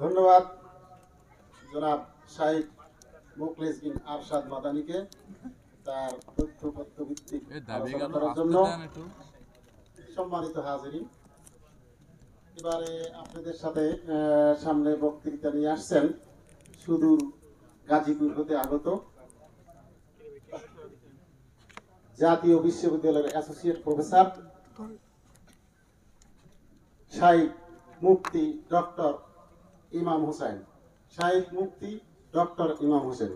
ধন্যবাদ জনাব শাইখ মুখলিস বিন আরশাদ মাদানীকে তার তথ্যপত্র ভিত্তিক আলোচনা করার জন্য। সম্মানিত হাজিরিন, এবারে আপনাদের সাথে সামনে বক্তৃতা নিয়ে আসছেন সুদূর গাজীপুর হতে আগত জাতীয় বিশ্ববিদ্যালয়ের অ্যাসোসিয়েট প্রফেসর শাইখ মুফতি ডক্টর ইমাম হোসেন। শাইখ মুফতি ডক্টর ইমাম হোসেন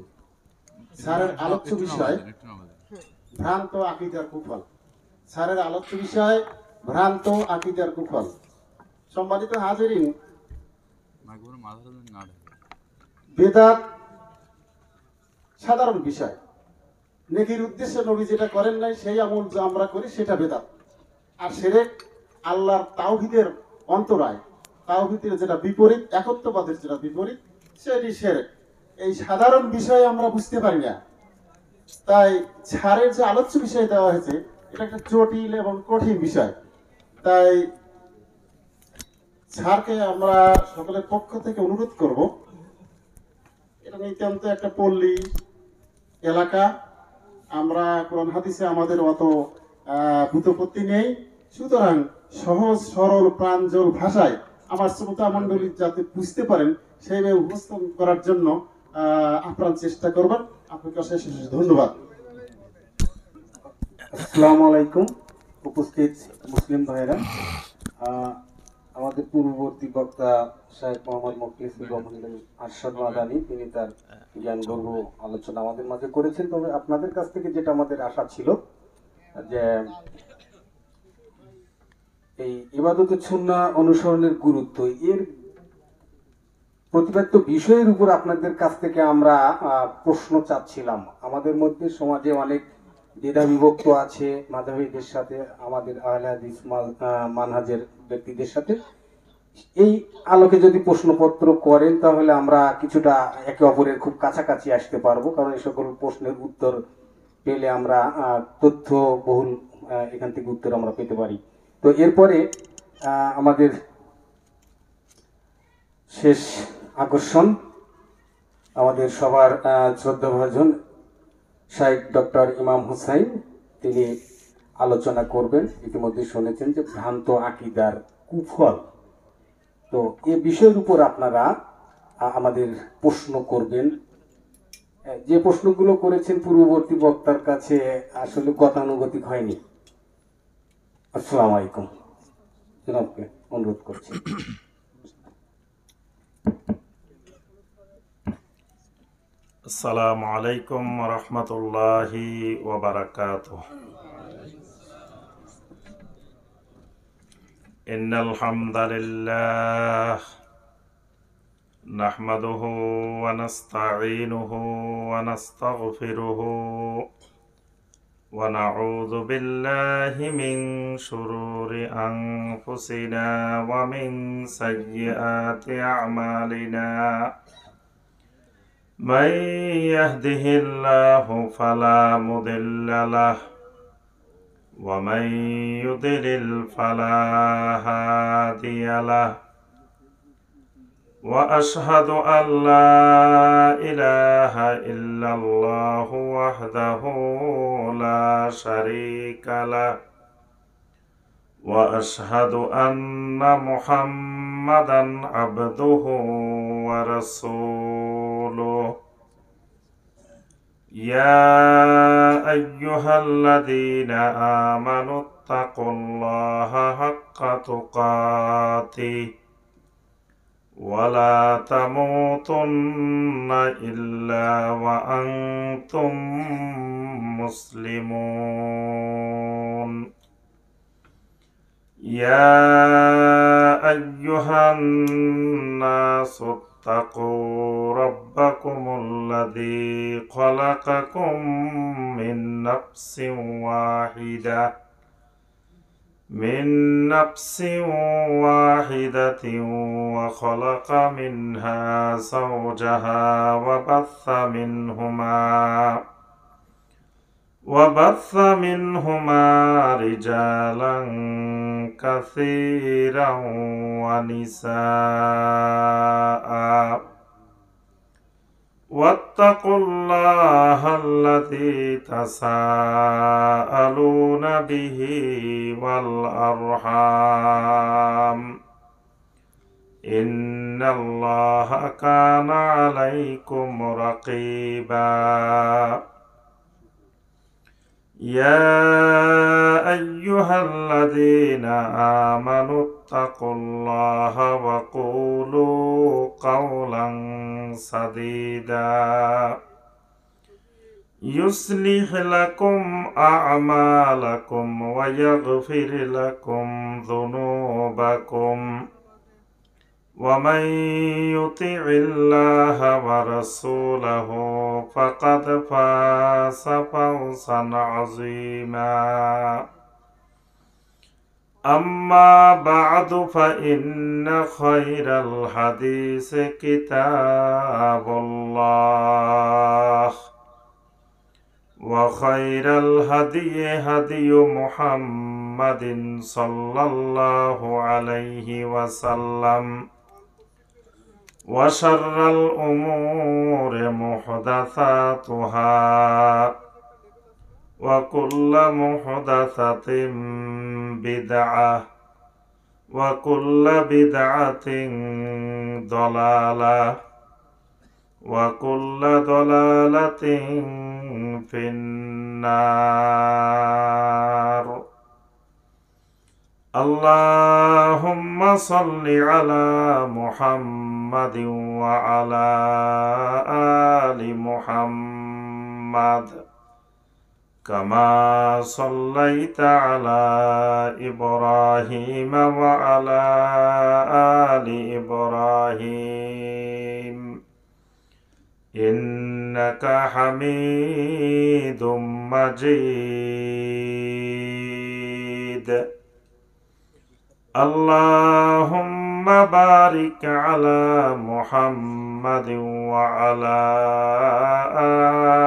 স্যারের আলোচ্য বিষয় ভ্রান্ত আকীদার কুফল। স্যারের আলোচ্য বিষয় ভ্রান্ত আকীদার কুফল। সম্মানিত হাজিরিন, বেদাত সাধারণ বিষয়। নেকির উদ্দেশ্যে নবী যেটা করেন নাই সেই আমল যা আমরা করি সেটা বেদাত। আর শিরক আল্লাহর তাওহীদের অন্তরায়, তাওহীদের যেটা বিপরীত, একত্ববাদের যেটা বিপরীত, সেটি শিরক। এই সাধারণ বিষয় আমরা বুঝতে পারি না, তাই ছাড়ের যে আলোচ্য বিষয় দেওয়া হয়েছে এটা একটা জটিল এবং কঠিন বিষয়। তাই স্যারকে আমরা সকলের পক্ষ থেকে অনুরোধ করব, এটা নিতান্ত একটা পল্লী এলাকা, আমরা কোরআন হাদিসে আমাদের অত ভূতপত্তি নেই, সুতরাং সহজ সরল প্রাঞ্জল ভাষায় আমার শ্রোতা মণ্ডলী যাতে বুঝতে পারেন সেইভাবে উপস্থাপন করার জন্য আপ্রাণ চেষ্টা করবেন। আপনাকে অশেষ ধন্যবাদ। আসসালামু আলাইকুম উপস্থিত মুসলিম ভাইরা। আমাদের পূর্ববর্তী বক্তা শাইখ মোহাম্মদ মুখলিস বিন আরশাদ মাদানী তিনি তার জ্ঞানগর্ভ আলোচনা আমাদের মাঝে করেছেন। তবে আপনাদের কাছ থেকে যেটা আমাদের আশা ছিল যে এই ইবাদতে সুন্নাহ অনুসরণের গুরুত্ব, এর প্রতিপাদ্য বিষয়ের উপর আপনাদের কাছ থেকে আমরা প্রশ্ন চাচ্ছিলাম। আমাদের মধ্যে সমাজে অনেক দ্বিধা বিভক্ত আছে মাযহাবীদের সাথে, আমাদের আহলে হাদিস মানহাজের ব্যক্তিদের সাথে। এই আলোকে যদি প্রশ্নপত্র করেন তাহলে আমরা কিছুটা একে অপরের খুব কাছাকাছি আসতে পারবো, কারণ এই সকল প্রশ্নের উত্তর পেলে আমরা তথ্য বহুল এখান থেকে উত্তর আমরা পেতে পারি। তো এরপরে আমাদের শেষ আকর্ষণ আমাদের সবার শ্রদ্ধাভাজন শাইখ ডক্টর ইমাম হোসেন, তিনি আলোচনা করবেন। ইতিমধ্যে শুনেছেন যে ভ্রান্ত আকীদার কুফল। তো এই বিষয়ের উপর আপনারা আমাদের প্রশ্ন করবেন। যে প্রশ্নগুলো করেছেন পূর্ববর্তী বক্তার কাছে আসলে গতানুগতিক হয়নি। আসসালামু আলাইকুম, জনাবকে অনুরোধ করছি। আসসালামু আলাইকুম ওয়া রাহমাতুল্লাহি ওয়া বারাকাতুহু। ইন্নাল হামদালিল্লাহ নাহমাদুহু ওয়া নাস্তাঈনুহু ওয়া নাস্তাগফিরুহু ওয়া নাউযু বিল্লাহি মিন শুরুরি আনফুসিনা ওয়া মিন সাইয়্যাতি আ'মালিনা। من يهده الله فلا مضل له ومن يضلل فلا هادي له وأشهد أن لا إله إلا الله وحده لا شريك له وأشهد أن محمدا عبده ورسوله. يا أيها الذين آمنوا اتقوا الله حق تقاته ولا تموتن إلا وأنتم مسلمون. يا أيها الناس اتقوا ربكم الذي خلقكم من نفس واحدة وخلق منها زوجها وبث منهما رجالا كثيرا ونساء واتقوا الله الذي تساءلون به والأرحام إن الله كان عليكم رقيبا يا أيها الذين آمنوا اتقوا الله وقولوا قولا سديدا يصلح لكم أعمالكم ويغفر لكم ذنوبكم ومن يطع الله ورسوله فقد فاز فوزا عظيما أما بعد فإن خير الحديث كتاب الله وخير الهدي هدي محمد صلى الله عليه وسلم وشر الأمور محدثاتها وكل محدثة بدعة وكل بدعة ضلالة وكل ضلالة في النار اللهم صل على محمد وعلى آل محمد كما صليت على إبراهيم وعلى آل إبراهيم إنك حميد مجيد اللهم بارك على محمد وعلى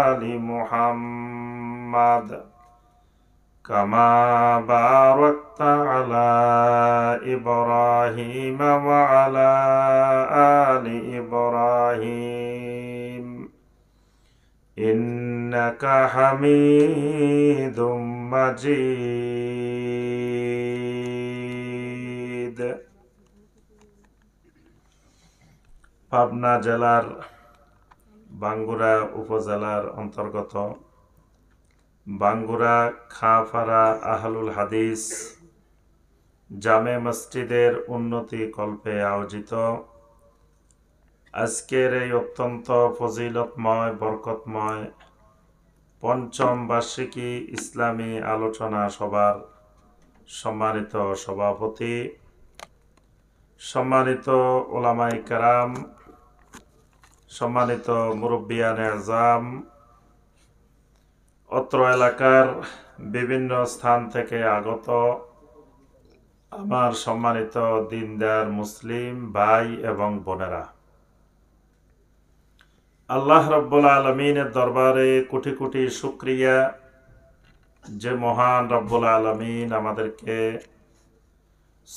آل محمد كما باركت على إبراهيم وعلى آل إبراهيم إنك حميد مجيد পাবনা জেলার বাঙ্গুরা উপজেলার অন্তর্গত বাঙ্গুরা খাফারা আহলুল হাদিস জামে মসজিদের উন্নতি কল্পে আয়োজিত আজকের এই অত্যন্ত ফজিলতময় বরকতময় পঞ্চম বার্ষিকী ইসলামী আলোচনা সভার সম্মানিত সভাপতি, সম্মানিত ওলামায়ে কেরাম, সম্মানিত মুরব্বিয়ানে আযম, অত্র এলাকার বিভিন্ন স্থান থেকে আগত আমার সম্মানিত দিনদার মুসলিম ভাই এবং বোনেরা, আল্লাহ রব্বুল আলমিনের দরবারে কোটি কোটি শুকরিয়া যে মহান রব্বুল আলমিন আমাদেরকে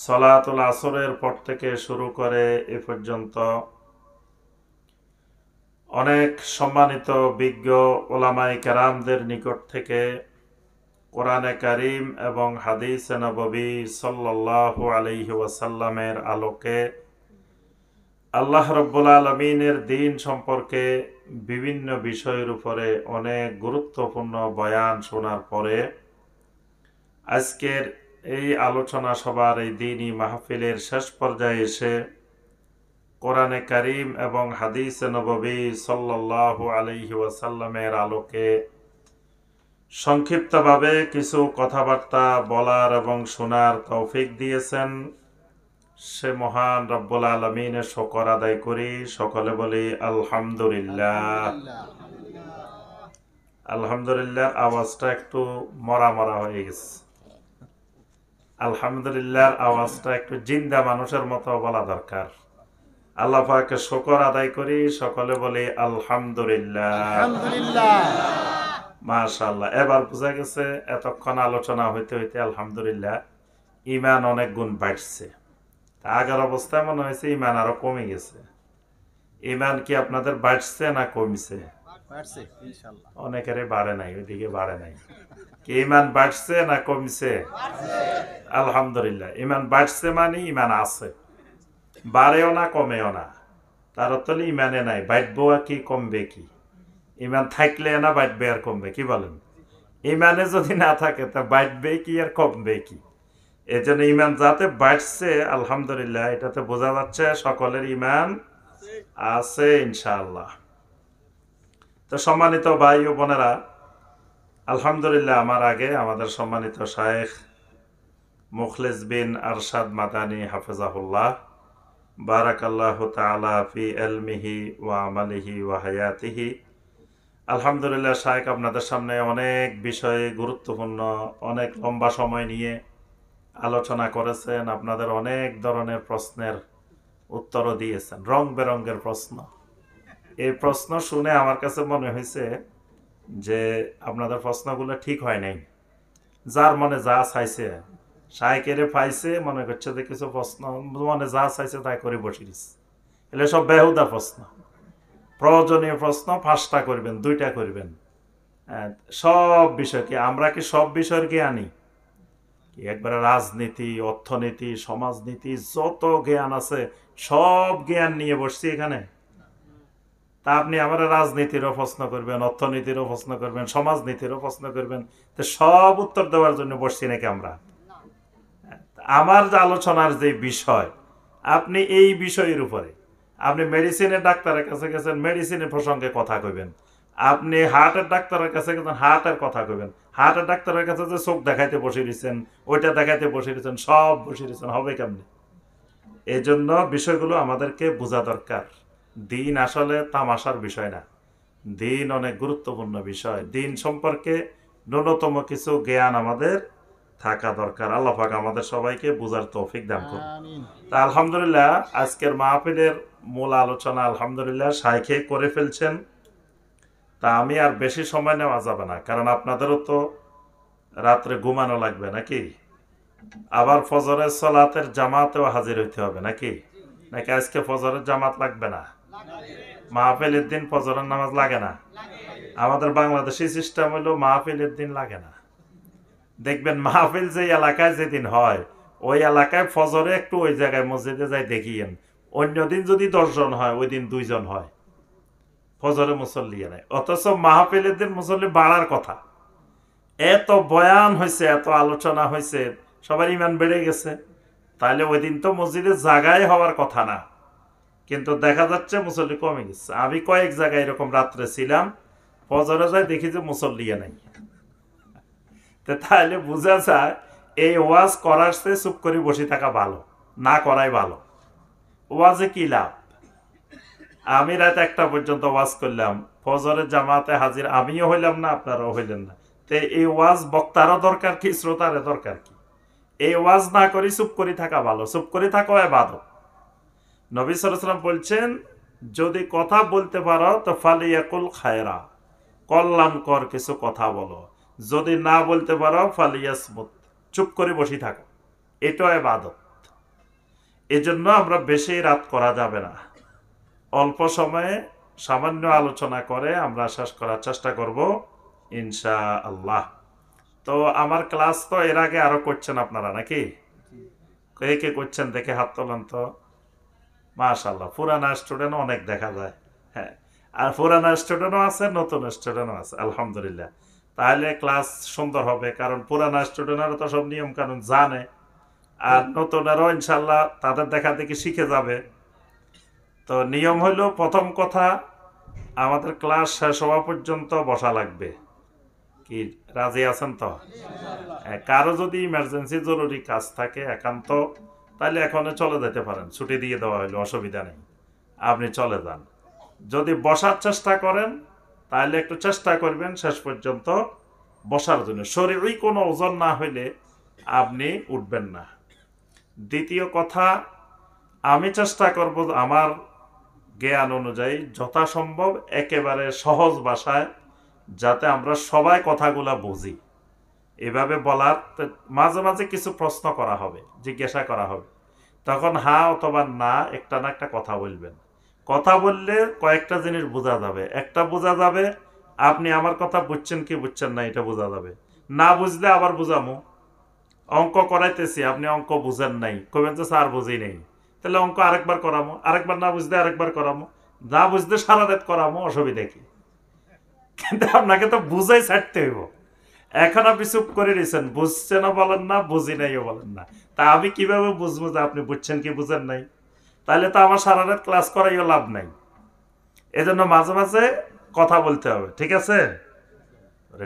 সালাতুল আসরের পর থেকে শুরু করে এ পর্যন্ত অনেক সম্মানিত বিজ্ঞ ওলামায়ে কেরামদের নিকট থেকে কোরআনে কারীম এবং হাদিসে নববী সাল্লাল্লাহু আলাইহি ওয়াসাল্লামের আলোকে আল্লাহ রব্বুল আলমিনের দিন সম্পর্কে বিভিন্ন বিষয়ের উপরে অনেক গুরুত্বপূর্ণ বয়ান শোনার পরে আজকের এই আলোচনা সভার এই দিনই মাহফিলের শেষ পর্যায়ে এসে কোরআনে কারীম এবং হাদিসে নববী সাল্লাল্লাহু আলাইহি ওয়াসাল্লামের আলোকে সংক্ষিপ্তভাবে কিছু কথাবার্তা বলার এবং শোনার তৌফিক দিয়েছেন, সে মহান রব্বুল আলমিনের শুকর আদায় করি। সকলে বলি আলহামদুলিল্লাহ। আলহামদুলিল্লাহ আওয়াজটা একটু মরা মরা হয়ে গেছে। আলহামদুলিল্লাহ আওয়াজটা একটু জিন্দা মানুষের মতো বলা দরকার। আল্লাহ পাকের শুকর আদায় করি, সকলে বলি আলহামদুলিল্লাহ। মাশাআল্লাহ, এবার বোঝা গেছে এতক্ষণ আলোচনা হইতে হইতে আলহামদুলিল্লাহ ইমান অনেক গুণ বাড়ছে। আগের অবস্থায় মনে হয়েছে ইমান আরো কমে গেছে। ইমান কি আপনাদের বাড়ছে না কমছে? অনেকেরই বাড়ে নাই, ওইদিকে বাড়ে নাই। কি ইমান বাড়ছে না কমছে? আলহামদুলিল্লাহ, ইমান বাড়ছে মানে ইমান আছে, বাড়েও না কমেও না। তার অর্থ হলো ইমানে নাই, বাড়বো আর কি কমবে কি? ইমান থাকলে না বাড়বে আর কমবে, কি বলেন? ইমানে যদি না থাকে তা বাড়বে কি আর কমবে কি? এই জন্য ইমান যাতে বাড়ছে আলহামদুলিল্লাহ, এটাতে বোঝা যাচ্ছে সকলের ইমান আছে ইনশাআল্লাহ। তো সম্মানিত ভাই ও বোনেরা, আলহামদুলিল্লাহ আমার আগে আমাদের সম্মানিত শায়েখ মুখলিস বিন আরশাদ মাদানী হাফিজাহুল্লাহ বারাকাল্লাহু তাআলা ফি ইলমিহি ওয়া আমালিহি ওয়া হায়াতিহি, আলহামদুলিল্লাহ শায়েখ আপনাদের সামনে অনেক বিষয়ে গুরুত্বপূর্ণ অনেক লম্বা সময় নিয়ে আলোচনা করেছেন। আপনাদের অনেক ধরনের প্রশ্নের উত্তরও দিয়েছেন, রং বেরঙ্গের প্রশ্ন। এই প্রশ্ন শুনে আমার কাছে মনে হয়েছে যে আপনাদের প্রশ্নগুলো ঠিক হয় নাই। যার মনে যা চাইছে শায়েকেরে পাইছে, মনে করছে যে কিছু প্রশ্ন মনে যা চাইছে তাই করে বসে দিচ্ছে। এগুলো সব বেহুদা প্রশ্ন। প্রয়োজনীয় প্রশ্ন 5টা করবেন, 2টা করবেন। সব বিষয় কি আমরা কি সব বিষয়ের জ্ঞানী? কি একবারে রাজনীতি, অর্থনীতি, সমাজনীতি যত জ্ঞান আছে সব জ্ঞান নিয়ে বসছি এখানে? তা আপনি আমার রাজনীতিরও প্রশ্ন করবেন, অর্থনীতিরও প্রশ্ন করবেন, সমাজনীতিরও প্রশ্ন করবেন, তো সব উত্তর দেওয়ার জন্য বসছি নাকি আমরা? আমার যে আলোচনার যে বিষয়, আপনি এই বিষয়ের উপরে, আপনি মেডিসিনের ডাক্তারের কাছে গেছেন, মেডিসিনের প্রসঙ্গে কথা কইবেন। আপনি হার্টের ডাক্তারের কাছে গেছেন, হার্টের কথা কইবেন। হার্টের ডাক্তারের কাছে যে চোখ দেখাইতে বসে দিয়েছেন, ওইটা দেখাইতে বসে দিয়েছেন, সব বসে দিয়েছেন, হবে কেমনি? এই জন্য বিষয়গুলো আমাদেরকে বোঝা দরকার। দিন আসলে তামাশার বিষয় না, দিন অনেক গুরুত্বপূর্ণ বিষয়। দিন সম্পর্কে ন্যূনতম কিছু জ্ঞান আমাদের থাকা দরকার। আল্লাহ পাক আমাদের সবাইকে বুঝার তৌফিক দান করুন। তা আলহামদুলিল্লাহ আজকের মাহফিলের মূল আলোচনা আলহামদুলিল্লাহ শাইখে করে ফেলছেন। তা আমি আর বেশি সময় নেওয়া যাবে না, কারণ আপনাদেরও তো রাত্রে ঘুমানো লাগবে নাকি? আবার ফজরের সালাতের জামাতেও হাজির হইতে হবে নাকি? নাকি আজকে ফজরের জামাত লাগবে না? মাহফিলের দিন ফজরের নামাজ লাগে না? আমাদের বাংলাদেশি সিস্টেম হলো মাহফিলের দিন লাগে না। দেখবেন মাহফিল যে এলাকায় যেদিন হয় ওই এলাকায় ফজরে একটু ওই জায়গায় মসজিদে যাই দেখিয়েন, অন্যদিন যদি 10 জন হয় ওই দিন 2 জন হয়, ফজরে মুসল্লি নাই। অথচ মাহফিলের দিন মুসল্লি বাড়ার কথা। এত বয়ান হয়েছে, এত আলোচনা হয়েছে, সবার ইমান বেড়ে গেছে, তাহলে ওই দিন তো মসজিদে জায়গায় হওয়ার কথা না, কিন্তু দেখা যাচ্ছে মুসল্লি কমে গেছে। আমি কয়েক জায়গায় এরকম রাত্রে ছিলাম, ফজরে যাই দেখি যে মুসল্লি নাই। তাহলে বোঝা যায় এই ওয়াজ করার চেয়ে চুপ করে বসে থাকা ভালো, না করাই ভালো। ওয়াজে কি লাভ? আমি রাত 1টা পর্যন্ত ওয়াজ করলাম, ফজরের জামাতে হাজির আমিও হইলাম না, আপনারাও হইলেন না। তো এই ওয়াজ বক্তারও দরকার কি, শ্রোতারও দরকার কি? এই ওয়াজ না করি চুপ করে থাকা ভালো। চুপ করে থাকা ইবাদত। নবী সাল্লাল্লাহু আলাইহি ওয়াসাল্লাম বলছেন, যদি কথা বলতে পারো তো ফালিয়াকুল খায়রা, কল্যাণকর কিছু কথা বলো। যদি না বলতে পারো ফালিয়াসমুত, চুপ করে বসে থাকো, এটাও ইবাদত। এজন্য আমরা বেশি রাত করা যাবে না, অল্প সময়ে সামান্য আলোচনা করে আমরা শেষ করার চেষ্টা করব ইনশাআল্লাহ। তো আমার ক্লাস তো এর আগে আরো করছেন আপনারা নাকি? কে কে করছেন দেখে হাত তোলেন তো। মাশাআল্লাহ, পুরানা স্টুডেন্ট অনেক দেখা যায়। হ্যাঁ, আর পুরানা স্টুডেন্টও আছে, নতুন স্টুডেন্টও আছে, আলহামদুলিল্লাহ। তাহলে ক্লাস সুন্দর হবে, কারণ পুরানা স্টুডেন্টরা তো সব নিয়ম কানুন জানে, আর নতুনেরও ইনশাল্লাহ তাদের দেখা দেখি শিখে যাবে। তো নিয়ম হইল, প্রথম কথা আমাদের ক্লাস শেষ হওয়া পর্যন্ত বসা লাগবে। কি রাজি আছেন তো? কারো যদি ইমার্জেন্সি জরুরি কাজ থাকে একান্ত, তাহলে এখনো চলে যেতে পারেন, ছুটি দিয়ে দেওয়া হইলো, অসুবিধা নেই, আপনি চলে যান। যদি বসার চেষ্টা করেন তাহলে একটু চেষ্টা করবেন শেষ পর্যন্ত বসার জন্য। শরীরই কোনো ওজন না হইলে আপনি উঠবেন না। দ্বিতীয় কথা, আমি চেষ্টা করব আমার জ্ঞান অনুযায়ী যথাসম্ভব একেবারে সহজ ভাষায়, যাতে আমরা সবাই কথাগুলা বুঝি। এভাবে বলার তো মাঝে মাঝে কিছু প্রশ্ন করা হবে, জিজ্ঞাসা করা হবে, তখন হ্যাঁ অথবা না একটা না একটা কথা বলবেন। কথা বললে কয়েকটা জিনিস বোঝা যাবে। একটা বোঝা যাবে আপনি আমার কথা বুঝছেন কি বুঝছেন না, এটা বোঝা যাবে। না বুঝলে আবার বুঝামো, অঙ্ক করাইতেছি আপনি অঙ্ক বুঝেন নাই, কবেন যে স্যার বুঝি নেই, তাহলে অঙ্ক আরেকবার করামো, আরেকবার না বুঝলে আরেকবার করামো, না বুঝলে সারা রাত করামো, অসুবিধা কি? কিন্তু আপনাকে তো বুঝাই ছাড়তে হইব। এখন আপনি চুপ করে দিয়েছেন, বুঝছেনও বলেন না, বুঝি নাইও বলেন না, তা আমি কিভাবে বুঝবো যে আপনি বুঝছেন কি বুঝেন নাই? তাহলে তো আমার সারা রাত ক্লাস করাইও লাভ নাই। এজন্য মাঝে মাঝে কথা বলতে হবে, ঠিক আছে?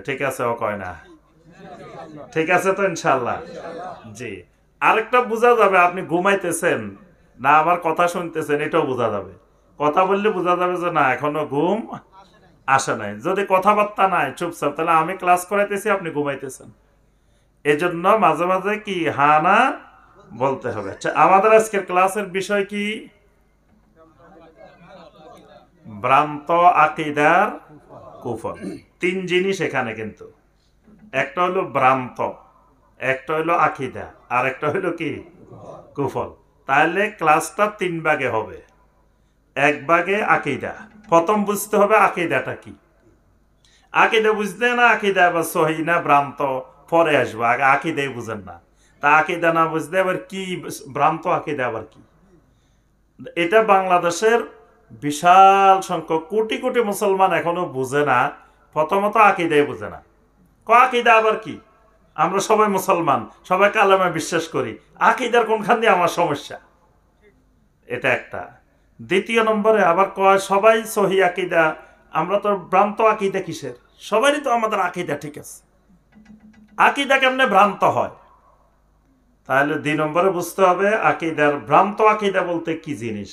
ঠিক আছে ও কয় না, ঠিক আছে তো ইনশাল্লাহ। জি, আরেকটা বোঝা যাবে আপনি ঘুমাইতেছেন না আমার কথা শুনতেছেন, এটাও বোঝা যাবে। কথা বললে বোঝা যাবে যে না এখনো ঘুম আসে নাই। যদি কথাবার্তা নাই চুপচাপ, তাহলে আমি ক্লাস করাইতেছি আপনি ঘুমাইতেছেন। এজন্য মাঝে মাঝে কি হ্যাঁ না বলতে হবে। আচ্ছা, আমাদের আজকের ক্লাসের বিষয় কি? ভ্রান্ত আকীদার কুফর। তিন জিনিস এখানে কিন্তু, একটা হলো ভ্রান্ত, একটা হলো আকীদা, আর একটা হলো কি কুফর। তাহলে ক্লাসটা তিন ভাগে হবে। এক ভাগে আকীদা, প্রথম বুঝতে হবে আকীদাটা কি। আকীদা বুঝতে না আকীদা আবার সহি না ভ্রান্ত পরে আসবো, আগে আকীদাই বুঝেন না। তা আকীদা না বুঝতে আবার কি ভ্রান্ত আকীদা আবার কি? এটা বাংলাদেশের বিশাল সংখ্যক কোটি কোটি মুসলমান এখনো বুঝে না। প্রথমত আকীদাই বুঝে না। আকীদা আবার কি? আমরা সবাই মুসলমান, সবাই কালেমা বিশ্বাস করি, আকীদার কোনখান দিয়ে আমার সমস্যা? এটা একটা। দ্বিতীয় নম্বরে আবার কয় সবাই সহি আকীদা, আমরা তো ভ্রান্ত আকীদা কিসের? সবারই তো আমাদের আকীদা ঠিক আছে, আকীদা কেমনে ভ্রান্ত হয়? তাহলে 2 নম্বরে বুঝতে হবে আকীদার ভ্রান্ত আকীদা বলতে কি জিনিস।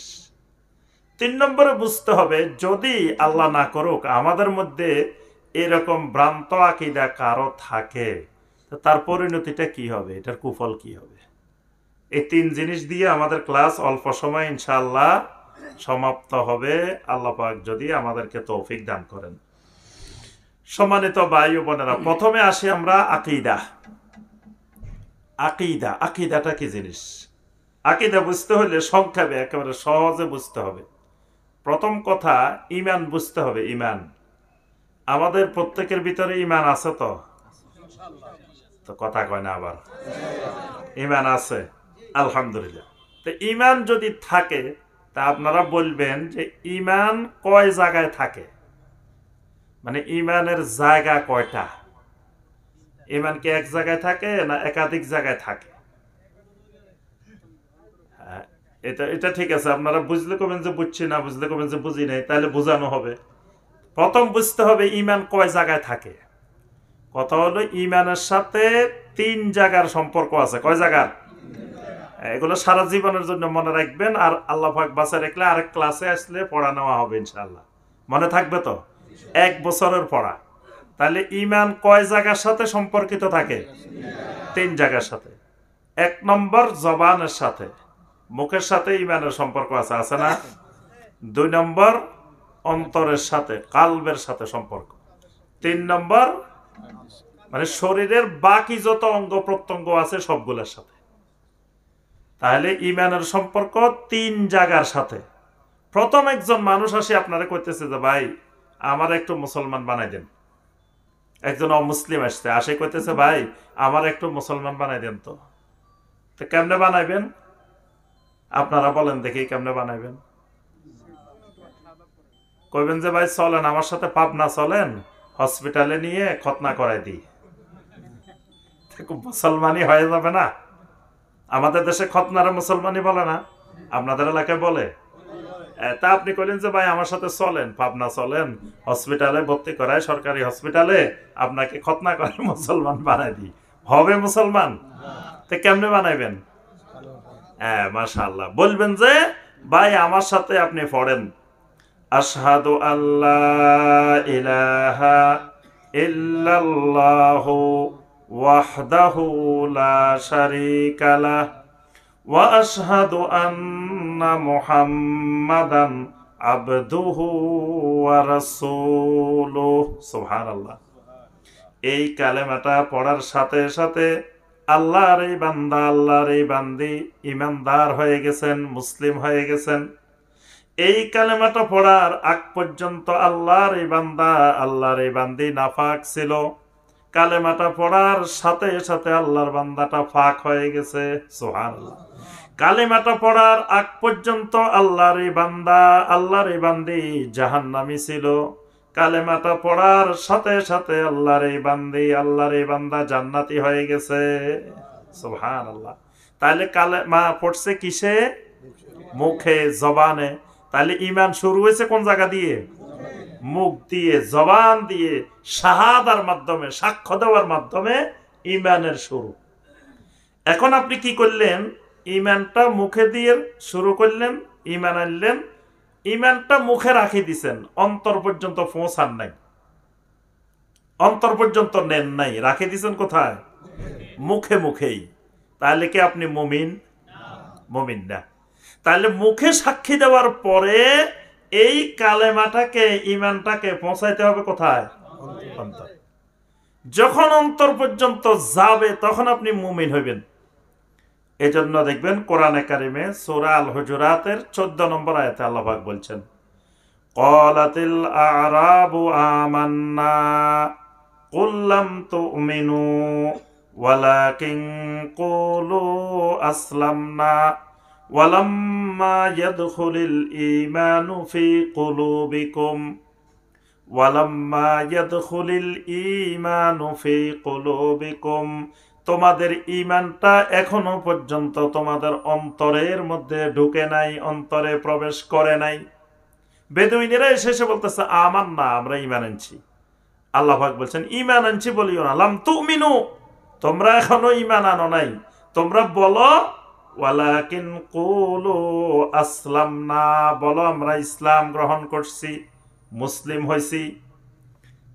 3 নম্বরে বুঝতে হবে যদি আল্লাহ না করুক আমাদের মধ্যে এরকম ভ্রান্ত আকীদা কারো থাকে, তো তার পরিণতিটা কি হবে, এটার কুফল কি হবে। এই 3 জিনিস দিয়ে আমাদের ক্লাস অল্প সময় ইনশাআল্লাহ সমাপ্ত হবে, আল্লাহ পাক যদি আমাদেরকে তৌফিক দান করেন। সম্মানিত ভাই ও বোনেরা, প্রথমে আসি আমরা আকীদা। আকীদা, আকীদাটা কি জিনিস? আকীদা বুঝতে হলে সংক্ষেপে একেবারে সহজে বুঝতে হবে। প্রথম কথা, ঈমান বুঝতে হবে। ঈমান, আমাদের প্রত্যেকের ভিতরে ঈমান আছে তো? তো কথা কয় না আবার, ঈমান আছে আলহামদুলিল্লাহ। তো ঈমান যদি থাকে তা আপনারা বলবেন যে ঈমান কয় জায়গায় থাকে, মানে ঈমানের জায়গা কয়টা? ঈমান কি এক জায়গায় থাকে না একাধিক জায়গায় থাকে? এটা এটা ঠিক আছে, আপনারা বুঝলে কবেন যে বুঝছি, না বুঝলে কবেন যে বুঝি নাই, তাহলে বোঝানো হবে। প্রথম বুঝতে হবে ঈমান কয় জায়গায় থাকে। কথা হলো ঈমানের সাথে 3 জায়গার সম্পর্ক আছে। কয় জায়গার? এগুলো সারা জীবনের জন্য মনে রাখবেন, আর আল্লাহ পাক বাঁচায় রাখলে আরেক ক্লাসে আসলে পড়া নেওয়া হবে ইনশাআল্লাহ। মনে থাকবে তো? 1 বছরের পড়া। তাহলে ঈমান কয় জায়গার সাথে সম্পর্কিত থাকে? 3 জায়গার সাথে। 1 নম্বর জবানের সাথে, মুখের সাথে ঈমানের সম্পর্ক আছে, আছে না? 2 নম্বর অন্তরের সাথে, কালবের সাথে সম্পর্ক। 3 নম্বর মানে শরীরের বাকি যত অঙ্গ প্রত্যঙ্গ আছে সবগুলোর সাথে। তাহলে ঈমানের সম্পর্ক 3 জায়গার সাথে। প্রথম একজন মানুষ আসে আপনারা কইতেছে যে ভাই আমার একটু মুসলমান বানাই দেন। একজন অমুসলিম আসছে, আসে কইতেছে ভাই আমার একটু মুসলমান বানাই দেন। তো কেমনে বানাইবেন আপনারা বলেন দেখি, কেমনে বানাইবেন? কইবেন যে ভাই চলেন আমার সাথে পাবনা চলেন, হসপিটালে নিয়ে খতনা করাই দিই। মুসলমানই হয়ে যাবে না? আমাদের দেশে খতনারা মুসলমানই বলে না, আপনাদের এলাকায় বলে। তা আপনি কইলেন যে ভাই আমার সাথে চলেন, পাবনা চলেন, হসপিটালে ভর্তি করায়, সরকারি হসপিটালে আপনাকে খতনা করে মুসলমান বানাই দিই। হবে মুসলমান? তো কেমনে বানাইবেন? হ্যাঁ মাশাআল্লাহ, বলবেন যে ভাই আমার সাথে আপনি পড়েন আশহাদু আল্লাহ ইলাহা ইল্লাল্লাহু ওয়াহদাহু লা শারীকা লাহ ওয়া আশহাদু আন্না মুহাম্মাদান আবদুহু ওয়া রাসূলুহু। সুবহানাল্লাহ। এই কালেমাটা পড়ার সাথে সাথে আল্লাহর এই বান্দা, আল্লাহর এই বান্দি ইমানদার হয়ে গেছেন, মুসলিম হয়ে গেছেন। এই কালেমাটা পড়ার আগ পর্যন্ত আল্লাহর এই বান্দা, আল্লাহর এই বান্দি নাফাক ছিল। কালেমাটা পড়ার সাথে সাথে আল্লাহর বান্দাটা ফাক হয়ে গেছে। সুবহানাল্লাহ। কালেমাটা পড়ার আগ পর্যন্ত আল্লাহর এই বান্দা, আল্লাহর এই বান্দি জাহান্নামী ছিল। কালেমাটা পড়ার সাথে সাথে আল্লাহর এই বান্দি, আল্লাহর এই বান্দা জান্নাতি হয়ে গেছে। সুবহানাল্লাহ। তাহলে কালেমা পড়ছে কিসে? মুখে, জবানে। তাহলে ঈমান শুরু হয়েছে কোন জায়গা দিয়ে? মুখ দিয়ে, জবান দিয়ে, শাহাদার মাধ্যমে, সাক্ষ্য দেওয়ার মাধ্যমে ঈমানের শুরু। এখন আপনি কি করলেন? ঈমানটা মুখে দিয়ে শুরু করলেন, ঈমান আনলেন, ঈমানটা মুখে রাখি দিছেন, অন্তর পর্যন্ত পৌঁছান নাই, অন্তর পর্যন্ত নেন নাই, রাখি দিছেন কোথায়? মুখে মুখেই। তাহলে কি আপনি মুমিন? মুমিন না। তাহলে মুখে সাক্ষী দেওয়ার পরে এই কালেমাটাকে, ঈমানটাকে পৌঁছাইতে হবে কোথায়? অন্তর। যখন অন্তর পর্যন্ত যাবে তখন আপনি মুমিন হইবেন। এজন্য দেখবেন কোরআনে কারিমে সূরা আল হুজুরাতের 14 নম্বর আয়াতে আল্লাহ পাক বলছেন, ক্বালাতিল আ'রাবু আমান্না কুল লাম তু'মিনু ওয়ালাকিন কুলু আসলামনা ওয়ালাম্মা ইয়াদখুলিল ঈমানু ফি কুলুবিকুম ওয়ালাম্মা ইয়াদখুলিল ঈমানু ফি কুলুবিকুম। তোমাদের ঈমানটা এখনো পর্যন্ত তোমাদের অন্তরের মধ্যে ঢুকে নাই, অন্তরে প্রবেশ করে নাই। বেদুইনেরা এসে বলতেছে আমান্না, আমরা ঈমান আনছি। আল্লাহ পাক বলছেন ঈমান আনছি বলিও না, লাম তুমিনু, তোমরা এখনো ঈমান আনো নাই। তোমরা বলো ওয়ালাকিন কুলু আসলামনা, বলো আমরা ইসলাম গ্রহণ করছি, মুসলিম হইছি।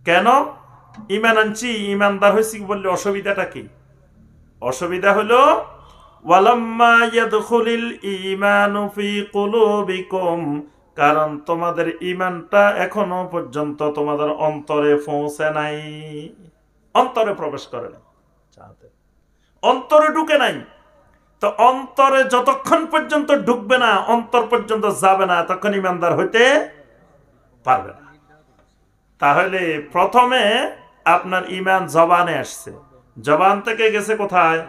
কেন? ঈমান আনছি, ঈমানদার হইছি বললে অসুবিধাটা কি? অসুবিধা হলো ওয়ালাম্মা ইয়াদখুলিল ঈমানু ফি কুলুবিকুম, কারণ তোমাদের ঈমানটা এখনো পর্যন্ত তোমাদের অন্তরে পৌঁছে নাই, অন্তরে প্রবেশ করে নাই, অন্তরে ঢুকে নাই। তো অন্তরে যতক্ষণ পর্যন্ত ঢুকবে না, অন্তর পর্যন্ত যাবে না, তখন ঈমানদার হইতে পারবে না। তাহলে প্রথমে আপনার ঈমান জবানে আসছে, জবান থেকে গেছে কোথায়?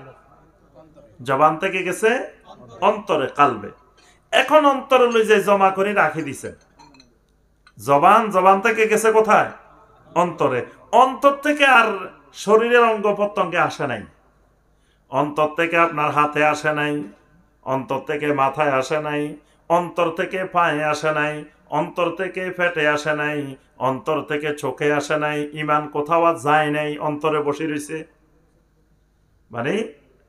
জবান থেকে গেছে অন্তরে, কালবে। এখন অন্তরে লই যে জমা করে রাখি দিছে। জবান থেকে গেছে কোথায়? অন্তরে। অন্তর থেকে আর শরীরের অঙ্গ প্রত্যঙ্গে আসে নাই। অন্তর থেকে আপনার হাতে আসে নাই, অন্তর থেকে মাথায় আসে নাই, অন্তর থেকে পায়ে আসে নাই, অন্তর থেকে পেটে আসে নাই, অন্তর থেকে চোখে আসে নাই। ঈমান কোথাও আর যায় নাই, অন্তরে বসে রয়েছে। মানে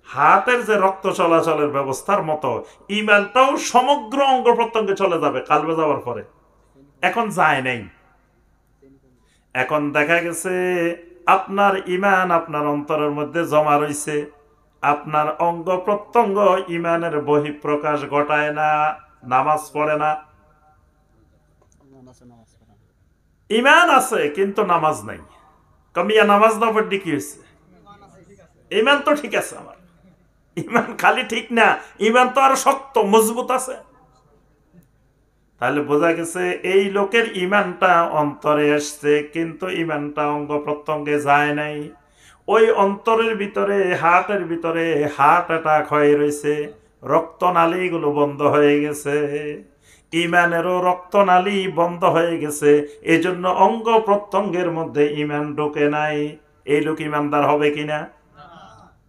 হাতের যে রক্ত চলাচলের ব্যবস্থার মতো ঈমানটাও সমগ্র অঙ্গ প্রত্যঙ্গে চলে যাবে কালবে যাওয়ার পরে। এখন যায় নাই। এখন দেখা গেছে আপনার ঈমান আপনার অন্তরের মধ্যে জমা রয়েছে, আপনার অঙ্গ প্রত্যঙ্গ ঈমানের বহিঃপ্রকাশ ঘটায় না, নামাজ পড়ে না। ঈমান আছে কিন্তু নামাজ নাই। কমিয়া নামাজ না পড়লে কি হয়েছে? ঈমান তো ঠিক আছে আমার, ঈমান খালি ঠিক না, ঈমান তো আরো শক্ত মজবুত আছে। তাহলে বোঝা গেছে এই লোকের ঈমানটা অন্তরে আসছে কিন্তু ঈমানটা অঙ্গ প্রত্যঙ্গে যায় নাই। ওই অন্তরের ভিতরে, হার্টের ভিতরে হার্ট অ্যাটাক হয়ে রয়েছে, রক্তনালীগুলো বন্ধ হয়ে গেছে, ঈমানেরও রক্তনালী বন্ধ হয়ে গেছে। এজন্য অঙ্গ প্রত্যঙ্গের মধ্যে ঈমান ঢোকে নাই। এই লোক ঈমানদার হবে কিনা?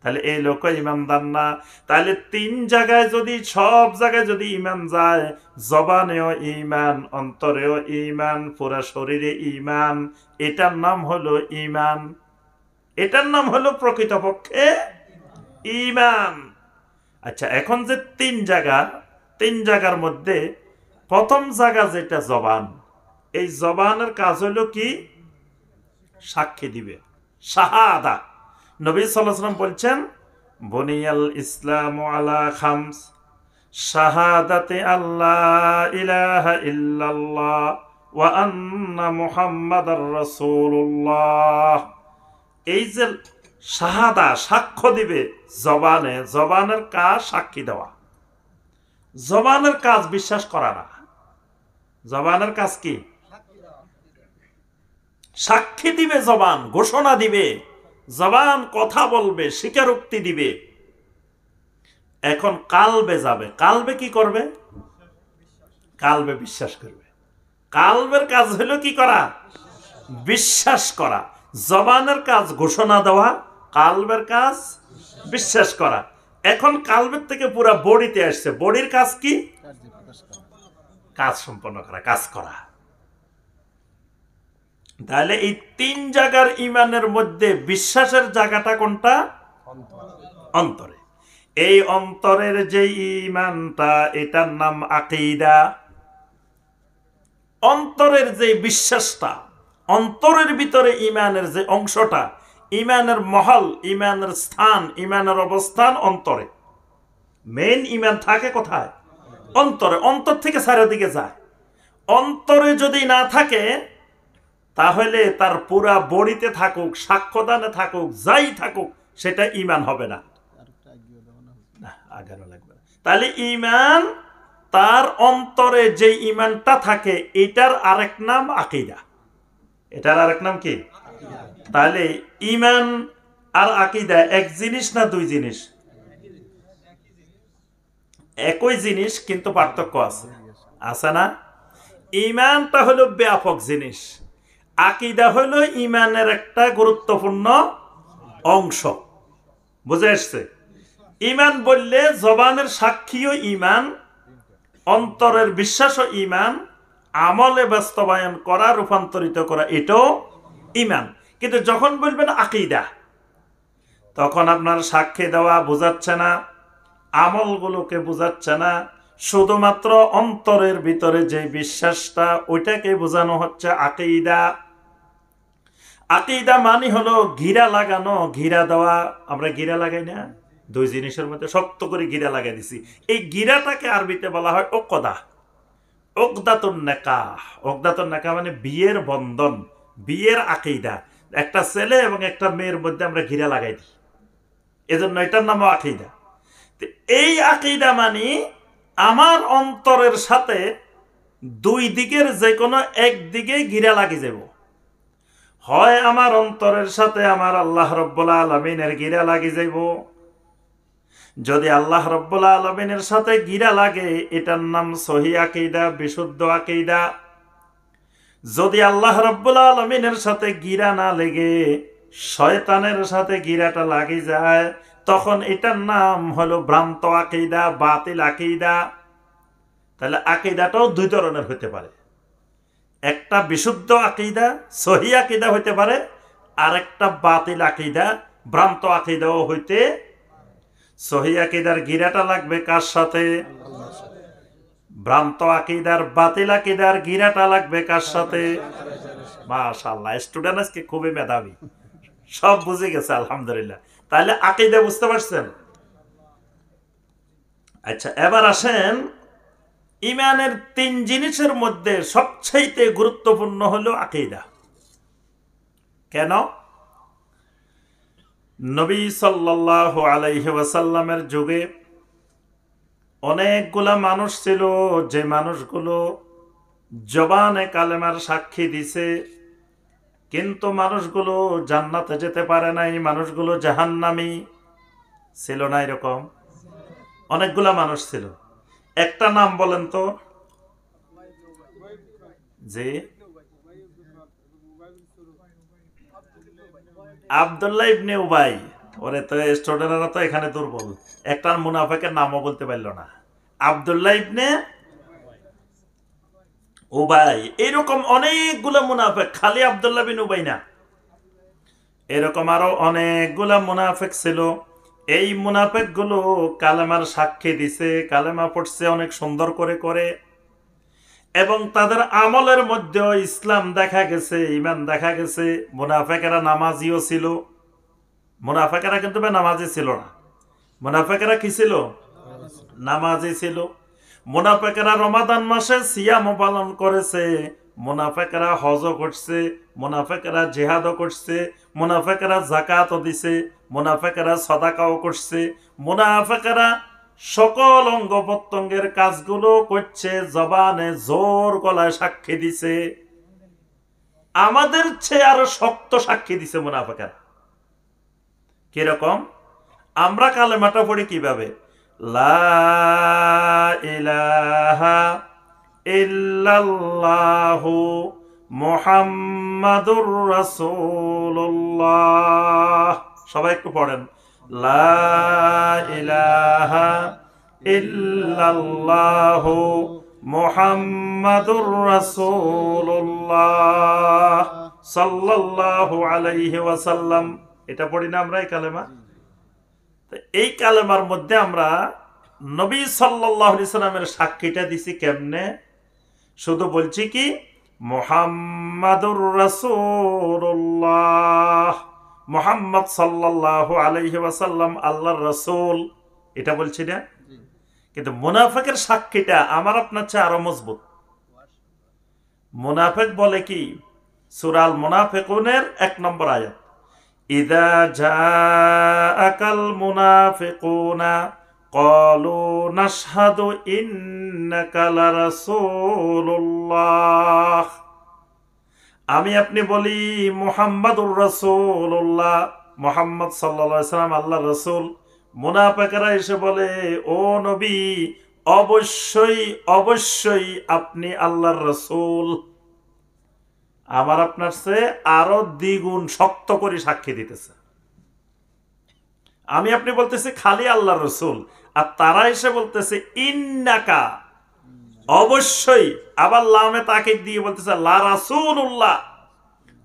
তাহলে এই লোক ঈমানদার না। তাহলে তিন জায়গায় যদি, সব জায়গায় যদি ঈমান যায়, জবানেও ঈমান, অন্তরেও ঈমান, পুরা শরীরে ঈমান, এটার নাম হলো ঈমান, এটার নাম হলো প্রকৃতপক্ষে ঈমান। আচ্ছা, এখন যে তিন জায়গার মধ্যে প্রথম জায়গা যেটা জবান, এই জবানের কাজ হলো কি? সাক্ষী দিবে, শাহাদা। নবী সাল্লাল্লাহু আলাইহি ওয়াসাল্লাম বলছেন বুনিয়াল ইসলামু আলা খামস, শাহাদাতে আল্লাহ ইলাহা ইল্লাল্লাহ ওয়া আন্না মুহাম্মাদার রাসূলুল্লাহ। এই যে শাহাদা সাক্ষ্য দিবে জবানে, জবানের কাজ সাক্ষী দেওয়া, জবানের কাজ বিশ্বাস করা না। জবানের কাজ কি? সাক্ষী দিবে জবান, ঘোষণা দিবে জবান, কথা বলবে, স্বীকারোক্তি দিবে। এখন কালবে যাবে, কালবে কি করবে? কালবে বিশ্বাস করবে। কালবের কাজ হলো কি করা? বিশ্বাস করা। জবানের কাজ ঘোষণা দেওয়া, কালবের কাজ বিশ্বাস করা। এখন কালবের থেকে পুরা বডিতে আসছে। বডির কাজ কি? কাজ সম্পন্ন করা, কাজ করা। তাহলে এই তিন জায়গার ইমানের মধ্যে বিশ্বাসের জায়গাটা কোনটা? অন্তরে। এই অন্তরের যে ইমানটা, এটার নাম আকীদা। অন্তরের যে বিশ্বাসটা, অন্তরের ভিতরে ইমানের যে অংশটা, ইমানের মহল, ইমানের স্থান, ইমানের অবস্থান অন্তরে। মেইন ইমান থাকে কোথায়? অন্তরে। অন্তর থেকে চারিদিকে যায়। অন্তরে যদি না থাকে তাহলে তার পুরা বডিতে থাকুক, সাক্ষ্যদানে থাকুক, যাই থাকুক, সেটা ইমান হবে না। আগানো লাগবে না। তাহলে ইমান, তার অন্তরে যে ইমানটা থাকে, এটার আরেক নাম আকীদা। এটার আরেক নাম কি? তাহলে ইমান আর আকীদা এক জিনিস না দুই জিনিস? একই জিনিস, কিন্তু পার্থক্য আছে, আছে না? ইমানটা হলো ব্যাপক জিনিস, আকীদা হলো ইমানের একটা গুরুত্বপূর্ণ অংশ। বুঝে আসছে? ইমান বললে জবানের সাক্ষীও ইমান, অন্তরের বিশ্বাসও ইমান, আমলে বাস্তবায়ন করা, রূপান্তরিত করা, এটাও ইমান। কিন্তু যখন বলবেন আকীদা, তখন আপনার সাক্ষী দেওয়া বোঝাচ্ছে না, আমলগুলোকে বোঝাচ্ছে না, শুধুমাত্র অন্তরের ভিতরে যে বিশ্বাসটা, ওইটাকে বোঝানো হচ্ছে আকীদা। আকীদা মানে হলো ঘিরা লাগানো, ঘিরা দেওয়া। আমরা ঘিরা লাগাই না? দুই জিনিসের মধ্যে শক্ত করে ঘিরা লাগাই দিছি। এই ঘিরাটাকে আরবিতে বলা হয় ওকদা, ওকদাতুন নিকাহ। ওকদাতুন নিকাহ মানে বিয়ের বন্ধন, বিয়ের আকীদা। একটা ছেলে এবং একটা মেয়ের মধ্যে আমরা ঘিরা লাগাই দিই, এজন্য এটার নাম আকীদা। এই আকীদা মানে আমার অন্তরের সাথে দুই দিকের যে কোনো একদিকে ঘিরা লাগি যাব। হয় আমার অন্তরের সাথে আমার আল্লাহ রব্বুল আলামিনের ঘিরা লাগি যাইব। যদি আল্লাহ রব্বুল আলামিনের সাথে ঘিরা লাগে, এটার নাম সহিহ আকীদা, বিশুদ্ধ আকীদা। যদি আল্লাহ রব্বুল আলামিনের সাথে ঘিরা না লেগে শয়তানের সাথে ঘিরাটা লাগি যায়, তখন এটার নাম হলো ভ্রান্ত আকীদা, বাতিল আকীদা। তাহলে আকীদাটাও দুই ধরনের হতে পারে। একটা বিশুদ্ধ আকীদা, সহিহ আকীদা হইতে পারে, আর একটা বাতিল আকীদা, ভ্রান্ত আকীদাও হইতে। সহিহ আকীদার ঘিরাটা লাগবে কার সাথে? ভ্রান্ত আকীদার, বাতিল আকীদার ঘিরাটা লাগবে কার সাথে? মাশাআল্লাহ, স্টুডেন্ট আজকে খুবই মেধাবী, সব বুঝে গেছে আলহামদুলিল্লাহ। তাহলে আকীদা বুঝতে পারছেন? আচ্ছা, এবার আসেন, ইমানের তিন জিনিসের মধ্যে সবচেয়ে গুরুত্বপূর্ণ হলো আকীদা। কেন? নবী সাল্লাল্লাহু আলাইহি ওয়াসাল্লামের যুগে অনেকগুলা মানুষ ছিল, যে মানুষগুলো জবানে কালেমার সাক্ষী দিছে, কিন্তু মানুষগুলো জান্নাতে যেতে পারে নাই, মানুষগুলো জাহান্নামী ছিল না? এরকম অনেকগুলা মানুষ ছিল। একটা নাম বলেন তো। জি, আব্দুল্লাহ ইবনে উবাই। ওরে তো স্টুডেন্টরা তো এখানে দুর্বল, একটা মুনাফিকের নামও বলতে পারলো না। আব্দুল্লাহ ইবনে উবাই। এরকম অনেকগুলো মুনাফিক, খালি আব্দুল্লাহ বিন উবাই না, এরকম আরো অনেকগুলা মুনাফিক ছিল। এই মুনাফিক গুলো কালেমার সাক্ষী দিছে, কালেমা পড়ছে অনেক সুন্দর করে করে, এবং তাদের আমলের মধ্যে ইসলাম দেখা গেছে, ইমান দেখা গেছে। মুনাফিকেরা নামাজিও ছিল, মুনাফিকেরা কিন্তু নামাজি ছিল না। মুনাফিকেরা কি ছিল? নামাজি ছিল। মুনাফিকেরা রমাদান মাসে সিয়াম পালন করেছে, মুনাফেকরা হজও করছে, মুনাফেকরা জিহাদও করছে, মুনাফেকরা জাকাতও দিছে, মুনাফেকরা সাদাকাও করছে, মুনাফেকরা সকল অঙ্গ প্রত্যঙ্গের কাজগুলো করছে, জবানে জোর গলায় সাক্ষী দিছে, আমাদের চেয়ে আরো শক্ত সাক্ষী দিছে মুনাফেকরা। কিরকম? আমরা কালেমাটা পড়ি কিভাবে? লা ইলাহা ইল্লাল্লাহু মুহাম্মাদুর রাসূলুল্লাহ। সবাই একটু পড়েন, লা ইলাহা ইল্লাল্লাহু মুহাম্মাদুর রাসূলুল্লাহ সাল্লাল্লাহু আলাইহি ওয়াসাল্লাম। এটা পড়ি না আমরা এই কালেমা? এই কালেমার মধ্যে আমরা নবী সাল্লাল্লাহু আলাইহি সাল্লামের সাক্ষীটা দিছি কেমনে? শুধু বলছি কি মুহাম্মাদুর রাসূলুল্লাহ, মুহাম্মদ সাল্লাল্লাহু আলাইহি ওয়াসাল্লাম আল্লাহর রাসূল, এটা বলছি না? কিন্তু মুনাফিকের সাক্ষীটা আমার আপনার চেয়ে আরো মজবুত। মুনাফিক বলে কি? সূরা আল মুনাফিকুনের 1 নম্বর আয়াত, ইযা জাআকাল মুনাফিকুনা ক্বালু নাশহাদু ইন্নাকা লারাসূলুল্লাহ। আমি আপনি বলি মুহাম্মাদুর রাসূলুল্লাহ, মুহাম্মদ সাল্লাল্লাহু আলাইহি সাল্লাম আল্লাহর রাসূল। মুনাফিকরা এসে বলে, ও নবী, অবশ্যই অবশ্যই আপনি আল্লাহর রাসূল। আমার আপনার চেয়ে আরো দ্বিগুণ শক্ত করে সাক্ষী দিতেছে। আমি আপনি বলতেছি খালি আল্লাহর রাসূল, আর তারা এসে বলতেছে ইন্নাকা, অবশ্যই, আবার লামে তাকিদ দিয়ে বলতেছে লা রাসূলুল্লাহ,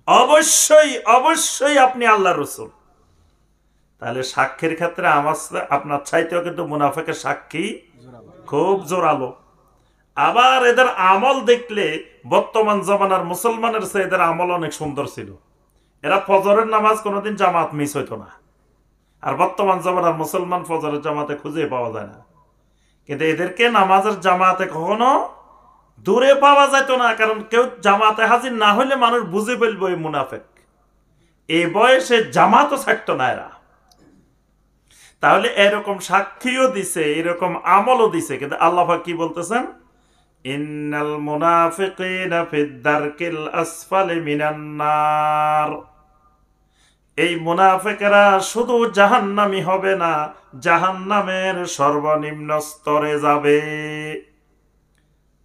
অবশ্যই অবশ্যই আপনি আল্লাহর রাসূল। তাহলে সাক্ষীর ক্ষেত্রে আমার আপনার চাইতেও কিন্তু মুনাফিকের সাক্ষী খুব জোরালো। আবার এদের আমল দেখলে বর্তমান জমানার মুসলমানের চেয়ে এদের আমল অনেক সুন্দর ছিল। এরা ফজরের নামাজ কোনোদিন জামাত মিস হইতো না, আর বর্তমান জমানার মুসলমান ফজরের জামাতে খুঁজে পাওয়া যায় না। কিন্তু এদেরকে নামাজের জামাতে কখনো দূরে পাওয়া যেত না, কারণ কেউ জামাতে হাজির না হইলে মানুষ বুঝে ফেলবো এই মুনাফিক। এই বয়সে জামাতও ছাড়তো না এরা। তাহলে এরকম সাক্ষীও দিছে, এরকম আমলও দিছে, কিন্তু আল্লাহ পাক কি বলতেছেন? ইন্নাল মুনাফিকিনা ফিদ দারকিল আসফালি মিনান নার। এই মুনাফিকেরা শুধু জাহান্নামী হবে না, জাহান্নামের সর্বনিম্ন স্তরে যাবে।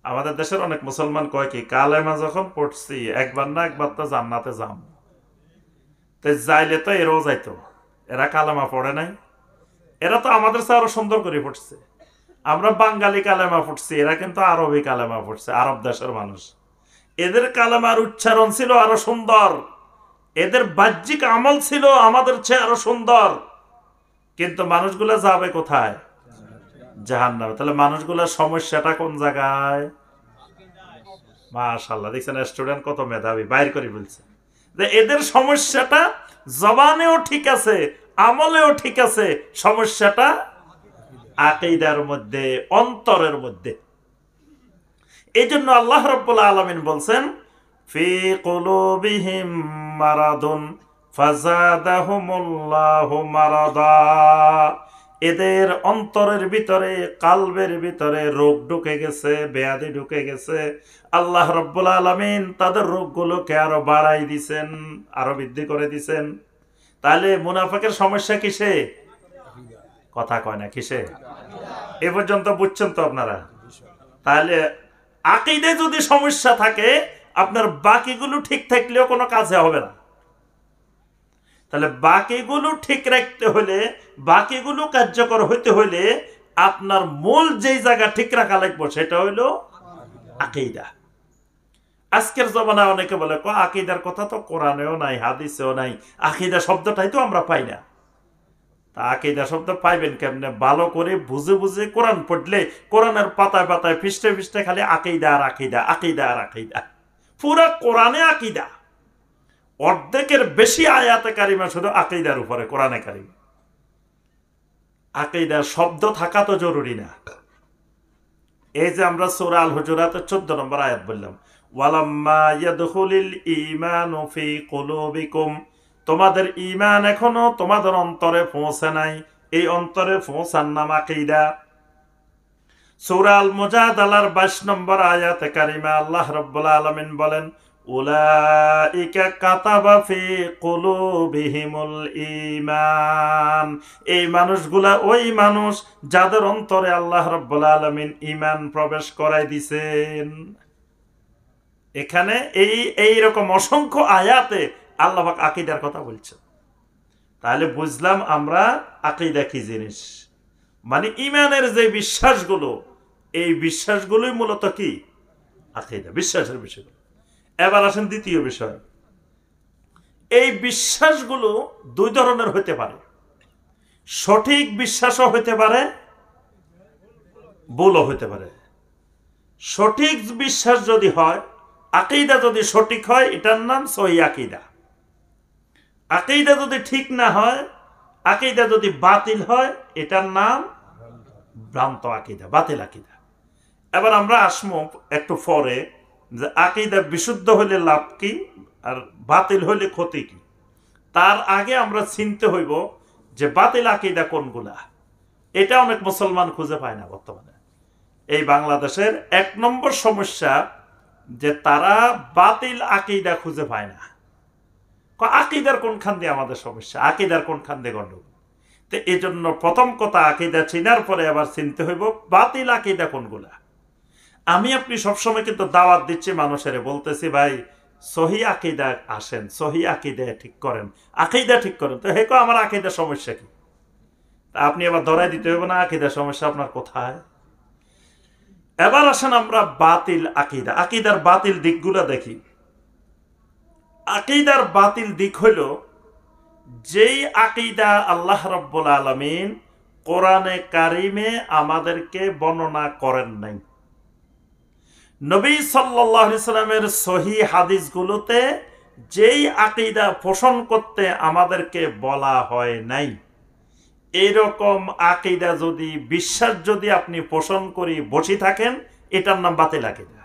আমাদের দেশের অনেক মুসলমান কয় কি, কালেমা যখন পড়ছি একবার না একবার তো জান্নাতে যাম। তো যাইলে তো এরাও যাইতো। এরা কালেমা পড়ে নাই, এরা তো আমাদের চেয়ে আরো সুন্দর করে পড়ছে। আমরা বাঙালি কালেমা পড়ছি, এরা কিন্তু আরবি কালেমা পড়ছে, আরব দেশের মানুষ। এদের কালেমার উচ্চারণ ছিল আরো সুন্দর, এদের বাহ্যিক আমল ছিল আমাদের চেয়ে আরো সুন্দর, কিন্তু মানুষগুলা যাবে কোথায়? জাহান্নামে। তাহলে মানুষগুলার সমস্যাটা কোন জায়গায়? মাশাআল্লাহ, দেখছেন স্টুডেন্ট কত মেধাবী, বাইর করে বলছে যে এদের সমস্যাটা জবানেও ঠিক আছে, আমলেও ঠিক আছে, সমস্যাটা আকীদার মধ্যে, অন্তরের মধ্যে। এই জন্য আল্লাহ রাব্বুল আলামিন বলছেন, ফি কুলুবিহিম মারাদুন ফাযাদাহুমুল্লাহু মারাদা। এদের অন্তরের ভিতরে, কালবের ভিতরে রোগ ঢুকে গেছে, ব্যাধি ঢুকে গেছে। আল্লাহ রাব্বুল আলামিন তাদের রোগগুলোকে আরো বাড়াই দিছেন, আরো বৃদ্ধি করে দিছেন। তাহলে মুনাফিকের সমস্যা কিসে? কথা কয় না, কিসে? এ পর্যন্ত বুঝছেন তো আপনারা? তাহলে আকীদায় যদি সমস্যা থাকে, আপনার বাকিগুলো ঠিক থাকলেও কোনো কাজে হবে না। তাহলে বাকিগুলো ঠিক রাখতে হলে, বাকিগুলো কার্যকর হইতে হলে আপনার মূল যেই জায়গা ঠিক রাখা লাগবে সেটা হইলো আকীদা। আজকের জমানায় অনেকে বলে আকীদার কথা তো কোরআনেও নাই, হাদিসেও নাই, আকীদা শব্দটাই তো আমরা পাই না। তা আকীদা শব্দ পাইবেন কেমনে? ভালো করে বুঝে বুঝে কোরআন পড়লে, কোরআনের পাতায় পাতায় পৃষ্ঠে পৃষ্ঠে খালি আকীদা আর আকীদা, আকীদা আর আকীদা, পুরা কোরআনে আকীদা। অর্ধেকের বেশি আয়াতে কারিমা শুধু আকীদার উপরে, কোরআনে কারিমা। আকীদার শব্দ থাকা তো জরুরি না। এই যে আমরা সূরা আল হুজুরাতের 14 নম্বর আয়াত বললাম, ওয়ালাম্মা ইয়াদখুলিল ঈমানু ফি কুলুবিকুম, তোমাদের ঈমান এখনো তোমাদের অন্তরে পৌঁছে নাই, এই অন্তরে পৌঁছার নাম আকীদা। সূরা আল মুজাদালার 22 নম্বর আয়াতে কারিমা আল্লাহ রাব্বুল আলামিন বলেন, উলাইকা কাতাবা ফি কুলুবিহিমুল ঈমান, এই মানুষগুলা ওই মানুষ যাদের অন্তরে আল্লাহ রাব্বুল আলামিন ঈমান প্রবেশ করাই দিবেন। এখানে এই রকম অসংখ্য আয়াতে আল্লাহ পাক আকীদার কথা বলছেন। তাহলে বুঝলাম আমরা আকীদা কি জিনিস, মানে ঈমানের যে বিশ্বাসগুলো, এই বিশ্বাসগুলোই মূলত কি আকীদা, বিশ্বাসের বিষয়। এবার আসেন দ্বিতীয় বিষয়। এই বিশ্বাসগুলো দুই ধরনের হতে পারে, সঠিক বিশ্বাসও হতে পারে, ভুলও হতে পারে। সঠিক বিশ্বাস যদি হয়, আকীদা যদি সঠিক হয়, এটার নাম সহিহ আকীদা। আকীদা যদি ঠিক না হয়, আকীদা যদি বাতিল হয়, এটার নাম ভ্রান্ত আকীদা, বাতিল আকীদা। এবার আমরা আসবো একটু পরে যে আকীদা বিশুদ্ধ হলে লাভ কি আর বাতিল হলে ক্ষতি কি। তার আগে আমরা চিনতে হইব যে বাতিল আকীদা কোনগুলা। এটা অনেক মুসলমান খুঁজে পায় না বর্তমানে। এই বাংলাদেশের 1 নম্বর সমস্যা যে তারা বাতিল আকীদা খুঁজে পায় না। আকীদার কোনখান দিয়ে আমাদের সমস্যা, আকীদার কোনখান দিয়ে গন্ডগোল। তো এই জন্য প্রথম কথা আকীদা চিনার পরে আবার চিনতে হইব বাতিল আকীদা কোনগুলা। আমি আপনি সবসময় কিন্তু দাওয়াত দিচ্ছি মানুষের, বলতেছি ভাই সহিহ আকীদা আসেন, সহিহ আকীদা ঠিক করেন, আকীদা ঠিক করেন। তো হেকো আমার আকীদার সমস্যা কি? তা আপনি আবার ধরাই দিতে হইব না আকীদার সমস্যা আপনার কোথায়। এবার আসেন আমরা বাতিল আকীদা, আকীদার বাতিল দিকগুলো দেখি। আকীদার বাতিল দিক হইল যেই আকীদা আল্লাহ রাব্বুল আলামিন কোরআনে কারিমে আমাদেরকে বর্ণনা করেন নাই, নবী সাল্লাল্লাহু আলাইহি সাল্লামের সহিহ হাদিসগুলোতে যেই আকীদা পোষণ করতে আমাদেরকে বলা হয় নাই, এরকম আকীদা যদি বিশ্বাস যদি আপনি পোষণ করি বসে থাকেন, এটার নাম বাতিল আকীদা।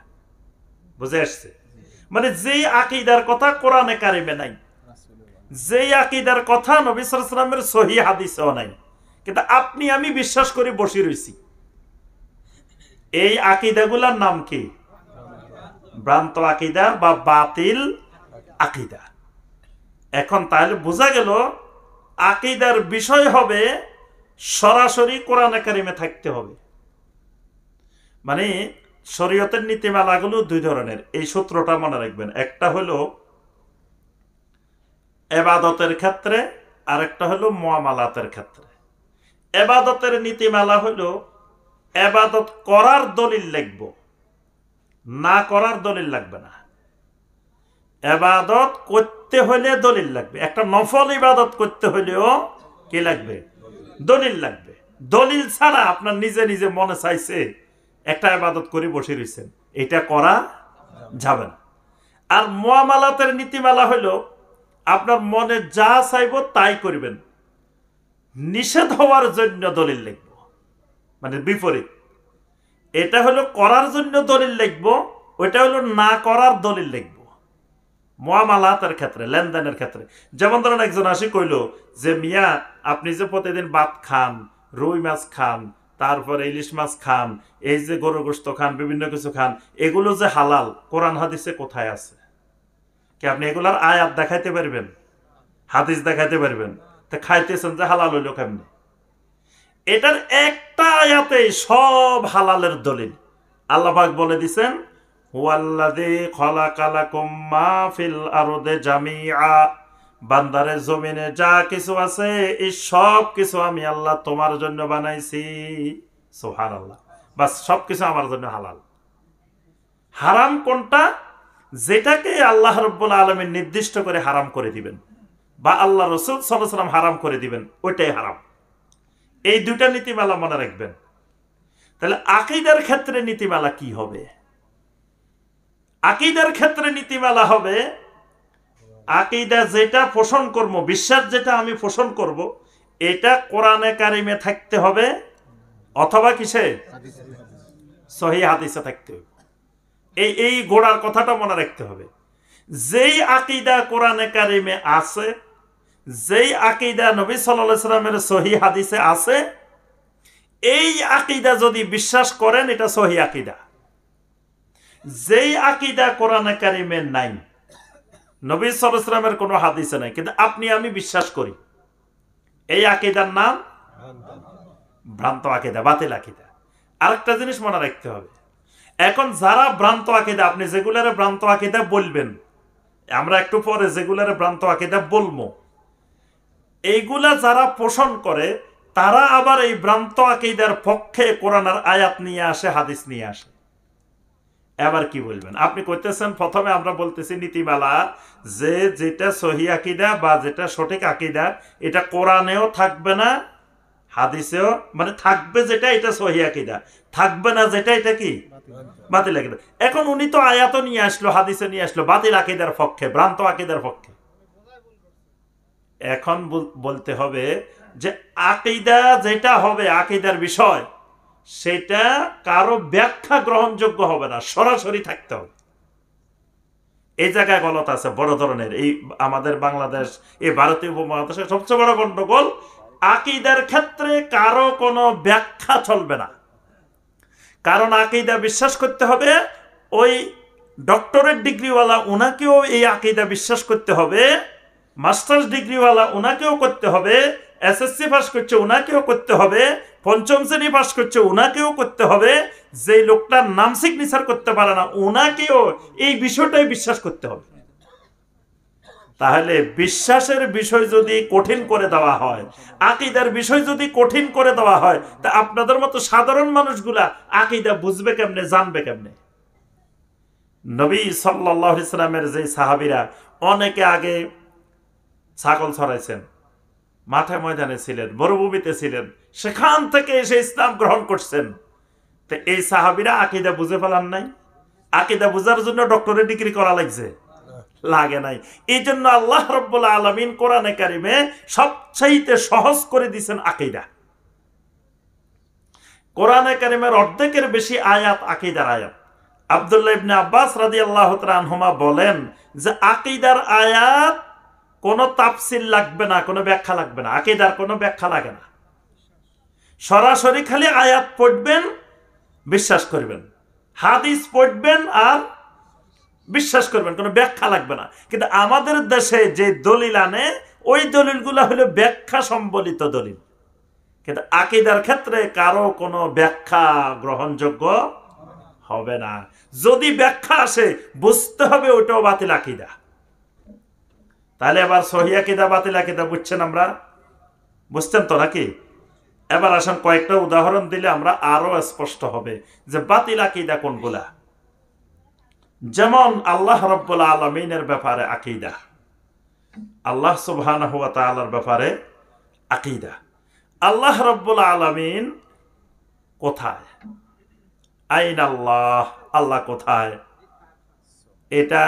বুঝে আসছে? মানে যেই আকীদার কথা কোরআনে কারিমে নাই, যেই আকীদার কথা নবী সাল্লাল্লাহু আলাইহি সাল্লামের সহিহ হাদিসেও নাই, কিন্তু আপনি আমি বিশ্বাস করে বসে রইছি, এই আকীদাগুলোর নাম কি? ভ্রান্ত আকীদা বা বাতিল আকীদা। এখন তাহলে বোঝা গেল আকীদার বিষয় হবে সরাসরি কোরআনে কারিমে থাকতে হবে। মানে শরীয়তের নীতিমালাগুলো দুই ধরনের, এই সূত্রটা মনে রাখবেন। একটা হলো ইবাদতের ক্ষেত্রে, আর একটা হলো মুআমালাতের ক্ষেত্রে। ইবাদতের নীতিমালা হলো ইবাদত করার দলিল লিখব, না করার দলিল লাগবে না। ইবাদত করতে হলে দলিল লাগবে। একটা নফল ইবাদত করতে হলেও কি লাগবে? দলিল লাগবে। দলিল ছাড়া আপনার নিজে নিজে মনে চাইছে একটা ইবাদত করে বসে রয়েছেন, এটা করা যাবে না। আর মুআমালাতের নীতিমালা হলো আপনার মনে যা চাইব তাই করবেন, নিষেধ হওয়ার জন্য দলিল লিখব, মানে বিপরীত। এটা হলো করার জন্য দলিল লিখব, ওইটা হলো না করার দলিল লিখব। মুআমালাতের ক্ষেত্রে, লেনদেনের ক্ষেত্রে। যেমন ধরেন একজন আসি কইল যে মিয়া আপনি যে প্রতিদিন ভাত খান, রুই মাছ খান, তারপরে ইলিশ মাছ খান, এই যে গরু গোশত খান, বিভিন্ন কিছু খান, এগুলো যে হালাল, কোরআন হাদিসে কোথায় আছে? কি আপনি এগুলার আয়াত দেখাইতে পারবেন? হাদিস দেখাইতে পারবেন? তা খাইতেছেন যে হালাল হইল কেমনি? এটার একটা আয়াতে সব হালালের দলিল। আল্লাহ পাক বলে দিছেন, হুয়াল্লাযী খালাকালাকুম মা ফিল আরদি জামিআ, বান্দারে জমিনে যা কিছু আছে এই সব কিছু আমি আল্লাহ তোমার জন্য বানাইছি। সুবহানাল্লাহ। বাস সবকিছু আমার জন্য হালাল। হারাম কোনটা? যেটাকে আল্লাহ রাব্বুল আলামিন নির্দিষ্ট করে হারাম করে দিবেন বা আল্লাহ রাসূল সাল্লাল্লাহু আলাইহি ওয়াসাল্লাম হারাম করে দিবেন, ওইটাই হারাম। এই দুটা নীতিমালা মনে রাখবেন। তাহলে আকীদার ক্ষেত্রে নীতিমালা কি হবে? আকীদার ক্ষেত্রে নীতিমালা হবে আকীদা যেটা পোষণ করব, বিশ্বাস যেটা আমি পোষণ করব, এটা কোরআনে কারিমে থাকতে হবে অথবা কিসে? সহিহ হাদিসে থাকতে হবে। এই গোড়ার কথাটা মনে রাখতে হবে। যেই আকীদা কোরআনে কারিমে আছে, যেই আকীদা নবী সাল্লাল্লাহু আলাইহি সাল্লামের সহিহ হাদিসে আছে, এই আকীদা যদি বিশ্বাস করেন এটা সহিহ আকীদা। যেই আকীদা কোরআনে কারিমে নাই, নবী সাল্লাল্লাহু আলাইহি সাল্লামের কোনো হাদিসে নাই, কিন্তু আপনি আমি বিশ্বাস করি, এই আকীদার নাম ভ্রান্ত আকীদা, বাতিল আকীদা। আরেকটা জিনিস মনে রাখতে হবে, এখন যারা ভ্রান্ত আকীদা, আপনি যেগুলার ভ্রান্ত আকীদা বলবেন, আমরা একটু পরে যেগুলার ভ্রান্ত আকীদা বলবো, এইগুলা যারা পোষণ করে তারা আবার এই ভ্রান্ত আকীদার পক্ষে কোরআনের আয়াত নিয়ে আসে, হাদিস নিয়ে আসে। এবার কি বলবেন? আপনি কইতেছেন, প্রথমে আমরা বলতেছি নীতিমালা, যে যেটা সহিহ আকীদা বা যেটা সঠিক আকীদা এটা কোরআনেও থাকবে না, হাদিসেও, মানে থাকবে যেটা এটা সহিহ আকীদা, থাকবে না যেটা এটা কি বাতিল আকীদা। এখন উনি তো আয়াত নিয়ে আসলো, হাদিসে নিয়ে আসলো বাতিল আকীদার পক্ষে, ভ্রান্ত আকীদার পক্ষে। এখন বলতে হবে যে আকীদা যেটা হবে, আকীদার বিষয়, সেটা কারো ব্যাখ্যা গ্রহণযোগ্য হবে না, সরাসরি থাকতে হবে। এই জায়গায় গলত আছে বড় ধরনের। এই আমাদের বাংলাদেশ, এই ভারতীয় উপমহাদেশের সবচেয়ে বড় গন্ডগোল, আকীদার ক্ষেত্রে কারো কোনো ব্যাখ্যা চলবে না। কারণ আকীদা বিশ্বাস করতে হবে, ওই ডক্টরেট ডিগ্রিওয়ালা ওনাকেও এই আকীদা বিশ্বাস করতে হবে, মাস্টার্স ডিগ্রিওয়ালা ওনাকেও করতে হবে, এসএসসি পাস করছে ওনাকেও করতে হবে, পঞ্চম শ্রেণী পাস করছে ওনাকেও করতে হবে, যে লোকটার নাম সিগনেচার করতে পারে না ওনাকেও এই বিষয়টাই বিশ্বাস করতে হবে। তাহলে বিশ্বাসের বিষয় যদি কঠিন করে দেওয়া হয়, আকীদার বিষয় যদি কঠিন করে দেওয়া হয়, তা আপনাদের মতো সাধারণ মানুষগুলা আকীদা বুঝবে কেমনে, জানবে কেমনে? নবী সাল্লাল্লাহু আলাইহি সাল্লামের যে সাহাবীরা অনেকে আগে ছাগল ছড়াইছেন, মাঠে ময়দানে ছিলেন, মরুভূমিতে ছিলেন, সেখান থেকে এসে ইসলাম গ্রহণ করছেন, তো এই সাহাবীরা আকীদা বুঝে ফেলান নাই? আকীদা বুঝার জন্য ডক্টরেট ডিগ্রি করা লাগছে? লাগে নাই। এই জন্য আল্লাহ রাব্বুল আলামিন কোরআনে কারিমে সবচাইতে সহজ করে দিয়েছেন আকীদা। কোরআনে কারিমের অর্ধেকের বেশি আয়াত আকীদার আয়াত। আব্দুল্লাহ ইবনে আব্বাস রাদিয়াল্লাহু তাআলা আনহুমা বলেন যে আকীদার আয়াত কোনো তাফসীর লাগবে না, কোনো ব্যাখ্যা লাগবে না, আকীদার কোনো ব্যাখ্যা লাগে না, সরাসরি খালি আয়াত পড়বেন, বিশ্বাস করবেন, হাদিস পড়বেন আর বিশ্বাস করবেন, কোনো ব্যাখ্যা লাগবে না। কিন্তু আমাদের দেশে যে দলিল আনে, ওই দলিলগুলো হলো ব্যাখ্যা সম্বলিত দলিল, কিন্তু আকীদার ক্ষেত্রে কারো কোনো ব্যাখ্যা গ্রহণযোগ্য হবে না। যদি ব্যাখ্যা আসে বুঝতে হবে ওটাও বাতিল আকীদা। তাহলে এবার সহিহ আকীদা বাতিল আকীদা বুঝছেন? আমরা বুঝছেন তো নাকি? এবার আসেন কয়েকটা উদাহরণ দিলে আমরা আরো স্পষ্ট হবে যে বাতিল আকীদা কোনগুলা। যেমন আল্লাহ রাব্বুল আলামিনের ব্যাপারে আকীদা, আল্লাহ সুবহানাহু ওয়া তাআলার ব্যাপারে আকীদা। আল্লাহ রাব্বুল আলামিন কোথায়? আইনাল্লাহ, আল্লাহ কোথায়? এটা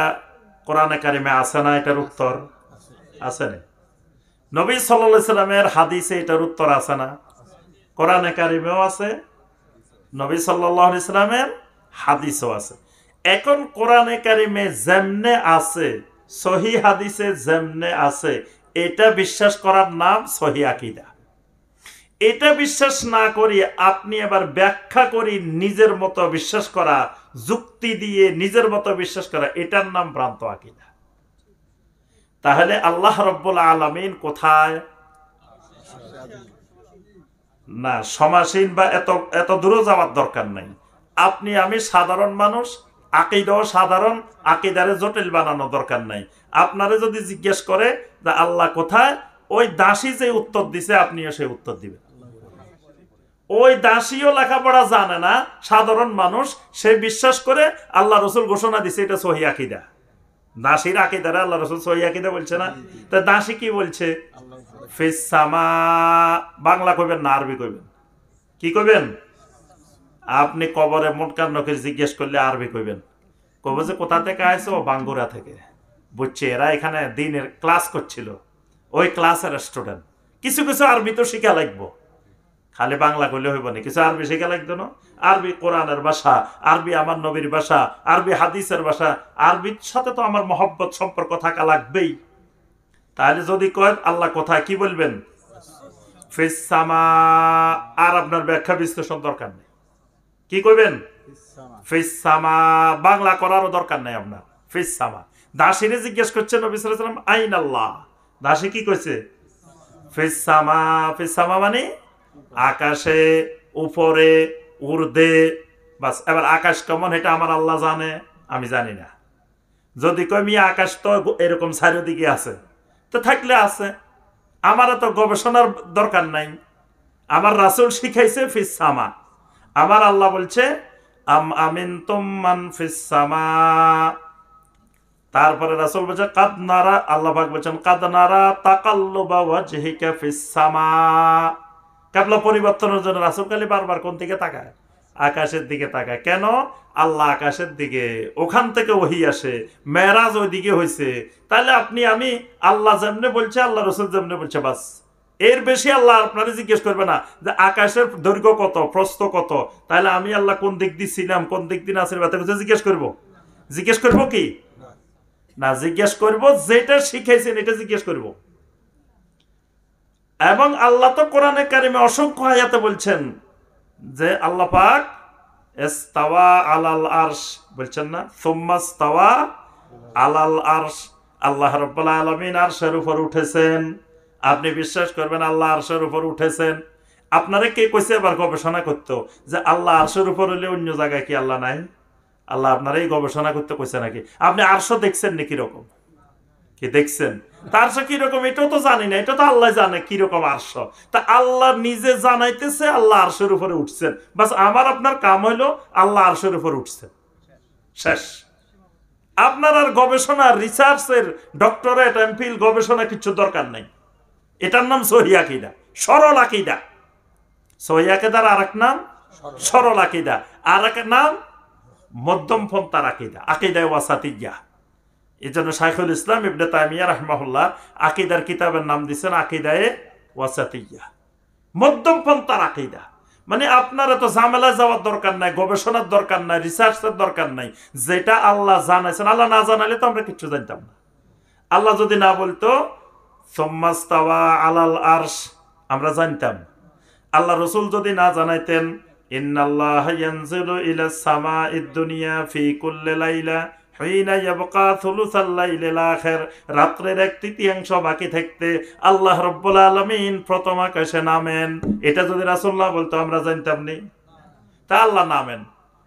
কোরআনে কারিমে আছে না? এটার উত্তর আছে না? নবী সাল্লাল্লাহু আলাইহি সাল্লামের হাদিসে এটার উত্তর আছে না? কোরআনে কারিমেও আছে, নবী সাল্লাল্লাহু আলাইহি সাল্লামের হাদিসও আছে। এখন কোরআনে কারিমে যেমনে আছে, সহিহ হাদিসে যেমনে আছে, এটা বিশ্বাস করার নাম সহিহ আকীদা। এটা বিশ্বাস না করি আপনি এবার ব্যাখ্যা করি নিজের মতো বিশ্বাস করা, যুক্তি দিয়ে নিজের মতো বিশ্বাস করা, এটার নাম ভ্রান্ত আকীদা। তাহলে আল্লাহ রাব্বুল আলামিন কোথায়? না, সমাসীন বা এত দূরে যাওয়ার দরকার নাই। আপনি আমি সাধারণ মানুষ, আকীদাও সাধারণ, আকীদারে জটিল বানানো দরকার নাই। আপনারে যদি জিজ্ঞেস করে যে আল্লাহ কোথায়, ওই দাসী যে উত্তর দিছে আপনিও সেই উত্তর দিবেন। ওই দাসীও লেখাপড়া জানে না, সাধারণ মানুষ, সে বিশ্বাস করে আল্লাহ রাসূল ঘোষণা দিছে এটা সহিহ আকীদা। দাসীর আকীদারে আল্লাহ রাসূল সহিহ আকীদা বলছে না? তা দাসী কি বলছে? ফিস সামা। বাংলা কইবেন না আরবি কইবেন? কি কইবেন? আপনি কবরে মুনকার নকির জিজ্ঞেস করলে আরবি কইবেন, কবে যে কোথা থেকে আইছো? বাঙ্গুরা থেকে। বুঝছে, এরা এখানে দিনের ক্লাস করছিল, ওই ক্লাসের স্টুডেন্ট, কিছু কিছু আরবি তো শিখা লাগবো। খালি বাংলা কইলে হইব না, কিছু আরবি শেখা লাগতো না। আরবি কোরআনের ভাষা, আরবি আমার নবীর ভাষা, আরবি হাদিসের ভাষা, আরবির সাথে তো আমার মহব্বত সম্পর্ক থাকা লাগবেই। তাহলে যদি কয় আল্লাহ কোথায়, কি বলবেন? ফিস সামা। আর আপনার ব্যাখ্যা বিশ্লেষণ দরকার নেই, কি কইবেন? ফিস সামা। বাংলা করারও দরকার নাই আপনার। ফিস সামা। দাসীরে জিজ্ঞেস করছেন নবী সাল্লাল্লাহু আলাইহি ওয়াসাল্লাম, আইন আল্লাহ। দাসী কি কইছে? ফিস সামা। ফিস সামা মানে আকাশে, উপরে, ঊর্ধ্বে। বাস। এবার আকাশ কেমন এটা আমার আল্লাহ জানে, আমি জানি না। যদি কই মিয়া আকাশ তো এরকম চারিদিকে আছে, তো থাকলে আছে, আমার তো গবেষণার দরকার নাই। আমার রাসূল শিখাইছে ফিস সামা। আমার আল্লাহ বলছে আম আমিনতুম মান ফিস সামা। তারপরে রাসূল বলছে কাদ নারা, আল্লাহ পাক বলেন কাদ নারা তাকাল্লুবা ওয়াজহিকা ফিস সামা। কিবলা পরিবর্তনের জন্য রাসূল খালি বারবার কোন দিকে তাকায়? আকাশের দিকে তাকায়। কেন? আল্লাহ আকাশের দিকে, ওখান থেকে ওহী আসে, মেরাজ ওইদিকে হইছে। তাহলে আপনি আমি আল্লাহ যেমনে বলছে, আল্লাহ রাসূল যেমনে বলছে, বাস। এর বেশি আল্লাহ আপনারা জিজ্ঞেস করবে না যে আকাশের দৈর্ঘ্য কত, প্রস্থ কত। তাহলে আমি আল্লাহ কোন দিক দিয়ে ছিলাম, কোন দিক দিয়ে না ছিলাম, কথা জিজ্ঞেস করবো? জিজ্ঞেস করবো কি না? জিজ্ঞেস করবো যেটা শিখাইছেন এটা জিজ্ঞেস করবো। এবং আল্লাহ তো কোরআনে কারিমে অসংখ্য আয়াতে বলছেন যে আল্লাহ পাক ইস্তাওয়া আলাল আরশ বলছেন না? সুম্মা ইস্তাওয়া আলাল আরশ। আল্লাহ রাব্বুল আলামিন আরশের উপর উঠেছেন। আপনি বিশ্বাস করবেন আল্লাহ আরশের উপর উঠেছেন? আপনারা কে কইছে এবার গবেষণা করতে যে আল্লাহ আরশের উপর হলে অন্য জায়গায় কি আল্লাহ নাই? আল্লাহ আপনারা এই গবেষণা করতে কইছে নাকি? আপনি আরশ দেখছেন নি কিরকম? কি দেখছেন? তার সে কিরকম এটাও তো জানি না, এটা তো আল্লাহ জানে কিরকম আরশ। তা আল্লাহ নিজে জানাইতেছে আল্লাহ আরশের উপরে উঠছেন। বাস আমার আপনার কাম হইলো আল্লাহ আরশের উপর উঠছেন, শেষ। আপনার আর গবেষণা, রিসার্চের ডক্টরেট, এমফিল গবেষণা কিছু দরকার নাই। এটার নাম সহিহ আকীদা, সরল আকীদা। সহিহ আকীদার আরেক নাম সরল আকীদা, আর এক নাম মধ্যমপন্থার আকীদা, আকীদায়ে ওয়াসাতিয়্যাহ। এই জন্য শাইখুল ইসলাম ইবনে তাইমিয়া রাহিমাহুল্লাহ আকীদার কিতাবের নাম দিয়েছেন আকীদায়ে ওয়াসাতিয়্যাহ, মধ্যমপন্থার আকীদা। মানে আপনার তো ঝামেলায় যাওয়ার দরকার নাই, গবেষণার দরকার নাই, রিসার্চের দরকার নাই। যেটা আল্লাহ জানাইছেন, আল্লাহ না জানাইলে তো আমরা কিচ্ছু জানতাম না। আল্লাহ যদি না বলতো সুম্মা ইস্তাওয়া আলাল আরশ, আমরা জানতাম। আল্লাহ রাসূল যদি না জানাইতেন ইন্নাল্লাহা ইয়ানজিলু ইলাস সামাঈদ দুনিয়া ফি কুল্লি লাইলা হিনা ইয়াবকা থুলুসাল লাইলিল আখির, রাত্রের 1/3 বাকি থাকতে আল্লাহ রাব্বুল আলামিন প্রথম আকাশে নামেন, এটা যদি রাসূলুল্লাহ বলতো আমরা জানতাম নি? তা আল্লাহ নামেন।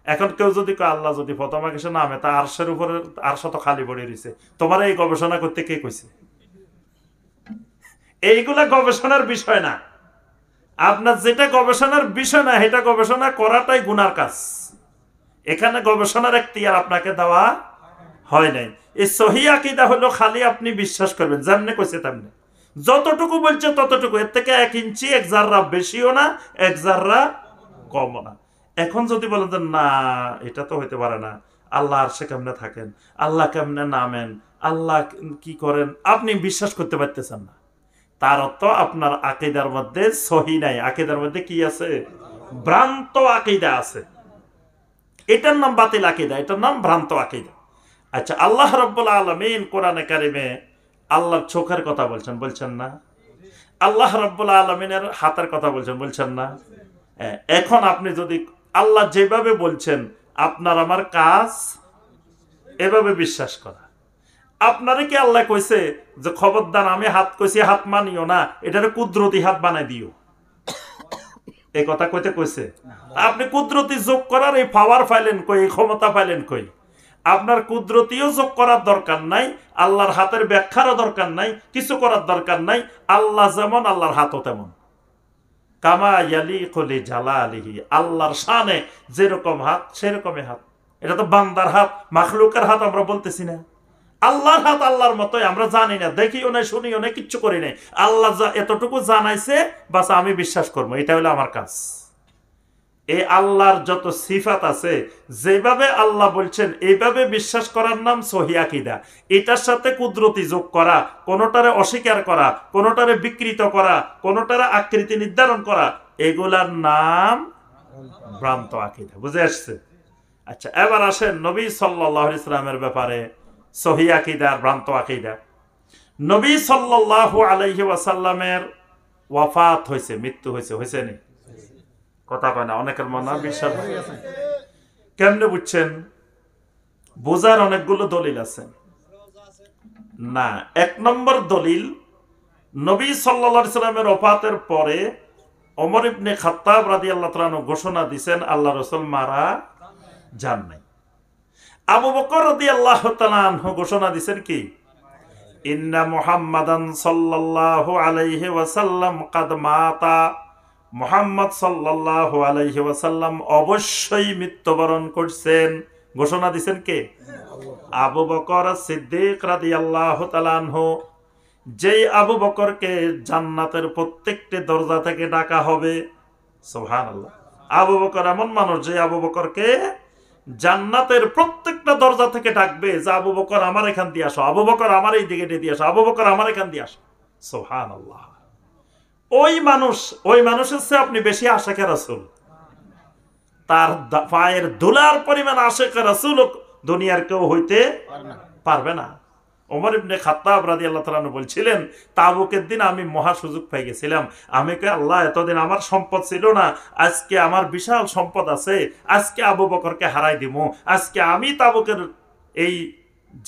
এখন কেউ যদি কয় আল্লাহ যদি প্রথম আকাশে নামে, তা আরশের উপরে, আরশ তো খালি পড়ে রইছে, তোমার এই গবেষণা করতে কে কইছে? এইগুলা গবেষণার বিষয় না। আপনার যেটা গবেষণার বিষয় না, এটা গবেষণা করাটাই গুনার কাজ। এখানে গবেষণার এখতিয়ার আপনাকে দেওয়া হয় নাই। এই সহিহ আকীদা হলো খালি আপনি বিশ্বাস করবেন, যেমনে কইছে তেমনে, যতটুকু বলছে ততটুকু, এর থেকে 1 ইঞ্চি 1 জাররা বেশিও না, 1 জাররা কমও না। এখন যদি বলেন যে না এটা তো হইতে পারে না, আল্লাহ আরশে কেমনে থাকেন, আল্লাহ কেমনে নামেন, আল্লাহ কি করেন, আপনি বিশ্বাস করতে পারতেছেন না, তার অর্থ আপনার আকীদার মধ্যে সহিহ নাই। আকীদার মধ্যে কি আছে? ভ্রান্ত আকীদা আছে। এটার নাম বাতিল আকীদা, এটার নাম ভ্রান্ত আকীদা। আচ্ছা, আল্লাহ রাব্বুল আলামিন কোরআনে কারিমে আল্লাহর চোখের কথা বলছেন, বলছেন না? আল্লাহ রাব্বুল আলামিনের হাতের কথা বলছেন, বলছেন না? এখন আপনি যদি আল্লাহ যেভাবে বলছেন, আপনার আমার কাজ এভাবে বিশ্বাস করা। আপনারে কি আল্লাহ কইছে যে খবরদার আমি হাত কইছি হাত মানিও না, এটারে কুদরতি হাত বানাই দিও? এই কথা কইতে কইছে? আপনি কুদরতি যোগ করার এই পাওয়ার পাইলেন কই, এই ক্ষমতা পাইলেন কই? আপনার কুদরতিও যোগ করার দরকার নাই, আল্লাহর হাতের ব্যাখ্যারও দরকার নাই, কিছু করার দরকার নাই। আল্লাহ যেমন আল্লাহর হাতও তেমন, কামা ইয়ালিকু লিজালালিহি, আল্লাহর শানে যেরকম হাত সেরকমই হাত। এটা তো বান্দার হাত, মাখলুকের হাত আমরা বলতেছি না। আল্লাহর হাত আল্লাহর মতোই, আমরা জানি না, দেখিও না, শুনিও না, কিচ্ছু করি নাই। আল্লাহ এতটুকু জানাইছে, বাস আমি বিশ্বাস করবো, এটা হলো আমার কাজ। এই আল্লাহর যত সিফাত আছে, যেভাবে আল্লাহ বলছেন এইভাবে বিশ্বাস করার নাম সহিহ আকীদা। এটার সাথে কুদরতি যোগ করা, কোনোটারে অস্বীকার করা, কোনোটারে বিকৃত করা, কোনোটারে আকৃতি নির্ধারণ করা, এগুলার নাম ভ্রান্ত আকীদা। বুঝে আসছে? আচ্ছা, এবার আসেন নবী সাল্লাল্লাহু আলাইহি সাল্লামের ব্যাপারে সহিহ আকীদা আর ভ্রান্ত আকীদা। নবী সাল্লাল্লাহু আলাইহি ওয়াসাল্লামের ওয়াফাত হয়েছে, মৃত্যু হয়েছে, হয়েছে নি? কথা কয় না, অনেকের মনে হয় বিশ্বাস। কেমনে বুঝছেন? বোঝার অনেকগুলো দলিল আছে। না, এক নম্বর দলিল, নবী সাল্লাল্লাহু আলাইহি সাল্লামের ওফাতের পরে ওমর ইবনে খাত্তাব রাদিয়াল্লাহু তাআলা আনহু ঘোষণা দিবেন আল্লাহ রাসূল মারা যান নাই। আবু বকর রাদিয়াল্লাহু তাআলা আনহু ঘোষণা দিবেন কি, ইন্না মুহাম্মাদান সাল্লাল্লাহু আলাইহি ওয়াসাল্লাম কাদ মাতা, মুহাম্মদ সাল্লাল্লাহু আলাইহি ওয়াসাল্লাম অবশ্যই মৃত্যুবরণ করছেন। ঘোষণা দিবেন কে? আবু বকর সিদ্দিক রাদিয়াল্লাহু তাআলা আনহু। যেই আবু বকরকে জান্নাতের প্রত্যেকটি দরজা থেকে ডাকা হবে, সুবহানাল্লাহ। আবু বকর এমন মানুষ যে আবু বকরকে জান্নাতের প্রত্যেকটা দরজা থেকে ডাকবে যে আবু বকর আমার এখান দিয়ে আসো, আবু বকর আমার এই দিকে দিয়ে আসো, আবু বকর আমার এখান দিয়ে আসো। সুবহানাল্লাহ। ওই মানুষের চেয়ে আপনি বেশি আশিকে রাসূল, তার পায়ের ধুলার পরিমাণ আশিকে রাসূল দুনিয়ার কেউ হইতে পারবে না। ওমর ইবনে খাত্তাব রাদিয়াল্লাহু তাআলা আনহু বলছিলেন, তাবুকের দিন আমি মহা সুযোগ পেয়ে গেছিলাম। আমি কে আল্লাহ, এতদিন আমার সম্পদ ছিল না, আজকে আমার বিশাল সম্পদ আছে, আজকে আবু বকরকে হারাই দিমু, আজকে আমি তাবুকের এই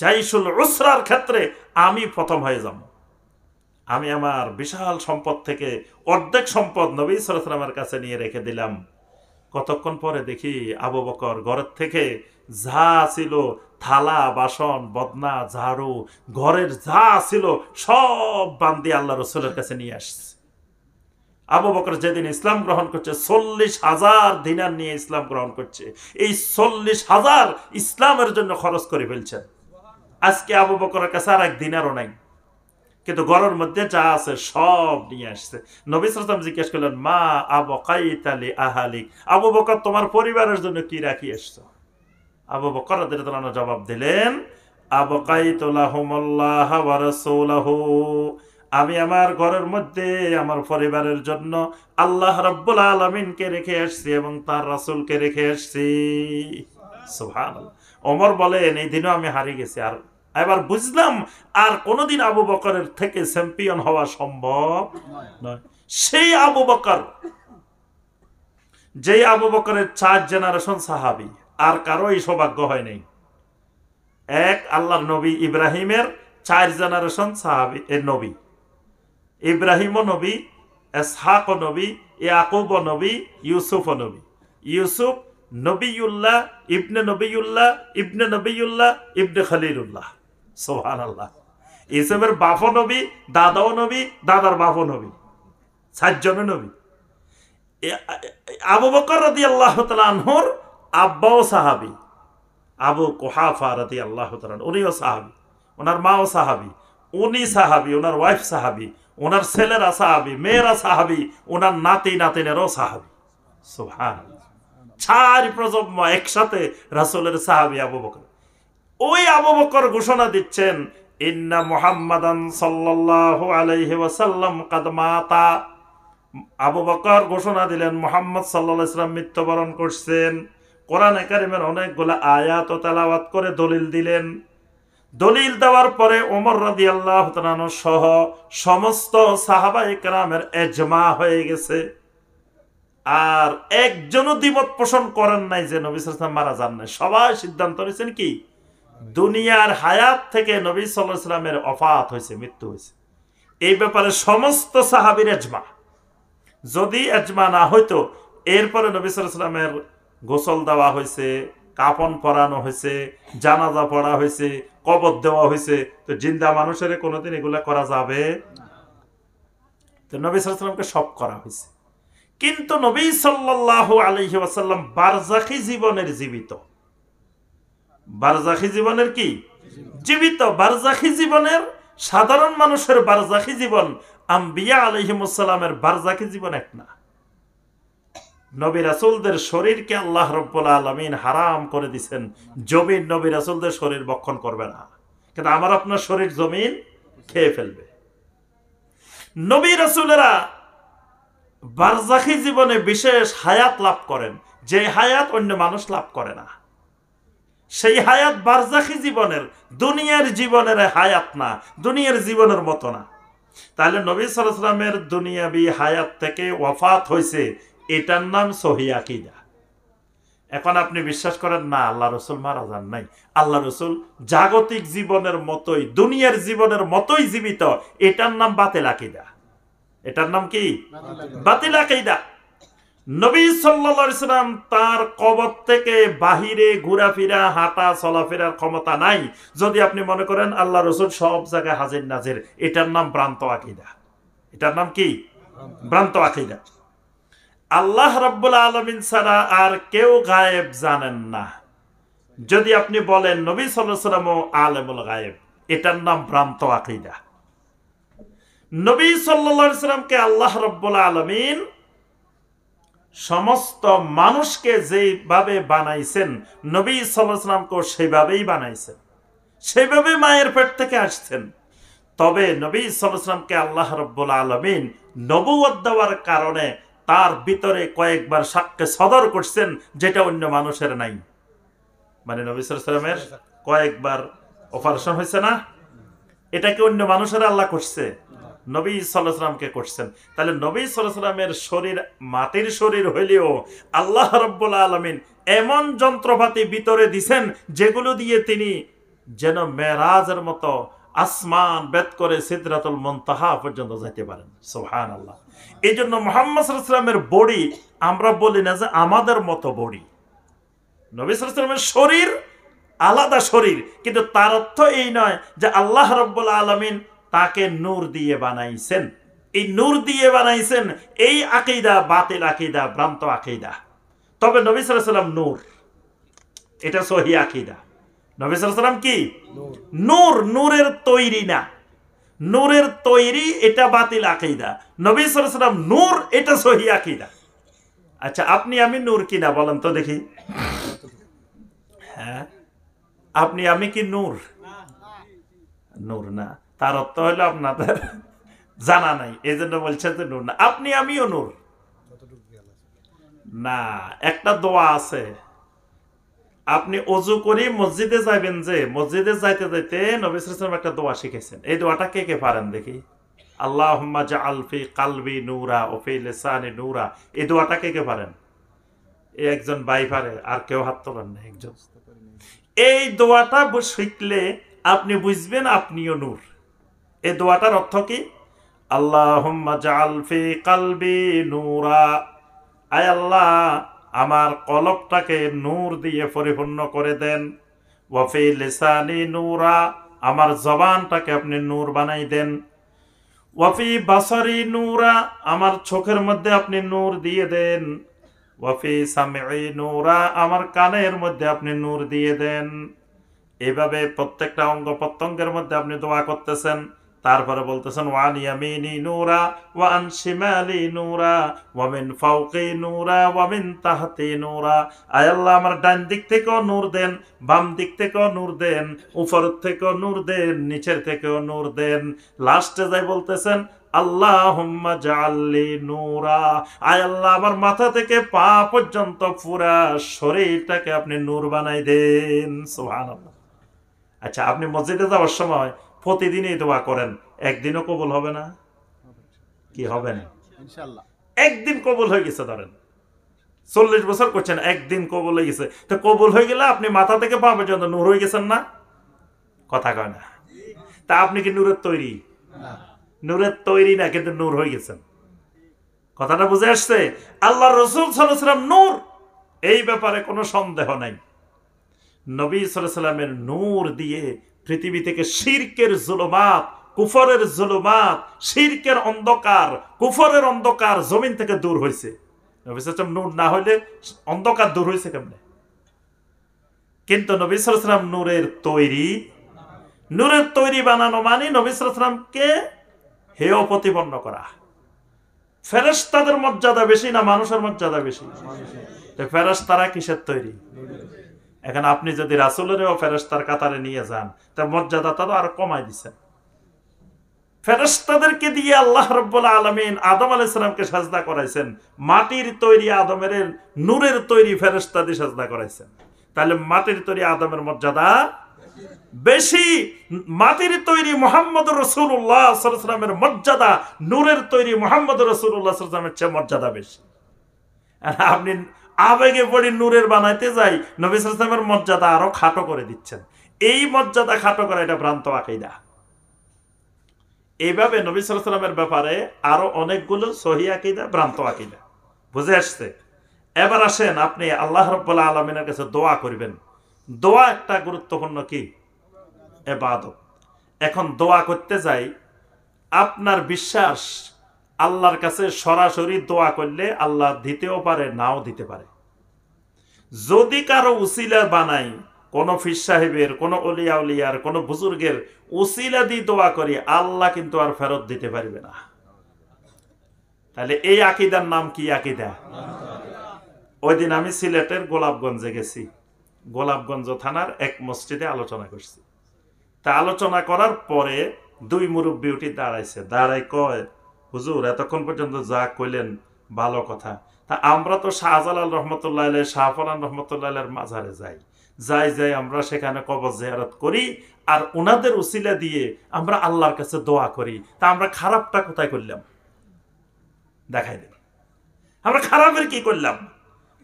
জাইশুল উসরার ক্ষেত্রে আমি প্রথম হয়ে যাব। আমি আমার বিশাল সম্পদ থেকে অর্ধেক সম্পদ নবী সাল্লাল্লাহু আলাইহি ওয়াসাল্লামের কাছে নিয়ে রেখে দিলাম। কতক্ষণ পরে দেখি আবু বকর ঘরের থেকে যা ছিল, থালা বাসন বদনা ঝাড়ু, ঘরের যা ছিল সব বান্দি আল্লাহ রাসূলের কাছে নিয়ে আসছে। আবু বকর যেদিন ইসলাম গ্রহণ করছে 40,000 দিনার নিয়ে ইসলাম গ্রহণ করছে। এই 40,000 ইসলামের জন্য খরচ করে ফেলছেন। আজকে আবু বকরের কাছে আর এক দিনারও নাই, কিন্তু ঘরের মধ্যে যা আছে সব নিয়ে আসছে। নবী সাল্লাল্লাহু আলাইহি ওয়াসাল্লাম জিজ্ঞেস করলেন, মা আবকাইতা লি আহলিক, আবু বকর তোমার পরিবারের জন্য কি রাখি এসছো? আবু বকর রাদিয়াল্লাহু তাআলা জবাব দিলেন, আবকাইতু লাহুমুল্লাহ ওয়া রাসূলুহু, আমি আমার ঘরের মধ্যে আমার পরিবারের জন্য আল্লাহ রাব্বুল আলামিনকে রেখে আসছি এবং তার রাসূলকে রেখে আসছি। সুবহানাল্লাহ। ওমর বলেন, এই দিনও আমি হারিয়ে গেছি। আর এবার বুঝলাম আর কোনোদিন আবু বকরের থেকে চ্যাম্পিয়ন হওয়া সম্ভব নয়। সেই আবু বকর, যেই আবু বকরের 4 জেনারেশন সাহাবী, আর কারো এই সৌভাগ্য হয় নাই। এক, আল্লাহর নবী ইব্রাহিমের 4 জেনারেশন সাহাবী এর নবী, ইব্রাহিমও নবী, ইসহাকও নবী, ইয়াকুবও নবী, ইউসুফও নবী। ইউসুফ নবিউল্লাহ ইবনে নবিউল্লাহ ইবনে নবিউল্লাহ ইবনে খলিলুল্লাহ। সুবহানাল্লাহ। ইউসুফের বাপও নবী, দাদাও নবী, দাদার বাপও নবী, 4 জন নবী। আবু বকর রাদিয়াল্লাহু তাআলা আনহুর আব্বাও সাহাবী, আবু কুহাফা রাদিয়াল্লাহু তাআলা, উনিও সাহাবী, ওনার মাও সাহাবী, উনি সাহাবী, ওনার ওয়াইফ সাহাবী, ওনার ছেলেরা সাহাবী, মেয়েরা সাহাবী, ওনার নাতি নাতিনেরও সাহাবী। সুবহানাল্লাহ। 4 প্রজন্ম একসাথে রাসূলের সাহাবী আবু বকর। ওই আবু বকর ঘোষণা দিচ্ছেন, ইন্না মুহাম্মাদান সাল্লাল্লাহু আলাইহি ওয়াসাল্লাম কাদ মাতা। আবু বকর ঘোষণা দিলেন মুহাম্মদ সাল্লাল্লাহু আলাইহি ওয়াসাল্লাম মৃত্যুবরণ করছেন। কোরআনে কারিমের অনেকগুলো আয়াত ও তেলাওয়াত করে দলিল দিলেন। দলিল দেওয়ার পরে ওমর রাদিয়াল্লাহু তাআলা আনহু সহ সমস্ত সাহাবায়ে কেরামের ইজমা হয়ে গেছে। আর একজনও দ্বিমত পোষণ করেন নাই যে নবী সাল্লাল্লাহু আলাইহি ওয়াসাল্লাম মারা যান নাই। সবাই সিদ্ধান্ত নিয়েছেন কি, দুনিয়ার হায়াত থেকে নবী সাল্লাল্লাহু আলাইহি ওয়াসাল্লামের ওফাত হয়েছে, মৃত্যু হয়েছে। এই ব্যাপারে সমস্ত সাহাবীর ইজমা। যদি ইজমা না হইতো, এরপরে নবী সাল্লাল্লাহু আলাইহি ওয়াসাল্লামের গোসল দেওয়া হয়েছে, কাফন পরানো হয়েছে, জানাজা পড়া হয়েছে, কবর দেওয়া হয়েছে, তো জিন্দা মানুষের কোনোদিন এগুলা করা যাবে? তো নবী সাল্লাল্লাহু আলাইহি ওয়াসাল্লামকে সব করা হয়েছে। কিন্তু নবী সাল্লাল্লাহু আলাইহি ওয়াসাল্লাম বারজাখী জীবনের জীবিত। বারজাখী জীবনের কি? জীবিত। বারজাখী জীবনের, সাধারণ মানুষের বারজাখী জীবন আম্বিয়া আলাইহিমুস সালামের বারজাখী জীবন এক না। নবী রাসূলদের শরীরকে আল্লাহ রাব্বুল আলামিন হারাম করে দিয়েছেন। জমিন নবী রাসূলদের শরীর ভক্ষণ করবে না, কিন্তু আমার আপনার শরীর জমিন খেয়ে ফেলবে। নবী রাসূলেরা বারজাখী জীবনে বিশেষ হায়াত লাভ করেন, যে হায়াত অন্য মানুষ লাভ করে না। সেই হায়াত বারজাখী জীবনের, দুনিয়ার জীবনের হায়াত না, দুনিয়ার জীবনের মতো না। তাহলে নবী সাল্লাল্লাহু আলাইহি ওয়াসাল্লামের দুনিয়াবি হায়াত থেকে ওয়াফাত হয়েছে, এটার নাম সহিহ আকীদা। এখন আপনি বিশ্বাস করেন না আল্লাহ রসুল মারা যান নাই, আল্লাহ রসুল জাগতিক জীবনের মতোই, দুনিয়ার জীবনের মতোই জীবিত, এটার নাম বাতিল আকীদা। এটার নাম কি? বাতিল আকীদা। নবী সাল্লাল্লাহু আলাইহি ওয়াসাল্লাম তার কবর থেকে বাহিরে ঘোরাফেরা, হাঁটা চলাফেরার ক্ষমতা নাই যদি আপনি মনে করেন আল্লাহ রসুল সব জায়গায় হাজির নাজির, এটার নাম ভ্রান্ত আকীদা। এটার নাম কি? ভ্রান্ত আকীদা। আল্লাহ রাব্বুল আলামিন ছাড়া আর কেউ গায়েব জানেন না যদি আপনি বলেন নবী সাল্লাল্লাহু আলাইহি ওয়াসাল্লাম আলেমুল গায়েব, এটার নাম ভ্রান্ত আকীদা। নবী সাল্লাল্লাহু আলাইহি ওয়াসাল্লামকে আল্লাহ রাব্বুল আলামিন সমস্ত মানুষকে যেভাবে বানাইছেন, নবী সাল্লাল্লাহু আলাইহি ওয়াসাল্লামকে সেইভাবেই বানাইছেন, সেইভাবে মায়ের পেট থেকে আসছেন। তবে নবী সাল্লাল্লাহু আলাইহি ওয়াসাল্লামকে আল্লাহ রাব্বুল আলামিন নবুয়ত দেওয়ার কারণে তার ভিতরে কয়েকবার সাক্ষ্য সদর করছেন, যেটা অন্য মানুষের নাই। মানে নবী সাল্লাল্লাহু আলাইহি ওয়াসাল্লামের কয়েকবার অপারেশন হয়েছে না, এটা কি অন্য মানুষের আল্লাহ করছে? নবী সাল্লাল্লাহু আলাইহি ওয়াসাল্লামকে করছেন। তাহলে নবী সাল্লাল্লাহু আলাইহি ওয়াসাল্লামের শরীর মাটির শরীর হইলেও আল্লাহ রাব্বুল আলামিন এমন যন্ত্রপাতি ভিতরে দিছেন, যেগুলো দিয়ে তিনি যেন মেরাজের মতো আসমান বেদ করে সিদরাতুল মুনতাহা পর্যন্ত যেতে পারেন। সুবহানাল্লাহ। এই জন্য মুহাম্মদ সাল্লাল্লাহু আলাইহি ওয়াসাল্লামের বডি আমরা বলি না যে আমাদের মতো বডি। নবী সাল্লাল্লাহু আলাইহি ওয়াসাল্লামের শরীর আলাদা শরীর, কিন্তু তার অর্থ এই নয় যে আল্লাহ রাব্বুল আলামিন তাকে নূর দিয়ে বানাইছেন। এই নূর দিয়ে বানাইছেন, এই আকীদা বাতিল আকীদা, ভ্রান্ত আকীদা। তবে নবী সাল্লাল্লাহু আলাইহি ওয়াসাল্লাম নূর, এটা সহিহ আকীদা। নবী সাল্লাল্লাহু আলাইহি ওয়াসাল্লাম কি? নূর, নূরের তৈরি না, নূরের তৈরি, এটা বাতিল আকীদা। নবী সাল্লাল্লাহু আলাইহি ওয়াসাল্লাম নূর, এটা সহিহ আকীদা। আচ্ছা, আপনি আমি নূর কিনা বলেন তো দেখি? হ্যাঁ, আপনি আমি কি নূর? নূর না। তার অর্থ হলো আপনাদের জানা নাই, এই জন্য বলছেন যে নূর না। আপনি আমিও নূর না। একটা দোয়া আছে, আপনি অজু করি মসজিদে যাবেন, যে মসজিদে যাইতে যাইতে নবী সাল্লাল্লাহু আলাইহি ওয়াসাল্লাম একটা দোয়া শিখেছেন। এই দোয়াটা কে কে পারেন দেখি? আল্লাহুম্মা জাআল ফি কলবি নূরা ওয়া ফি লিসানি নূরা। এই দোয়াটা কে কে পারেন? এই একজন ভাই পারে, আর কেউ হাত তোলেন না, একজন। এই দোয়াটা শিখলে আপনি বুঝবেন আপনিও নূর। এই দোয়াটার অর্থ কি? আল্লাহুম্মা জাআল ফি কলবি নূরা, আয় আল্লাহ আমার কলবটাকে নূর দিয়ে পরিপূর্ণ করে দেন। ওয়া ফি লিসানি নূরা, আমার জবানটাকে আপনি নূর বানাই দেন। ওয়া ফি বাসারি নূরা, আমার চোখের মধ্যে আপনি নূর দিয়ে দেন। ওয়া ফি সামঈ নূরা, আমার কানের মধ্যে আপনি নূর দিয়ে দেন। এইভাবে প্রত্যেকটা অঙ্গ প্রত্যঙ্গের মধ্যে আপনি দোয়া করতেছেন। তারপরে বলতেছেন ওয়ান ইয়ামিনি নূরা ওয়া আন শিমালি নূরা ওয়া মিন ফাওকি নূরা ওয়া মিন তাহতি নূরা। আয় আল্লাহ আমার ডান দিক থেকেও নূর দেন, বাম দিক থেকেও নূর দেন, উপর থেকেও নূর দেন, নিচের থেকেও নূর দেন। লাস্টে যাই বলতেছেন আল্লাহুম্মা জাআললি নূরা, আয় আল্লাহ আমার মাথা থেকে পা পর্যন্ত পুরা শরীরটাকে আপনি নূর বানাই দেন। সুবহানাল্লাহ। আচ্ছা, আপনি মসজিদে যাওয়ার সময় প্রতিদিনই দোয়া করেন, একদিনও কবুল হবে না? কি হবে না? ইনশাআল্লাহ। একদিন কবুল হয়ে গেছে, ধরেন 40 বছর করছেন, একদিন কবুল হয়ে গেছে, তো কবুল হয়ে গেলে আপনি মাথা থেকে পা পর্যন্ত নূর হয়ে গেছেন না? কথা কয় না। তা আপনি কি নূরের তৈরি? নূরের তৈরি না, কিন্তু নূর হয়ে গেছেন। কথাটা বুঝে আসছে? আল্লাহ রাসূল সাল্লাল্লাহু আলাইহি ওয়াসাল্লাম নূর, এই ব্যাপারে কোনো সন্দেহ নাই। নবী সাল্লাল্লাহু আলাইহি ওয়াসাল্লামের নূর দিয়ে পৃথিবী থেকে শিরকের জুলুমাত, কুফরের জুলুমাত, শিরকের অন্ধকার, কুফরের অন্ধকার জমিন থেকে দূর হয়েছে। নবী সাল্লাল্লাহু আলাইহি ওয়াসাল্লাম নূর না হইলে অন্ধকার দূর হয়েছে কেমনে? কিন্তু নবী সাল্লাল্লাহু আলাইহি ওয়াসাল্লাম নূরের তৈরি। নূরের তৈরি বানানো মানে নবী সাল্লাল্লাহু আলাইহি ওয়াসাল্লামকে হেয় প্রতিপন্ন করা। ফেরেশতাদের মর্যাদা বেশি না মানুষের মর্যাদা বেশি? তো ফেরেশতারা কিসের তৈরি? এখন আপনি যদি রাসূলেরও ফেরেশতার কাতারে নিয়ে যান, তার মর্যাদা তো আরো কমাই দিচ্ছেন। ফেরেশতাদেরকে দিয়ে আল্লাহ রাব্বুল আলামিন আদম আলাইহিস সালামকে সাজদা করাইছেন, মাটির তৈরি আদমের নূরের তৈরি ফেরেশতা দিয়ে সাজদা করাইছেন। তাহলে মাটির তৈরি আদমের মর্যাদা বেশি, মাটির তৈরি মুহাম্মদুর রাসূলুল্লাহ সাল্লাল্লাহু আলাইহি ওয়াসাল্লামের মর্যাদা নূরের তৈরি মুহাম্মদুর রাসূলুল্লাহ সাল্লাল্লাহু আলাইহি ওয়াসাল্লামের চেয়ে মর্যাদা বেশি। আর আপনি আবেগে পড়ে নূরের বানাইতে যাই নবী সাল্লাল্লাহু আলাইহি ওয়াসাল্লামের মর্যাদা আরো খাটো করে দিচ্ছেন। এই মর্যাদা খাটো করা এটা ভ্রান্ত আকীদা। এইভাবে নবী সাল্লাল্লাহু আলাইহি ওয়াসাল্লামের ব্যাপারে আরো অনেকগুলো সহিহ আকীদা, ভ্রান্ত আকীদা বুঝে আসছে। এবার আসেন আপনি আল্লাহ রাব্বুল আলামিনের কাছে দোয়া করবেন। দোয়া একটা গুরুত্বপূর্ণ কি ইবাদত। এখন দোয়া করতে যাই, আপনার বিশ্বাস আল্লাহর কাছে সরাসরি দোয়া করলে আল্লাহ দিতেও পারে, নাও দিতে পারে। যদি কারো উসিলা বানাই, কোন পীর সাহেবের, কোন ওলিয়া উলিয়ার, কোন বুজুর্গের উসিলা দিয়ে দোয়া করি, আল্লাহ কিন্তু আর ফেরত দিতে পারবে না। তাহলে এই আকীদার নাম কি আকীদা? ওই দিন আমি সিলেটের গোলাপগঞ্জে গেছি, গোলাপগঞ্জ থানার এক মসজিদে আলোচনা করছি। তা আলোচনা করার পরে দুই মুরব্বী উঠে দাঁড়াইছে, দাঁড়াই কয়, হুজুর এতক্ষণ পর্যন্ত যা কইলেন ভালো কথা, তা আমরা তো শাহজালাল রহমতুল্লাহ আলাইহি, শাহফরান রহমতুল্লাহ আলাইহির মাজারে যাই আমরা সেখানে কবর জিয়ারত করি, আর ওনাদের উসিলা দিয়ে আমরা আল্লাহর কাছে দোয়া করি। তা আমরা খারাপটা কোথায় করলাম? দেখাই দেন আমরা খারাপের কি করলাম?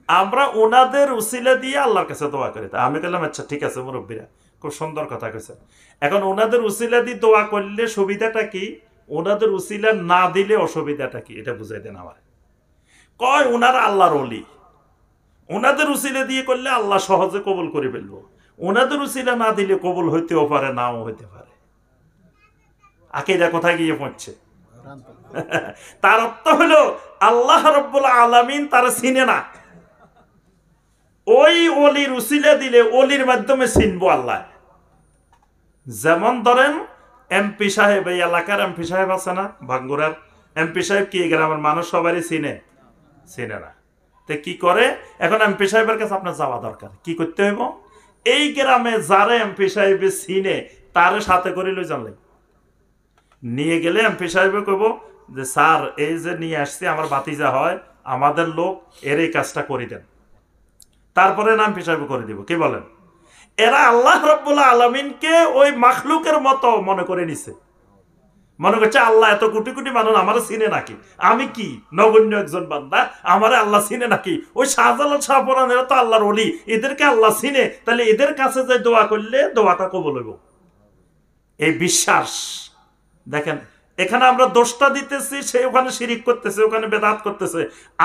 আমরা ওনাদের উসিলা দিয়ে আল্লাহর কাছে দোয়া করি। তা আমি বললাম আচ্ছা ঠিক আছে মুরব্বীরা, খুব সুন্দর কথা কইছে। এখন ওনাদের উসিলা দিয়ে দোয়া করলে সুবিধাটা কি, ওনাদের উসিলা না দিলে অসুবিধাটা কি, এটা বুঝাই দেন আমার। কয় ওনারা আল্লাহর ওলি, ওনাদের উসিলা দিয়ে করলে আল্লাহ সহজে কবুল করে ফেলবো, ওনাদের উসিলা না দিলে কবুল হইতেও পারে, নাও হইতে পারে। আকীদা কোথায় গিয়ে পৌঁছছে? তার অর্থ হলো আল্লাহ রাব্বুল আলামিন তারা চিনে না। ওই ওলির উসিলা দিলে ওলির মাধ্যমে চিনবো আল্লাহ। যেমন ধরেন এমপি সাহেব, এই এলাকার এমপি সাহেব আছে না, ভাঙ্গুরার এমপি সাহেব কি গ্রামের মানুষ সবারই চিনে না। তো কি করে, এখন এমপি সাহেবের কাছে আপনার যাওয়া দরকার। কি করতে হইব? এই গ্রামে যারা এমপি সাহেব চিনে তারে সাথে করে লই জানলে নিয়ে গেলে এমপি সাহেবে কইব যে স্যার এই যে নিয়ে আসছি আমার ভাতিজা হয়, আমাদের লোক এর এই কাজটা করে দেন, তারপরে এমপি সাহেব করে দিব। কি বলেন? এরা আল্লাহ রাব্বুল আলামিনকে ওই মাখলুকের মতো মনে করে নিছে, মনে করছে আল্লাহ এত কোটি কোটি মানুষ আমার চিনে নাকি, আমি কি নগণ্য একজন বান্দা, আমারে আল্লাহ চিনে নাকি? ওই শাহজালাল শাহপরান এরা তো আল্লাহর ওলি, এদেরকে আল্লাহ চিনে, তাহলে এদের কাছে যে দোয়া করলে দোয়াটা কবুল হইব। এই বিশ্বাস দেখেন, এখানে আমরা দোষটা দিতেছি, সে ওখানে শিরিক করতেছে, ওখানে বেদাত করতেছে।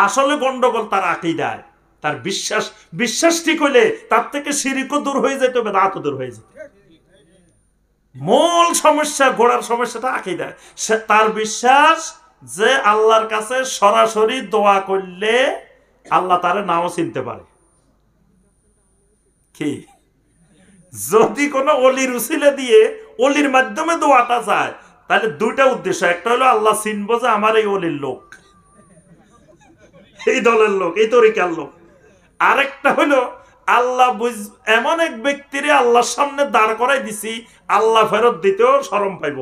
আসলে গন্ডগোল তার আকীদায়, তার বিশ্বাস ঠিক হইলে তার থেকে শিরিকও দূর হয়ে যেত, বেদাতও দূর হয়ে যেত। মূল সমস্যা, গোড়ার সমস্যাটা আকীদায়। তার বিশ্বাস যে আল্লাহর কাছে সরাসরি দোয়া করলে আল্লাহ তারে নাও চিনতে পারে। কি যদি কোনো অলির উসিলা দিয়ে অলির মাধ্যমে দোয়াটা যায়, তাহলে দুইটা উদ্দেশ্য। একটা হলো আল্লাহ চিনবো যে আমার এই অলির লোক, এই দলের লোক, এই তরিকার লোক। আরেকটা হলো আল্লাহ এমন এক ব্যক্তিরে আল্লাহর সামনে দাঁড় করাই দিছি, আল্লাহ ফেরত দিতেও শরম পাইব।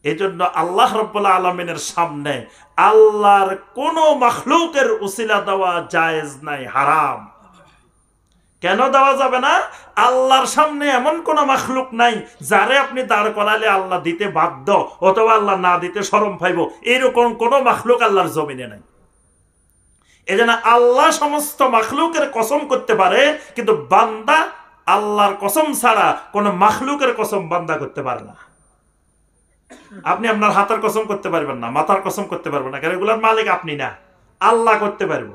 এই জন্য আল্লাহ রাব্বুল আলামিনের সামনে আল্লাহর কোন মাখলুকের উসিলা দেওয়া জায়েজ নাই, হারাম। কেন দেওয়া যাবে না? আল্লাহর সামনে এমন কোন মাখলুক নাই যারে আপনি দাঁড় করালে আল্লাহ দিতে বাধ্য অথবা আল্লাহ না দিতে শরম পাইব, এরকম কোন মাখলুক আল্লাহর জমিনে নাই। এজন্য আল্লাহ সমস্ত মাখলুকের কসম করতে পারে, কিন্তু বান্দা আল্লাহর কসম ছাড়া কোন মাখলুকের কসম বান্দা করতে পারে না। আপনি আপনার হাতের কসম করতে পারবেন না, মাথার কসম করতে পারবেন না, কারণ এগুলোর মালিক আপনি না, আল্লাহ করতে পারবো।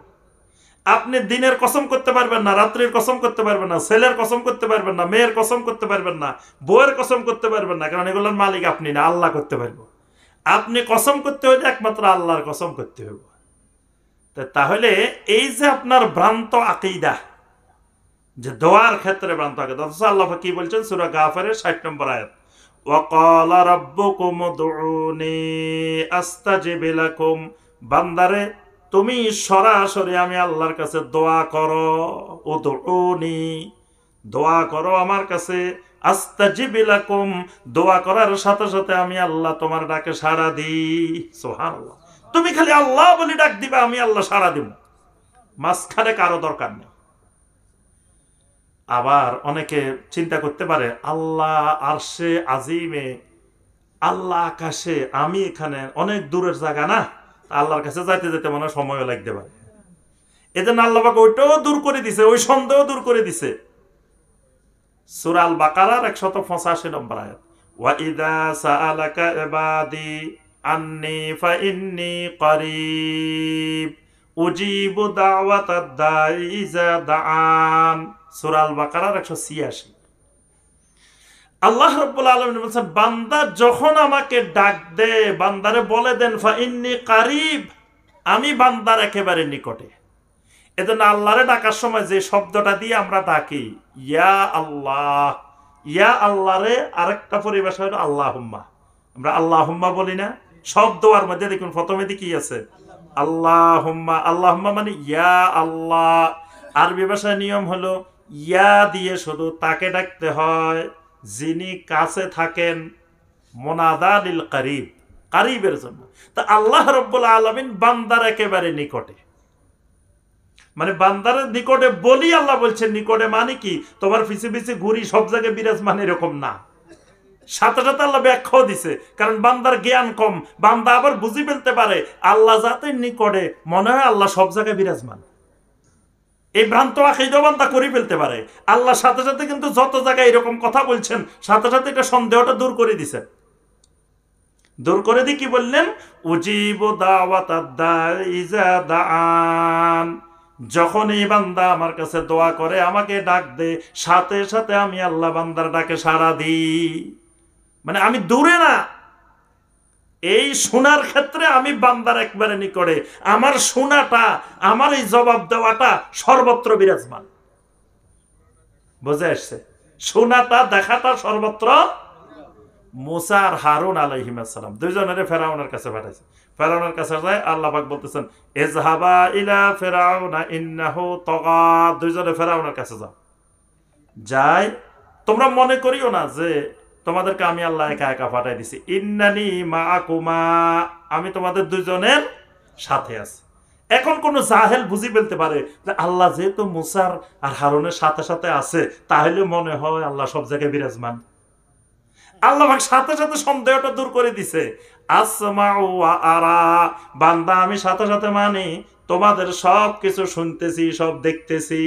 আপনি দিনের কসম করতে পারবেন না, রাত্রির কসম করতে পারবেন না, ছেলের কসম করতে পারবেন না, মেয়ের কসম করতে পারবেন না, বউয়ের কসম করতে পারবেন না, কারণ এগুলোর মালিক আপনি না, আল্লাহ করতে পারবো। আপনি কসম করতে হলে একমাত্র আল্লাহর কসম করতে হবে। তাহলে এই যে আপনার ভ্রান্ত আকীদা, যে দোয়ার ক্ষেত্রে ভ্রান্ত আকীদা, আল্লাহ কি বলছেন সূরা গাফিরের 60 নম্বর আয়াত, ওয়াকালা রাব্বুকুম উদউনি আস্তাজিব লাকুম, বান্দারে তুমি সরাসরি আমি আল্লাহর কাছে দোয়া করো, উদউনি দোয়া করো আমার কাছে, আস্তাজিব লাকুম, দোয়া করার সাথে সাথে আমি আল্লাহ তোমার ডাকে সাড়া দিই। সুবহানাল্লাহ। তুমি খালি আল্লাহ বলে ডাক দিবা, আমি আল্লাহ সাড়া দিব, মাঝখানে কারো দরকার নেই। আবার অনেকে চিন্তা করতে পারে আল্লাহ আরশে আজিমে, আল্লাহ আকাশে, আমি এখানে, অনেক দূরের জায়গা না, আল্লাহর কাছে যাইতে যেতে মনে হয় সময়ও লাগতে পারে। এজন্য আল্লাহ পাক ওইটাও দূর করে দিছে, ওই সন্দেহ দূর করে দিছে। সূরা আল বাকারার 185 নম্বর আয়াত, ওয়া ইযা সাআলাকা ইবাদি আন্নী ফাইন্নী করিব উজিবু দাওয়াতাদ দাঈ ইযা দাআন। সূরা আল বাকারার 186। আল্লাহ রাব্বুল আলামিন বলেন, বান্দা যখন আমাকে ডাক দে, বান্দারে বলে দেন ফাইন্নী কারিব, আমি বান্দার একেবারে নিকটে। এজন্য আল্লাহরে ডাকার সময় যে শব্দটা দিয়ে আমরা ডাকি, ইয়া আল্লাহ, ইয়া আল্লাহরে আরেকটা পরিভাষা হলো আল্লাহুম্মা। আমরা আল্লাহুম্মা বলি না? সব দোয়ার মধ্যে দেখুন প্রথমে কি আছে? আল্লাহুম্মা। আল্লাহুম্মা মানে ইয়া আল্লাহ। আরবি ভাষায় নিয়ম হলো ইয়া দিয়ে শুধু তাকে ডাকতে হয় যিনি কাছে থাকেন, মুনাদা লিল কারিব, কারিবের জন্য। তা আল্লাহ রাব্বুল আলামিন বান্দার একেবারে নিকটে, মানে বান্দারের নিকটে বলি আল্লাহ বলছেন। নিকটে মানে কি তোমার পিছে পিছে ঘুরি সব জায়গায় বিরাজমান এরকম না। সাথে সাথে আল্লাহ ব্যাখ্যাও দিছে, কারণ বান্দার জ্ঞান কম, বান্দা আবার বুঝি ফেলতে পারে আল্লাহ যাতে নিকটে মনে হয় আল্লাহ সব জায়গায় বিরাজমান। এই ভ্রান্ত আকীদা বান্দা করে ফেলতে পারে। আল্লাহ সাথে সাথে কিন্তু যত জায়গায় এরকম কথা বলছেন, সাথে সাথে এটা সন্দেহটা দূর করে দিছেন। দূর করে দিয়ে কি বললেন? উজিবু দাওয়াতাদ দাঈ ইযা দাআন, যখন এই বান্দা আমার কাছে দোয়া করে, আমাকে ডাক দে, সাথে সাথে আমি আল্লাহ বান্দার ডাকে সাড়া দিই। মানে আমি দূরে না, এই শোনার ক্ষেত্রে আমি বান্দার একবারে নিকটে। আমার শোনাটা, আমার এই জবাব দেওয়াটা সর্বত্র বিরাজমান। বুঝে আসছে? শোনাটা, দেখাটা সর্বত্র। মুসা আর হারুন আলাইহিস সালাম দুইজনের ফেরাউনের কাছে পাঠাইছে। ফেরাউনের কাছে যায়, আল্লাহ পাক বলতেছেন ইযহাবা ইলা ফিরাউনা ইন্নাহু তাগা। দুইজনে ফেরাউনের কাছে যাও। যায়, তোমরা মনে করিও না যে তোমাদেরকে আমি আল্লাহ একা একা পাঠাই দিছি। ইন্নানি মাআকুমা, আমি তোমাদের দুইজনের সাথে আছি। এখন কোন জাহেল বুঝি ফেলতে পারে যে আল্লাহ যেহেতু মুসার আর হারুনের সাথে সাথে আছে, তাহলে মনে হয় আল্লাহ সব জায়গায় বিরাজমান। আল্লাহ পাক সাথে সাথে সন্দেহটা দূর করে দিছে। আসমাউ ওয়া আরা, বান্দা আমি সাথে সাথে মানি, তোমাদের সব কিছু শুনতেছি, সব দেখতেছি।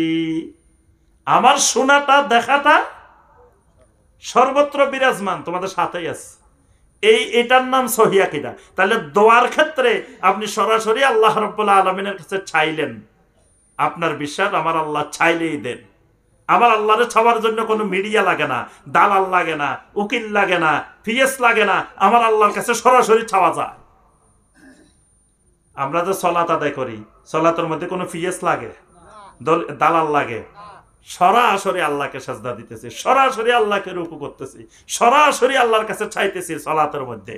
আমার শোনাটা, দেখাটা সর্বত্র বিরাজমান, তোমাদের সাথেই আছে। এটার নাম সহিহ আকীদা। তাহলে দোয়ার ক্ষেত্রে আপনি সরাসরি আল্লাহ রাব্বুল আলামিনের কাছে চাইলেন, আপনার বিশ্বাস আমার আল্লাহ চাইলেই দেন। আমার আল্লাহরে ছাওয়ার জন্য কোনো মিডিয়া লাগে না, দালাল লাগে না, উকিল লাগে না, ফিএস লাগে না, আমার আল্লাহর কাছে সরাসরি ছাওয়া যায়। আমরা যে সালাত আদায় করি, সালাতের মধ্যে কোনো ফিএস লাগে, দালাল লাগে? সরাসরি আল্লাহকে সাজদা দিতেছি, সরাসরি আল্লাহকে রুকু করতেছি, সরাসরি আল্লাহর কাছে চাইতেছি। সালাতের মধ্যে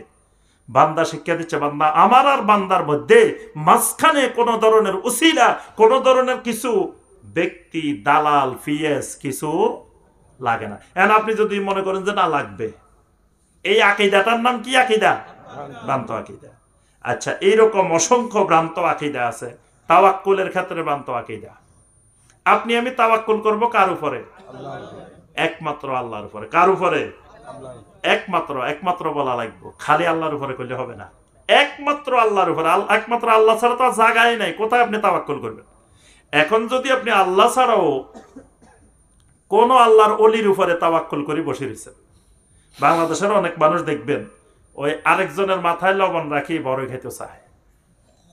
বান্দা শিক্ষা দিচ্ছে, বান্দা আমার আর বান্দার মধ্যে মাঝখানে কোন ধরনের উসিলা, কোন ধরনের কিছু ব্যক্তি, দালাল, ফিএস কিছু লাগে না। এখন আপনি যদি মনে করেন যে না লাগবে, এই আকীদাটার নাম কি আকীদা? ভ্রান্ত আকীদা। আচ্ছা, এইরকম অসংখ্য ভ্রান্ত আকীদা আছে। তাওয়াক্কুলের ক্ষেত্রে ভ্রান্ত আকীদা। আপনি আমি তাওয়াক্কুল করব কার উপরে? একমাত্র আল্লাহর উপরে। কার উপরে? একমাত্র। একমাত্র বলা লাগবে, খালি আল্লাহর উপরে করলে হবে না। একমাত্র আল্লাহর উপরে। একমাত্র আল্লাহ ছাড়া তো জায়গায় নাই, কোথায় আপনি তাওয়াক্কুল করবেন? এখন যদি আপনি আল্লাহ ছাড়াও কোন আল্লাহর ওলির উপরে তাওয়াক্কুল করে বসে রয়েছেন, বাংলাদেশের অনেক মানুষ দেখবেন ওই আরেকজনের মাথায় লবণ রাখি বড় খেতে চায়।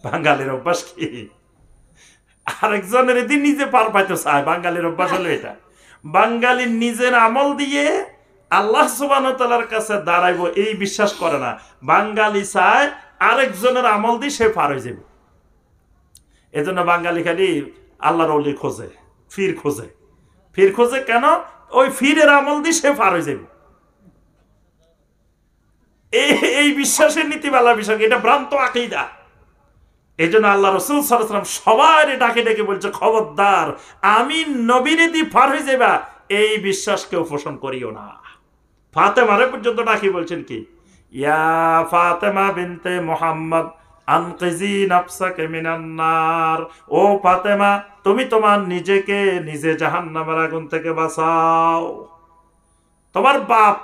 বাঙালির অভ্যাস কি? আরেকজনের এদিন নিজে পার পাইতে চায়। বাঙালির অভ্যাস হলো এটা। বাঙালি নিজের আমল দিয়ে আল্লাহ সুবহানাহু ওয়া তাআলার কাছে দাঁড়াইবো এই বিশ্বাস করে না। বাঙালি চায় আরেকজনের আমল দিয়ে সে পার হয়ে যাবে। এজন্য বাঙালি খালি আল্লাহর ওলি খোঁজে, ফির খোঁজে। ফির খোঁজে কেন? ওই ফিরের আমল দিয়ে সে পার হয়ে যাবে। এই বিশ্বাসের নীতিমালা বিষয়, এটা ভ্রান্ত আকীদা। এই জন্য আল্লাহ রাসূল সাল্লাল্লাহু আলাইহি ওয়াসাল্লাম সবাই ডাকে ডেকে বলছে, খবরদার, আমি নবীর দিয়ে পার হয়ে যাবা এই বিশ্বাস কেউ পোষণ করিও না। ফাতেমারে পর্যন্ত ডাকি বলছেন কি, ইয়া ফাতেমা বিনতে মুহাম্মদ আনকিজি নাফসাকে মিনান নার, ও ফাতেমা তুমি তোমার নিজেকে নিজে জাহান্নামের আগুন থেকে বাঁচাও। তোমার বাপ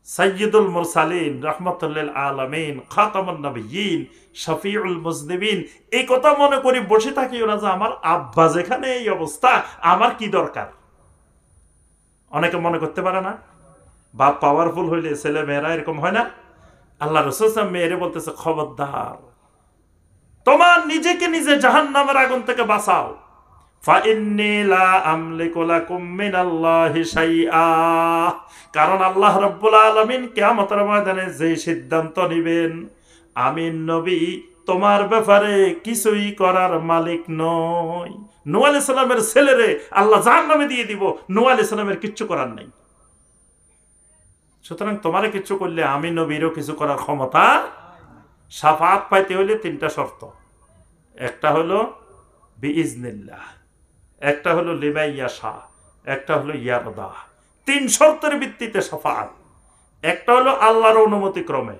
সাইয়্যিদুল মুরসালিন রাহমাতুল আলামিন খাতামুন নবিয়্যিন শফিউল মুজনিবিন, এই কথা মনে করি বসে থাকিও না যে আমার আব্বা যেখানে এই অবস্থা আমার কি দরকার। অনেকে মনে করতে পারে না বাপ পাওয়ারফুল হইলে ছেলে মেয়েরা এরকম হয় না। আল্লাহ রাসূল মেয়েরে বলতেছে খবরদার তোমার নিজেকে নিজে জাহান্নামের আগুন থেকে বাঁচাও। ফাইন্নী লা আমলিকু লাকুম মিনাল্লাহি শাইআ, কারণ আল্লাহ রাব্বুল আলামিন কিয়ামতের ময়দানে যে সিদ্ধান্ত নেবেন আমি নবী তোমার ব্যাপারে কিছুই করার মালিক নই। নূহ আলাইহিস সালামের ছেলেরে আল্লাহ জাহান্নামে দিয়ে দিব, নূহ আলাইহিস সালামের কিচ্ছু করার নাই। সুতরাং তোমারে কিছু করলে আমি নবীরও কিছু করার ক্ষমতা। শাফাআত পাইতে হইলে তিনটা শর্ত, একটা হলো বিইজনিল্লাহ, একটা হলো লিমাইয়াশা, একটা হলো ইয়ারদা। তিন শর্তের ভিত্তিতে শাফাআত। একটা হলো আল্লাহর অনুমতি ক্রমে,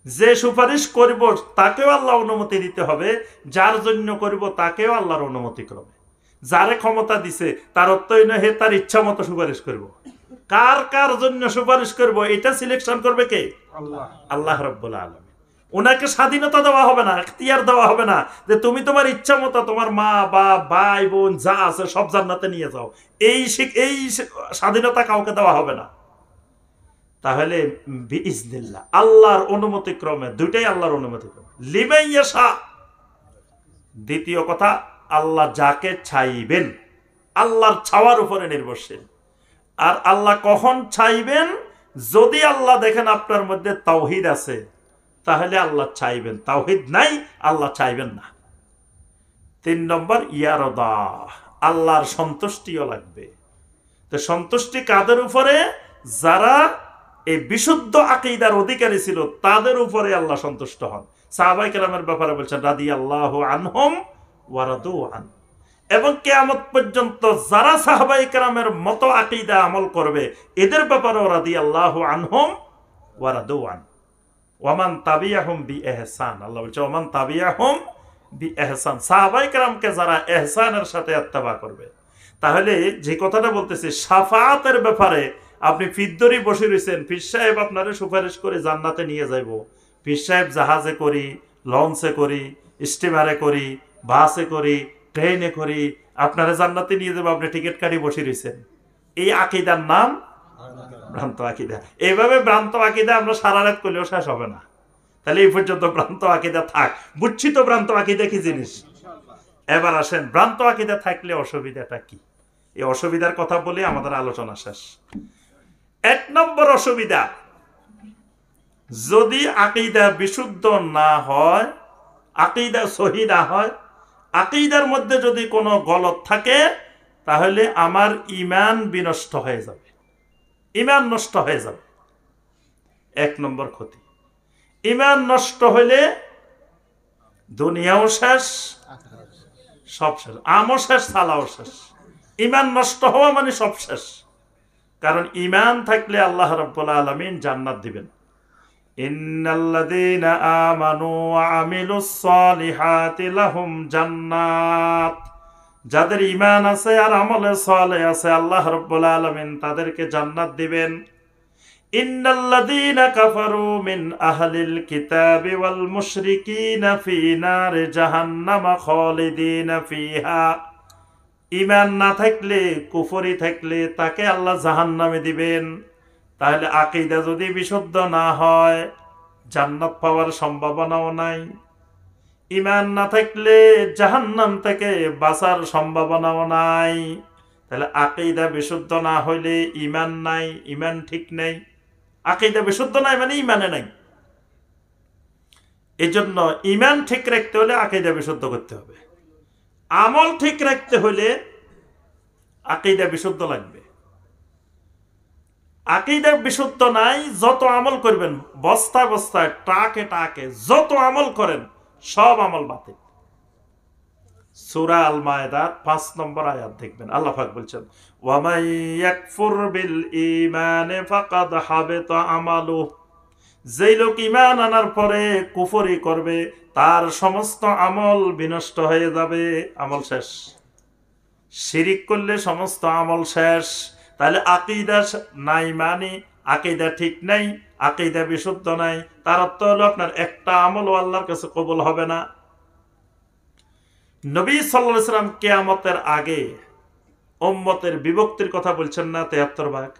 যে সুপারিশ করব তাকেও আল্লাহ অনুমতি দিতে হবে, যার জন্য করব তাকেও আল্লাহর অনুমতি ক্রমে। যারে ক্ষমতা দিছে তার অর্থই না হে তার ইচ্ছা মতো সুপারিশ করব। কার কার জন্য সুপারিশ করব এটা সিলেকশন করবে কে? আল্লাহ, আল্লাহ রাব্বুল আলামিন। ওনাকে স্বাধীনতা দেওয়া হবে না, এখতিয়ার দেওয়া হবে না যে তুমি তোমার ইচ্ছা মতো তোমার মা বা ভাই বোন যা আছে সব জান্নাতে নিয়ে যাও, এই স্বাধীনতা কাউকে দেওয়া হবে না। তাহলে বিইজনিল্লাহ আল্লাহর অনুমতি ক্রমে, দুইটাই আল্লাহর অনুমতি ক্রমে। লিমাইয়াশা দ্বিতীয় কথা, আল্লাহ যাকে চাইবেন আল্লাহর ছাওয়ার উপরে নির্ভরশীল। আর আল্লাহ কখন চাইবেন? যদি আল্লাহ দেখেন আপনার মধ্যে তাওহীদ আছে তাহলে আল্লাহ চাইবেন, তাওহীদ নাই আল্লাহ চাইবেন না। 3 নম্বর ইয়ারদা, আল্লাহর সন্তুষ্টিও লাগবে। তো সন্তুষ্টি কাদের উপরে? যারা এই বিশুদ্ধ আকীদার অধিকারী ছিল তাদের উপরে আল্লাহ সন্তুষ্ট হন। সাহাবায়ে কেরামের ব্যাপারে বলছেন রাদিয়াল্লাহু আনহুম ওয়া রাদু আন, এবং কিয়ামত পর্যন্ত যারা সাহাবায়ে কেরামের মতো আকীদা আমল করবে এদের ব্যাপারেও রাদিয়াল্লাহু আনহুম ওয়া রাদু আন। ওয়ামান তাবিয়াহুম বিইহসান, আল্লাহ বলছে ওয়ামান তাবিয়াহুম বিইহসান, সাহাবায়ে কেরামকে যারা ইহসানের সাথে ইত্তেবা করবে। তাহলে যে কথাটা বলতেছি শাফাআতের ব্যাপারে, আপনি ফিদ্দরি বসে রয়েছেন, পীর সাহেব আপনারে সুপারিশ করে জান্নাতে নিয়ে যাইব। পীর সাহেব জাহাজে করি, লঞ্চে করি, স্টিমারে করি, বাসে করি, ট্রেনে করি, আপনারা জান্নাতে নিয়ে যাবো, আপনি টিকিট কাটি বসে রয়েছেন। এই আকীদার নাম ভ্রান্ত আকীদা। এইভাবে ভ্রান্ত আকীদা আমরা সারা রাত করলেও শেষ হবে না। তাহলে এই পর্যন্ত ভ্রান্ত আকীদা থাক। বুঝছি তো ভ্রান্ত আকীদা কি জিনিস। এবার আসেন ভ্রান্ত আকীদা থাকলে অসুবিধাটা কি, এই অসুবিধার কথা বলে আমাদের আলোচনা শেষ। 1 নম্বর অসুবিধা, যদি আকীদা বিশুদ্ধ না হয়, আকীদা সহি না হয়, আকীদার মধ্যে যদি কোনো গলত থাকে তাহলে আমার ঈমান বিনষ্ট হয়ে যাবে, ঈমান নষ্ট হয়ে যাবে। 1 নম্বর ক্ষতি। ঈমান নষ্ট হইলে দুনিয়াও শেষ, সব শেষ, আমও শেষ, সালাও শেষ। ঈমান নষ্ট হওয়া মানে সব শেষ। কারণ ঈমান থাকলে আল্লাহ রাব্বুল আলামিন জান্নাত দিবেন। ইন্নাল্লাযীনা আমানু ওয়া আমিলুস সালিহাতি লাহুম জান্নাত, যাদের ঈমান আছে আর আমলে সালেহ আছে আল্লাহ রাব্বুল আলামিন তাদেরকে জান্নাত দিবেন। ইন্নাল্লাযীনা কাফারু মিন আহলিল কিতাবি ওয়াল মুশরিকিনা ফি নারি জাহান্নামা খালিদিনা ফিহা, ঈমান না থাকলে, কুফরি থাকলে তাকে আল্লাহ জাহান্নামে দিবেন। তাহলে আকীদা যদি বিশুদ্ধ না হয় জান্নাত পাওয়ার সম্ভাবনাও নাই। ঈমান না থাকলে জাহান্নাম থেকে বাঁচার সম্ভাবনাও নাই। তাহলে আকীদা বিশুদ্ধ না হইলে ঈমান নাই, ঈমান ঠিক নেই। আকীদা বিশুদ্ধ নাই মানে ঈমানে নাই। এজন্য ঈমান ঠিক রাখতে হলে আকীদা বিশুদ্ধ করতে হবে। আমল ঠিক রাখতে হলে আকীদা বিশুদ্ধ লাগবে। আকীদা বিশুদ্ধ নাই, যত আমল করবেন, বস্তায় বস্তায়, টাকে টাকে যত আমল করেন সব আমল বাতিল। সূরা আল মায়েদার 5 নম্বর আয়াত দেখবেন, আল্লাহ পাক বলছেন ওয়ামাই ইয়াকফুর বিল ঈমানে ফাকাদ হাবিতা আমালু, যেই লোক ঈমান আনার পরে কুফরি করবে তার সমস্ত আমল বিনষ্ট হয়ে যাবে, আমল শেষ। শিরিক করলে সমস্ত আমল শেষ। তাহলে আকীদা নাই মানে আকীদা ঠিক নাই, আকীদা বিশুদ্ধ নাই, তার অর্থ হলো আপনার একটা আমলও আল্লাহর কাছে কবুল হবে না। নবী সাল্লাল্লাহু আলাইহি ওয়াসাল্লাম কিয়ামতের আগে উম্মতের বিভক্তির কথা বলছেন না 73 ভাগ,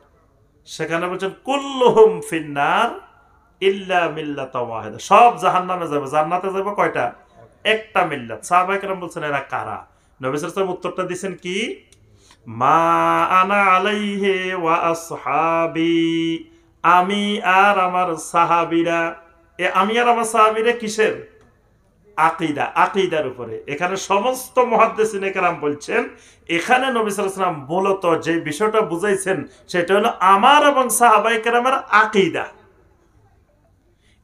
সেখানে বলছেন কুল্লুহুম ফিন্নার ইল্লা মিল্লাতা ওয়াহিদা, সব জাহান্নামে যাবে, জান্নাতে যাবে কয়টা? একটা মিল্লাত। সাহাবায়ে কেরাম বলছেন এরা কারা? নবী সাল্লাল্লাহু আলাইহি ওয়াসাল্লাম উত্তরটা দিয়েছেন কি, মা আনা আলাইহি ওয়া আসহাবি, আমি আর আমার সাহাবীরা। এ আমি আর আমার সাহাবীরা কিসের? আকীদা, আকীদার উপরে। এখানে সমস্ত মুহাদ্দিসিনে কেরাম বলছেন এখানে নবী সাল্লাল্লাহু আলাইহি ওয়াসাল্লাম মূলত যে বিষয়টা বুঝাইছেন সেটা হলো আমার এবং সাহাবায়ে কেরামের আকীদা।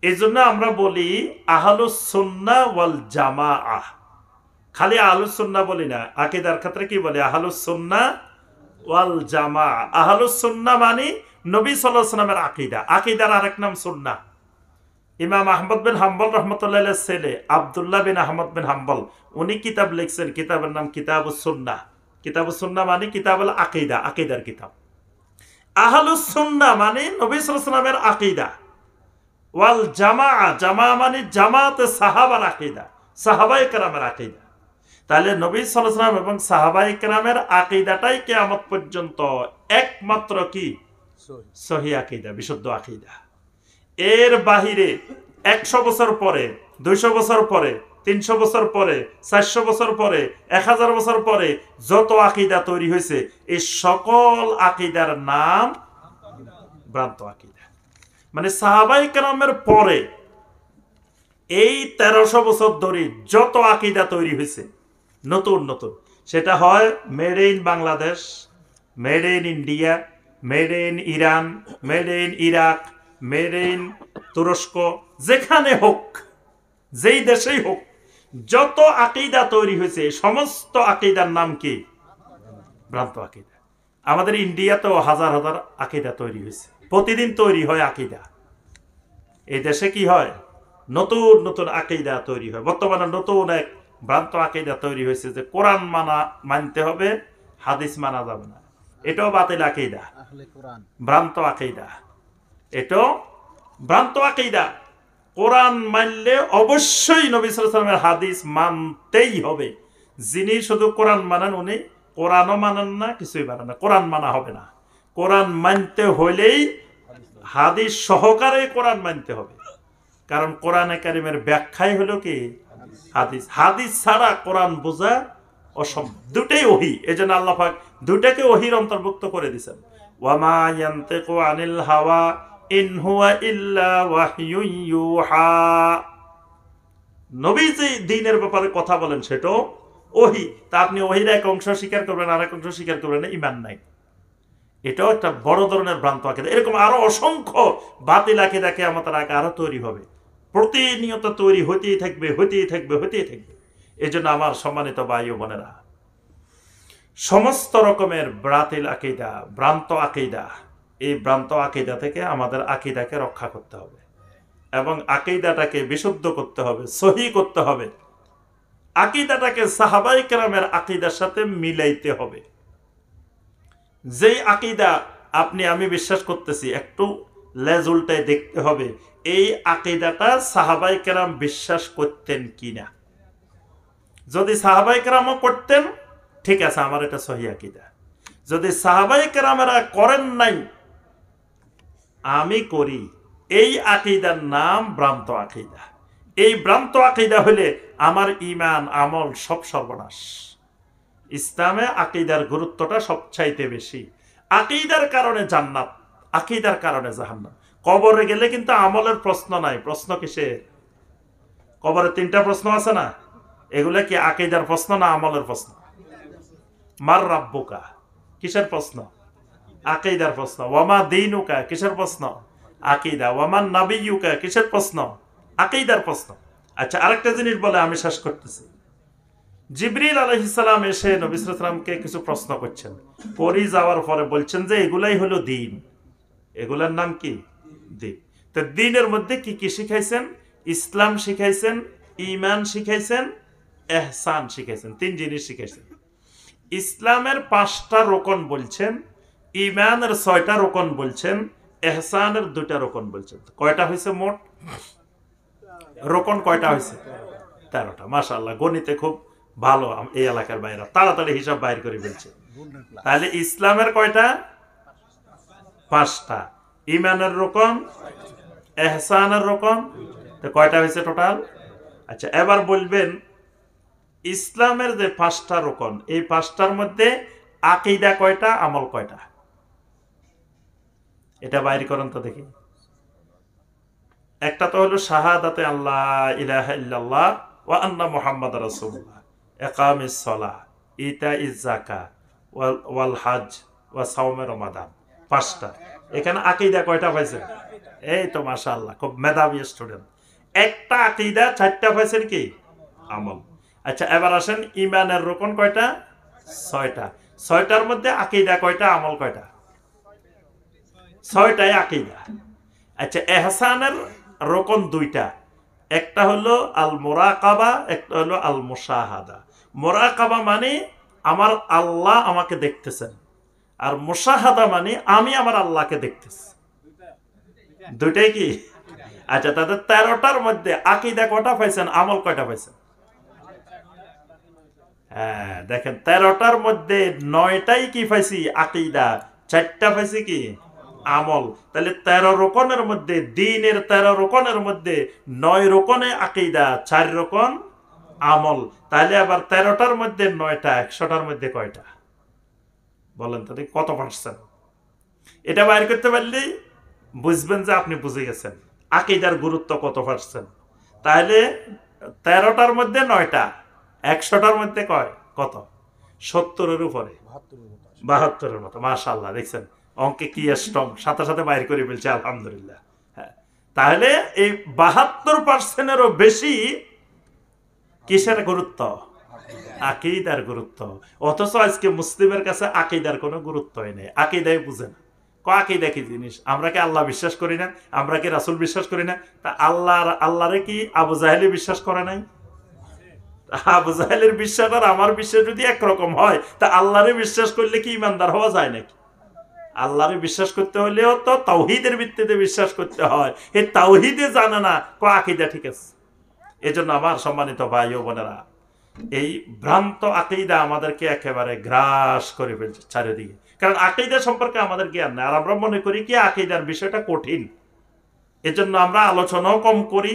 এই জন্য আমরা বলি আহলুস সুন্নাহ ওয়াল জামাআহ, খালি আহলুস সুন্নাহ বলি না, আকীদার ক্ষেত্রে কি বলে? আহলুস সুন্নাহ ওয়াল জামাআহ। আহলুস সুন্নাহ মানে নবী সাল্লাল্লাহু আলাইহি ওয়াসাল্লামের আকীদা, আকীদার আরেক নাম সুন্নাহ। ইমাম আহমদ বিন হাম্বল রাহমাতুল্লাহি আলাইহির ছেলে আব্দুল্লাহ বিন আহমদ বিন হাম্বল উনি কিতাব লিখছেন, কিতাবের নাম কিতাবুস সুন্নাহ। কিতাবুস সুন্নাহ মানে কিতাবুল আকীদা, আকীদার কিতাব। আহলুস সুন্নাহ মানে নবী সাল্লাল্লাহু আলাইহি ওয়াসাল্লামের আকীদা, ওয়াল জামাআহ, জামাআহ মানে জামাতে সাহাবার আকীদা, সাহাবায়ে কেরামের আকীদা। তাহলে নবী সাল্লাল্লাহু আলাইহি ওয়াসাল্লাম এবং সাহাবায়ে কেরামের আকীদাটাই কিয়ামত পর্যন্ত একমাত্র কি সহিহ আকীদা, বিশুদ্ধ আকীদা। এর বাহিরে 100 বছর পরে, 200 বছর পরে, 300 বছর পরে, 400 বছর পরে, 1000 বছর পরে যত আকীদা তৈরি হয়েছে এই সকল আকীদার নাম ভ্রান্ত আকীদা। মানে সাহাবায়ে কেরামের পরে এই 1300 বছর ধরে যত আকীদা তৈরি হয়েছে নতুন নতুন, সেটা হয় made in Bangladesh, made in India, made in Iran, made in Iraq, made in তুরস্ক, যেখানে হোক, যেই দেশেই হোক, যত আকীদা তৈরি হয়েছে সমস্ত আকীদার নাম কি? ভ্রান্ত আকীদা। আমাদের ইন্ডিয়াতেও হাজার হাজার আকীদা তৈরি হয়েছে, প্রতিদিন তৈরি হয় আকীদা। এই দেশে কি হয়? নতুন নতুন আকীদা তৈরি হয়। বর্তমানে নতুন এক ভ্রান্ত আকীদা তৈরি হয়েছে যে কোরআন মানতে হবে, হাদিস মানা যাবে না। এটাও বাতিল আকীদা, ভ্রান্ত আকীদা, এটাও ভ্রান্ত আকীদা। কোরআন মানলে অবশ্যই নবী সাল্লাল্লাহু আলাইহি ওয়াসাল্লামের হাদিস মানতেই হবে। যিনি শুধু কোরআন মানেন উনি কোরআনও মানেন না, কিছুই মানেন না, কোরআন মানা হবে না। কোরআন মানতে হলেই হাদিস সহকারে কোরআন মানতে হবে, কারণ কোরআনে কারিমের ব্যাখ্যাই হলো কি? হাদিস। হাদিস ছাড়া কোরআন বোঝা অসম্ভব। দুটাই ওহী, এজন্য আল্লাহ পাক দুটাকে ওহীর অন্তর্ভুক্ত করে দিয়েছেন। ওয়ামা ইয়ানতিকু আনিল হাওয়া ইন হুয়া ইল্লা ওয়াহয়ুন ইউহা। নবী যে দ্বীনের ব্যাপারে কথা বলেন সেটাও ওহী। তা আপনি ওহীর এক অংশ স্বীকার করবেন, আরেক অংশ স্বীকার করবেন না, ঈমান নাই। এটাও একটা বড় ধরনের ভ্রান্ত আকীদা। এরকম আরো অসংখ্য বাতিল আকীদা কিয়ামতের আগে আরো তৈরি হবে, প্রতিনিয়ত তৈরি হতেই থাকবে, হতেই থাকবে, হতেই থাকবে। এই জন্য আমার সম্মানিত ভাই ও বোনেরা, সমস্ত রকমের বাতিল আকীদা, ভ্রান্ত আকীদা, এই ভ্রান্ত আকীদা থেকে আমাদের আকীদাকে রক্ষা করতে হবে এবং আকীদাটাকে বিশুদ্ধ করতে হবে, সহিহ করতে হবে। আকীদাটাকে সাহাবায়ে কেরামের আকীদার সাথে মিলাইতে হবে। যেই আকীদা আপনি আমি বিশ্বাস করতেছি, একটু লেজ উল্টায় দেখতে হবে এই আকীদাটা সাহাবায়ে কেরাম বিশ্বাস করতেন কিনা। যদি সাহাবায়ে কেরামও করতেন, ঠিক আছে, আমার এটা সহিহ আকীদা। যদি সাহাবায়ে কেরামেরা করেন নাই, আমি করি, এই আকীদার নাম ভ্রান্ত আকীদা। এই ভ্রান্ত আকীদা হলে আমার ঈমান আমল সব সর্বনাশ। ইসলামে আকীদার গুরুত্বটা সবচাইতে বেশি। আকীদার কারণে জান্নাত, আকীদার কারণে জাহান্নাম। কবরে গেলে কিন্তু আমলের প্রশ্ন নাই। প্রশ্ন কিসের? কবরে 3টা প্রশ্ন আছে না? এগুলা কি আকীদার প্রশ্ন না আমলের প্রশ্ন? মার রাব্বুকা কিসের প্রশ্ন? আকীদার প্রশ্ন। ওয়ামা দীনুকা কিসের প্রশ্ন? আকীদা। ওয়ামান নাবিয়্যুকা কিসের প্রশ্ন? আকীদার প্রশ্ন। আচ্ছা, আরেকটা জিনিস বলে আমি শেষ করতেছি। জিবরিল আলাইহিস সালাম এসে নবী সাল্লাল্লাহু আলাইহি ওয়াসাল্লামকে কিছু প্রশ্ন করছেন, পরি যাওয়ার পরে বলছেন যে এগুলাই হলো দ্বীন, এগুলার নাম কি? দ্বীন। তো দ্বীনের মধ্যে কি কি শিখাইছেন? ইসলাম শিখাইছেন, ঈমান শিখাইছেন, ইহসান শিখাইছেন, 3 জিনিস শিখাইছেন। ইসলামের 5টা রোকন বলছেন, ঈমানের 6টা রোকন বলছেন, ইহসানের 2টা রোকন বলছেন। কয়টা হয়েছে মোট? রোকন কয়টা হয়েছে? 13টা। মাশাআল্লাহ, গণিতে খুব ভালো এই এলাকার বাইরা, তাড়াতাড়ি হিসাব বাইর করে ফেলছে। তাহলে ইসলামের কয়টা? 5টা। ঈমানের রোকন, ইহসানের রোকন, তো কয়টা হয়েছে টোটাল? আচ্ছা, এবার বলবেন ইসলামের যে 5টা রোকন, এই 5টার মধ্যে আকীদা কয়টা, আমল কয়টা? এটা বাইর করেন তো দেখি। একটা তো হলো শাহাদাতে আল্লাহ ইলাহা ইল্লাল্লাহ ওয়া আন্না মুহাম্মাদুর রাসূলুল্লাহ, ইকামিস সালাহ, ইতাইজ যাকাত ওয়াল হজ ওয়া সাওমে রমাদান, 5টা। এখানে আকীদা কয়টা পাইছেন? এই তো মাশাআল্লাহ, খুব মেধাবী স্টুডেন্ট। একটা আকীদা, 4টা পাইছেন কি? আমল। আচ্ছা, এবার আসেন ঈমানের রোকন কয়টা? 6টা। 6টার মধ্যে আকীদা কয়টা, আমল কয়টা? 6টাই আকীদা। আচ্ছা, ইহসানের রোকন 2টা, একটা হলো আল মুরাকাবা, একটা হলো আল মুশাহাদা। মুরাকাবা মানে আমার আল্লাহ আমাকে দেখতেছেন, আর মুশাহাদা মানে আমি আমার আল্লাহকে দেখতেছি। 2টাই কি? আচ্ছা, তাদের 13টার মধ্যে আকীদা কয়টা পাইছেন, আমল কয়টা পাইছেন? হ্যাঁ, দেখেন 13টার মধ্যে 9টাই কি পাইছি? আকীদা। 4টা পাইছি কি? আমল। তাহলে 13 রোকনের মধ্যে, দ্বীনের 13 রোকনের মধ্যে 9 রোকনে আকীদা, 4 রোকন আমল। তাহলে আবার 13টার মধ্যে 9টা, 100টার মধ্যে কয়টা? বলেন তো দেখি কত পার্সেন্ট? এটা বাইর করতে পারলেই বুঝবেন যে আপনি বুঝে গেছেন আকীদার গুরুত্ব কত পার্সেন্ট। তাহলে 13টার মধ্যে 9টা, 100টার মধ্যে কত? 70-এর উপরে, 72-এর মতো। মাশাআল্লাহ, দেখছেন অঙ্কে কি স্ট্রং, সাথে সাথে বাইর করে ফেলছে, আলহামদুলিল্লাহ। হ্যাঁ, তাহলে এই 72%-এরও বেশি কিসের গুরুত্ব? আকীদার গুরুত্ব। অথচ আজকে মুসলিমের কাছে আকীদার কোনো গুরুত্বই নেই, আকীদাই বুঝে না। আকীদা কি জিনিস? আমরা কি আল্লাহ বিশ্বাস করি না? আমরা কি রাসূল বিশ্বাস করি না? তা আল্লাহরে কি আবু জাহেলি বিশ্বাস করে নাই? আবু জাহেলের বিশ্বাস আর আমার বিশ্বাস যদি একরকম হয়, তা আল্লাহরে বিশ্বাস করলে কি ইমানদার হওয়া যায় নাকি? আল্লাহরে বিশ্বাস করতে হলেও তো তাওহীদের ভিত্তিতে বিশ্বাস করতে হয়। এই তাওহীদে জানে না, আকীদা ঠিক আছে। এজন্য আমার সম্মানিত ভাই ও বোনেরা, এই ভ্রান্ত আকীদা আমাদেরকে একেবারে গ্রাস করে ফেলছে চারিদিকে। কারণ আকীদা সম্পর্কে আমাদের জ্ঞান নেই, আর আমরা মনে করি কি আকীদার বিষয়টা কঠিন। এজন্য আমরা আলোচনাও কম করি,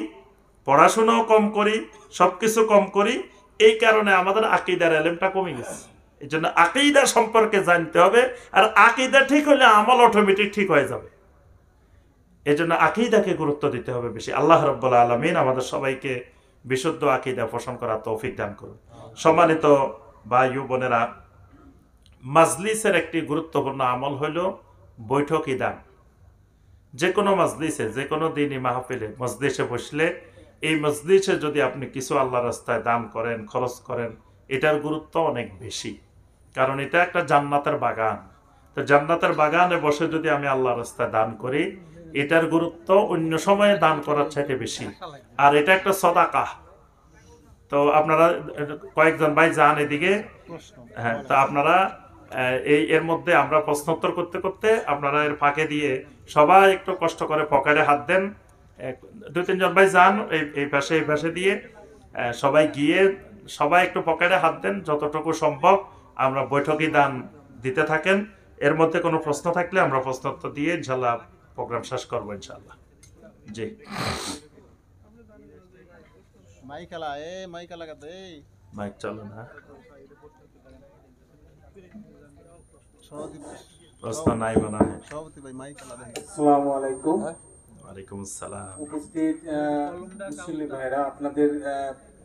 পড়াশোনাও কম করি, সবকিছু কম করি। এই কারণে আমাদের আকীদার ইলমটা কমে গেছে। এজন্য আকীদা সম্পর্কে জানতে হবে, আর আকীদা ঠিক হলে আমল অটোমেটিক ঠিক হয়ে যাবে। এজন্য আকীদাকে গুরুত্ব দিতে হবে বেশি। আল্লাহ রাব্বুল আলামিন আমাদের সবাইকে বিশুদ্ধ আকীদা পোষণ করার তৌফিক দান করুন। সম্মানিত ভাই ও বোনেরা, মাজলিসের একটি গুরুত্বপূর্ণ আমল হইল বৈঠকি দান। যে কোনো মাজলিসে, যে কোনো দিনই মাহফিলে মজলিসে বসলে, এই মজলিসে যদি আপনি কিছু আল্লাহর রাস্তায় দান করেন, খরচ করেন, এটার গুরুত্ব অনেক বেশি। কারণ এটা একটা জান্নাতের বাগান। তো জান্নাতের বাগানে বসে যদি আমি আল্লাহর রাস্তায় দান করি, এটার গুরুত্ব অন্য সময়ে দান করার চাইতে বেশি। আর এটা একটা সাদাকা। তো আপনারা কয়েকজন ভাই যান এদিকে। হ্যাঁ, তো আপনারা এর মধ্যে আমরা প্রশ্নোত্তর করতে করতে আপনারা এর ফাঁকে দিয়ে সবাই একটু কষ্ট করে পকেটে হাত দেন। 2-3 জন ভাই যান এই পাশে দিয়ে সবাই গিয়ে সবাই একটু পকেটে হাত দেন, যতটুকু সম্ভব আমরা বৈঠকি দান দিতে থাকেন। এর মধ্যে কোনো প্রশ্ন থাকলে আমরা প্রশ্নোত্তর দিয়ে ইনশাল্লাহ প্রোগ্রাম শেষ করবো ইনশাল্লাহ। জি, মাইক চলো না, প্রশ্ন নাই মনে হয়। আসসালামু আলাইকুম। ওয়ালাইকুম আসসালাম। উপস্থিত মুসলিম ভাইরা, আপনাদের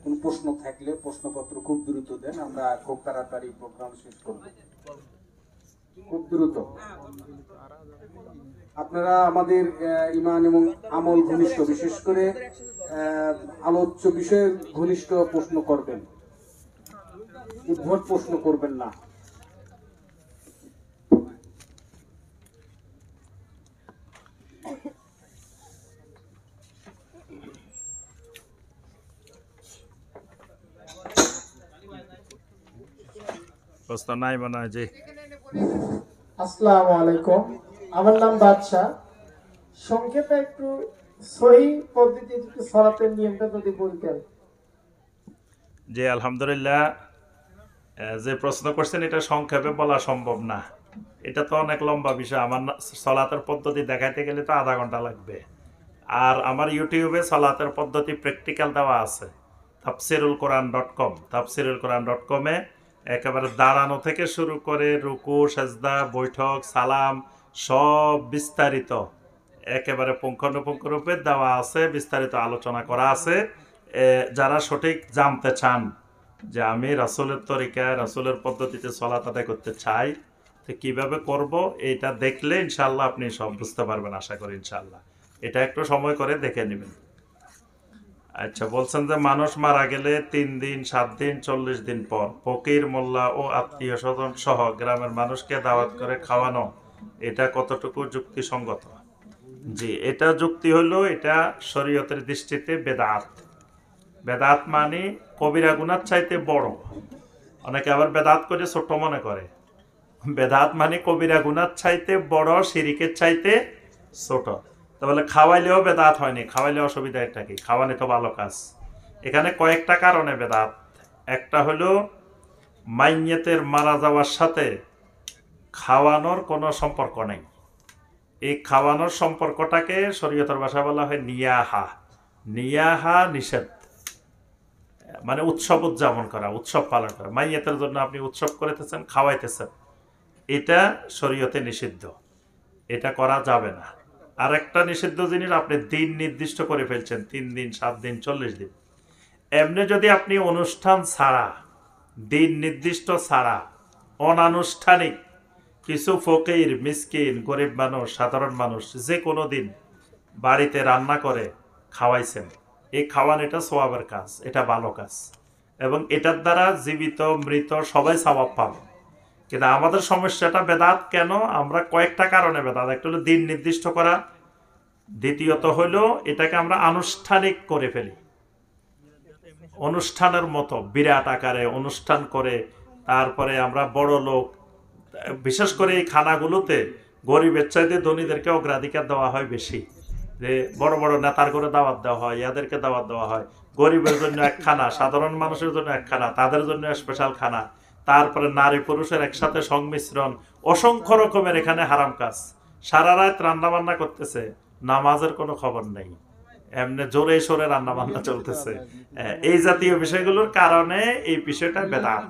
কোন প্রশ্ন থাকলে প্রশ্নপত্র খুব দ্রুত দেন, আমরা খুব তাড়াতাড়ি প্রোগ্রাম শেষ করব। খুব দ্রুত। আপনারা আমাদের ঈমান এবং আমল ঘনিষ্ঠ, বিশেষ করে আলোচ্য বিষয়ের ঘনিষ্ঠ প্রশ্ন করবেন। উদ্ভট প্রশ্ন করবেন না। প্রশ্ন নাই মনে হয়। জি, আসসালামু আলাইকুম, আমার নাম বাদশাহ। সংক্ষেপে একটু সহি পদ্ধতিতে সলাতের নিয়মটা যদি বলতেন। জি, আলহামদুলিল্লাহ। যে প্রশ্ন করছেন এটা সংক্ষেপে বলা সম্ভব না, এটা তো অনেক লম্বা বিষয়। আমার সলাতের পদ্ধতি দেখাইতে গেলে তো আধা ঘন্টা লাগবে। আর আমার ইউটিউবে সলাতের পদ্ধতি প্র্যাকটিক্যাল দেওয়া আছে, tafsirulquran.com। tafsirulquran.com-এ একেবারে দাঁড়ানো থেকে শুরু করে রুকু, সেজদা, বৈঠক, সালাম সব বিস্তারিত একেবারে পুঙ্খানুপুঙ্খ রূপে দেওয়া আছে, বিস্তারিত আলোচনা করা আছে। যারা সঠিক জানতে চান যে আমি রাসূলের তরিকায়, রাসূলের পদ্ধতিতে সলাত আদায় করতে চাই, তো কিভাবে করব, এটা দেখলে ইনশাল্লাহ আপনি সব বুঝতে পারবেন, আশা করি ইনশাল্লাহ। এটা একটু সময় করে দেখে নেবেন। আচ্ছা, বলছেন যে মানুষ মারা গেলে 3 দিন, 7 দিন, 40 দিন পর ফকির, মোল্লা ও আত্মীয় স্বজন সহ গ্রামের মানুষকে দাওয়াত করে খাওয়ানো, এটা কতটুকু যুক্তিসঙ্গত? জি, এটা যুক্তি হলো, এটা শরীয়তের দৃষ্টিতে বেদাত। বেদাত মানে কবিরা গুনার চাইতে বড়। অনেকে আবার বেদাত করে ছোট মনে করে। বেদাত মানে কবিরা গুনার চাইতে বড়, শিরিকের চাইতে ছোট। তাহলে খাওয়াইলেও বেদাত হয়নি, খাওয়াইলে অসুবিধা একটা কি? খাওয়ানি তো ভালো কাজ। এখানে কয়েকটা কারণে বেদাত। একটা হলো মাইয়েতের মারা যাওয়ার সাথে খাওয়ানোর কোনো সম্পর্ক নেই। এই খাওয়ানোর সম্পর্কটাকে শরীয়তের ভাষায় বলা হয় নিয়াহা। নিয়াহা নিষেধ, মানে উৎসব উদযাপন করা, উৎসব পালন করা। মাইয়েতের জন্য আপনি উৎসব করিতেছেন, খাওয়াইতেছেন, এটা শরীয়তে নিষিদ্ধ, এটা করা যাবে না। আর একটা নিষিদ্ধ জিনিস, আপনি দিন নির্দিষ্ট করে ফেলছেন, 3 দিন, 7 দিন, 40 দিন। এমনি যদি আপনি অনুষ্ঠান ছাড়া, দিন নির্দিষ্ট ছাড়া, অনানুষ্ঠানিক কিছু ফকির, মিসকিন, গরিব মানুষ, সাধারণ মানুষ যে কোনো দিন বাড়িতে রান্না করে খাওয়াইছেন, এই খাওয়ান এটা সওয়াবের কাজ, এটা ভালো কাজ, এবং এটার দ্বারা জীবিত মৃত সবাই সওয়াব পাবে। কিন্তু আমাদের সমস্যাটা বেদাত কেন? আমরা কয়েকটা কারণে বেদাত। একটা হলো দিন নির্দিষ্ট করা, দ্বিতীয়ত হলো এটাকে আমরা আনুষ্ঠানিক করে ফেলি, অনুষ্ঠানের মতো বিরাট আকারে অনুষ্ঠান করে, তারপরে আমরা বড় লোক, বিশেষ করে এই খানাগুলোতে গরিবের চাইতে ধনীদেরকে অগ্রাধিকার দেওয়া হয় বেশি। যে বড় বড় নেতার করে দাওয়াত দেওয়া হয়, ইয়াদেরকে দাওয়াত দেওয়া হয়। গরিবের জন্য এক খানা, সাধারণ মানুষের জন্য এক খানা, তাদের জন্য স্পেশাল খানা, তারপরে নারী পুরুষের একসাথে সংমিশ্রণ, অসংখ্য রকমের এখানে হারাম কাজ। সারা রাত রান্না বান্না করতেছে, নামাজের কোনো খবর নেই, এমনি জোরে সোরে রান্না বান্না চলতেছে। এই জাতীয় বিষয়গুলোর কারণে এই বিষয়টা বেদাত।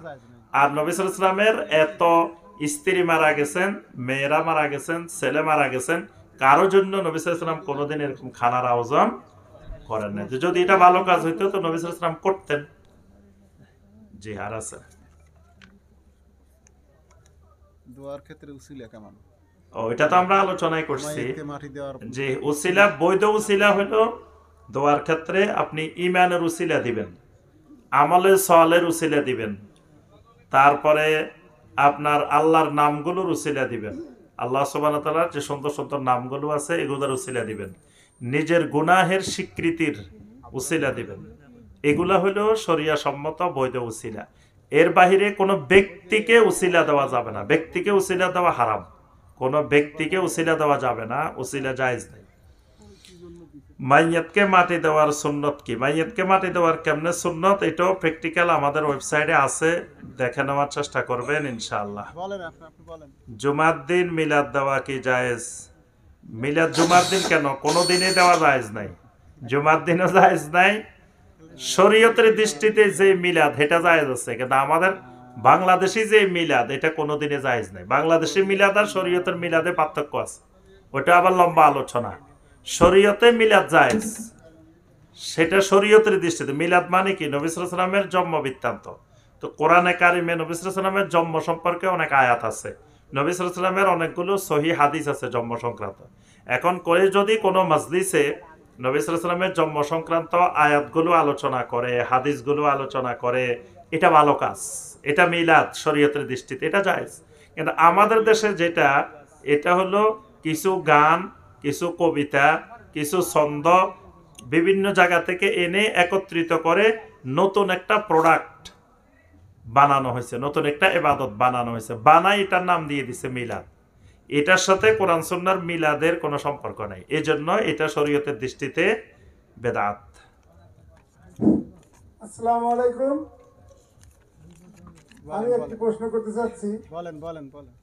আর নবী সাল্লাল্লাহু আলাইহি ওয়াসাল্লামের এত স্ত্রী মারা গেছেন, মেয়েরা মারা গেছেন, ছেলে মারা গেছেন, কারোর জন্য নবী সাল্লাল্লাহু আলাইহি ওয়াসাল্লাম কোনোদিন এরকম খানার আয়োজন করেন না। যদি এটা ভালো কাজ হইতো তো নবী সাল্লাল্লাহু আলাইহি ওয়াসাল্লাম করতেন। জি, আর আছে দোয়ার ক্ষেত্রে উসিলা কেমন? ও, এটা তো আমরা আলোচনাই করছি। মাইকে মাটি দেওয়ার যে উসিলা, বৈধ উসিলা হলো দোয়ার ক্ষেত্রে আপনি ইমানের উসিলা দিবেন, আমলের সওয়ালের উসিলা দিবেন, তারপরে আপনার আল্লাহর নামগুলোর উসিলা দিবেন, আল্লাহ সুবহানাহু ওয়া তাআলার যে সুন্দর সুন্দর নামগুলো আছে এগুলোর উসিলা দিবেন, নিজের গুনাহের স্বীকৃতির উসিলা দিবেন। এগুলা হলো শরিয়া সম্মত বৈধ উসিলা। এর বাহিরে কোনো ব্যক্তিকে উসিলা দেওয়া যাবে না, ব্যক্তিকে উসিলা দেওয়া হারাম, কোনো ব্যক্তিকে উসিলা দেওয়া যাবে না, উসিলা জায়েজ নেই। মাইয়াতকে মাটি দেওয়ার সুন্নত কি? মাইয়াতকে মাটি দেওয়ার কেমনে সুন্নত, এটাও প্র্যাকটিক্যাল আমাদের ওয়েবসাইটে আছে, দেখে নেওয়ার চেষ্টা করবেন ইনশাআল্লাহ। বলেন, আপনি বলেন। জুমার দিন মিলাদ দেওয়া কি জায়েজ? মিলাদ জুমার দিন কেন, কোনো দিনই দেওয়া জায়েজ নাই, জুমার দিনও জায়েজ নাই। শরীয়তের দৃষ্টিতে যে মিলাদ এটা জায়েজ আছে, কিন্তু আমাদের বাংলাদেশি যে মিলাদ এটা কোনোদিনে জায়েজ নাই। বাংলাদেশি মিলাদ আর শরীয়তের মিলাদে পার্থক্য আছে, ওটা আবার লম্বা আলোচনা। শরীয়তে মিলাদ জায়েজ, সেটা শরীয়তের দৃষ্টিতে। মিলাদ মানে কি? নবী সাল্লাল্লাহু আলাইহি ওয়াসাল্লামের জন্ম বৃত্তান্ত। তো কোরআনে কারিমে নবী সাল্লাল্লাহু আলাইহি ওয়াসাল্লামের জন্ম সম্পর্কে অনেক আয়াত আছে, নবী সাল্লাল্লাহু আলাইহি ওয়াসাল্লামের অনেকগুলো সহিহ হাদিস আছে জন্ম সংক্রান্ত। এখন করে যদি কোনো মাজলিসে নবী সাল্লাল্লাহু আলাইহি ওয়াসাল্লামের জন্ম সংক্রান্ত আয়াতগুলো আলোচনা করে, হাদিসগুলো আলোচনা করে, এটা ভালো কাজ, এটা মিলাদ শরীয়তের দৃষ্টিতে এটা জায়েজ। কিন্তু আমাদের দেশে যেটা, এটা হলো কিছু গান, কিছু কবিতা, কিছু ছন্দ বিভিন্ন জায়গা থেকে এনে একত্রিত করে নতুন একটা প্রোডাক্ট বানানো হয়েছে, নতুন একটা ইবাদত বানানো হয়েছে, বানাই এটার নাম দিয়ে দিছে মিলাদ। এটার সাথে কোরআন সুন্নাহর মিলাদের কোনো সম্পর্ক নাই, এজন্য এটা শরীয়তের দৃষ্টিতে বেদাত। আসসালামু আলাইকুম। আমি বলেন একটি প্রশ্ন করতে চাচ্ছি। বলেন বলেন বলেন।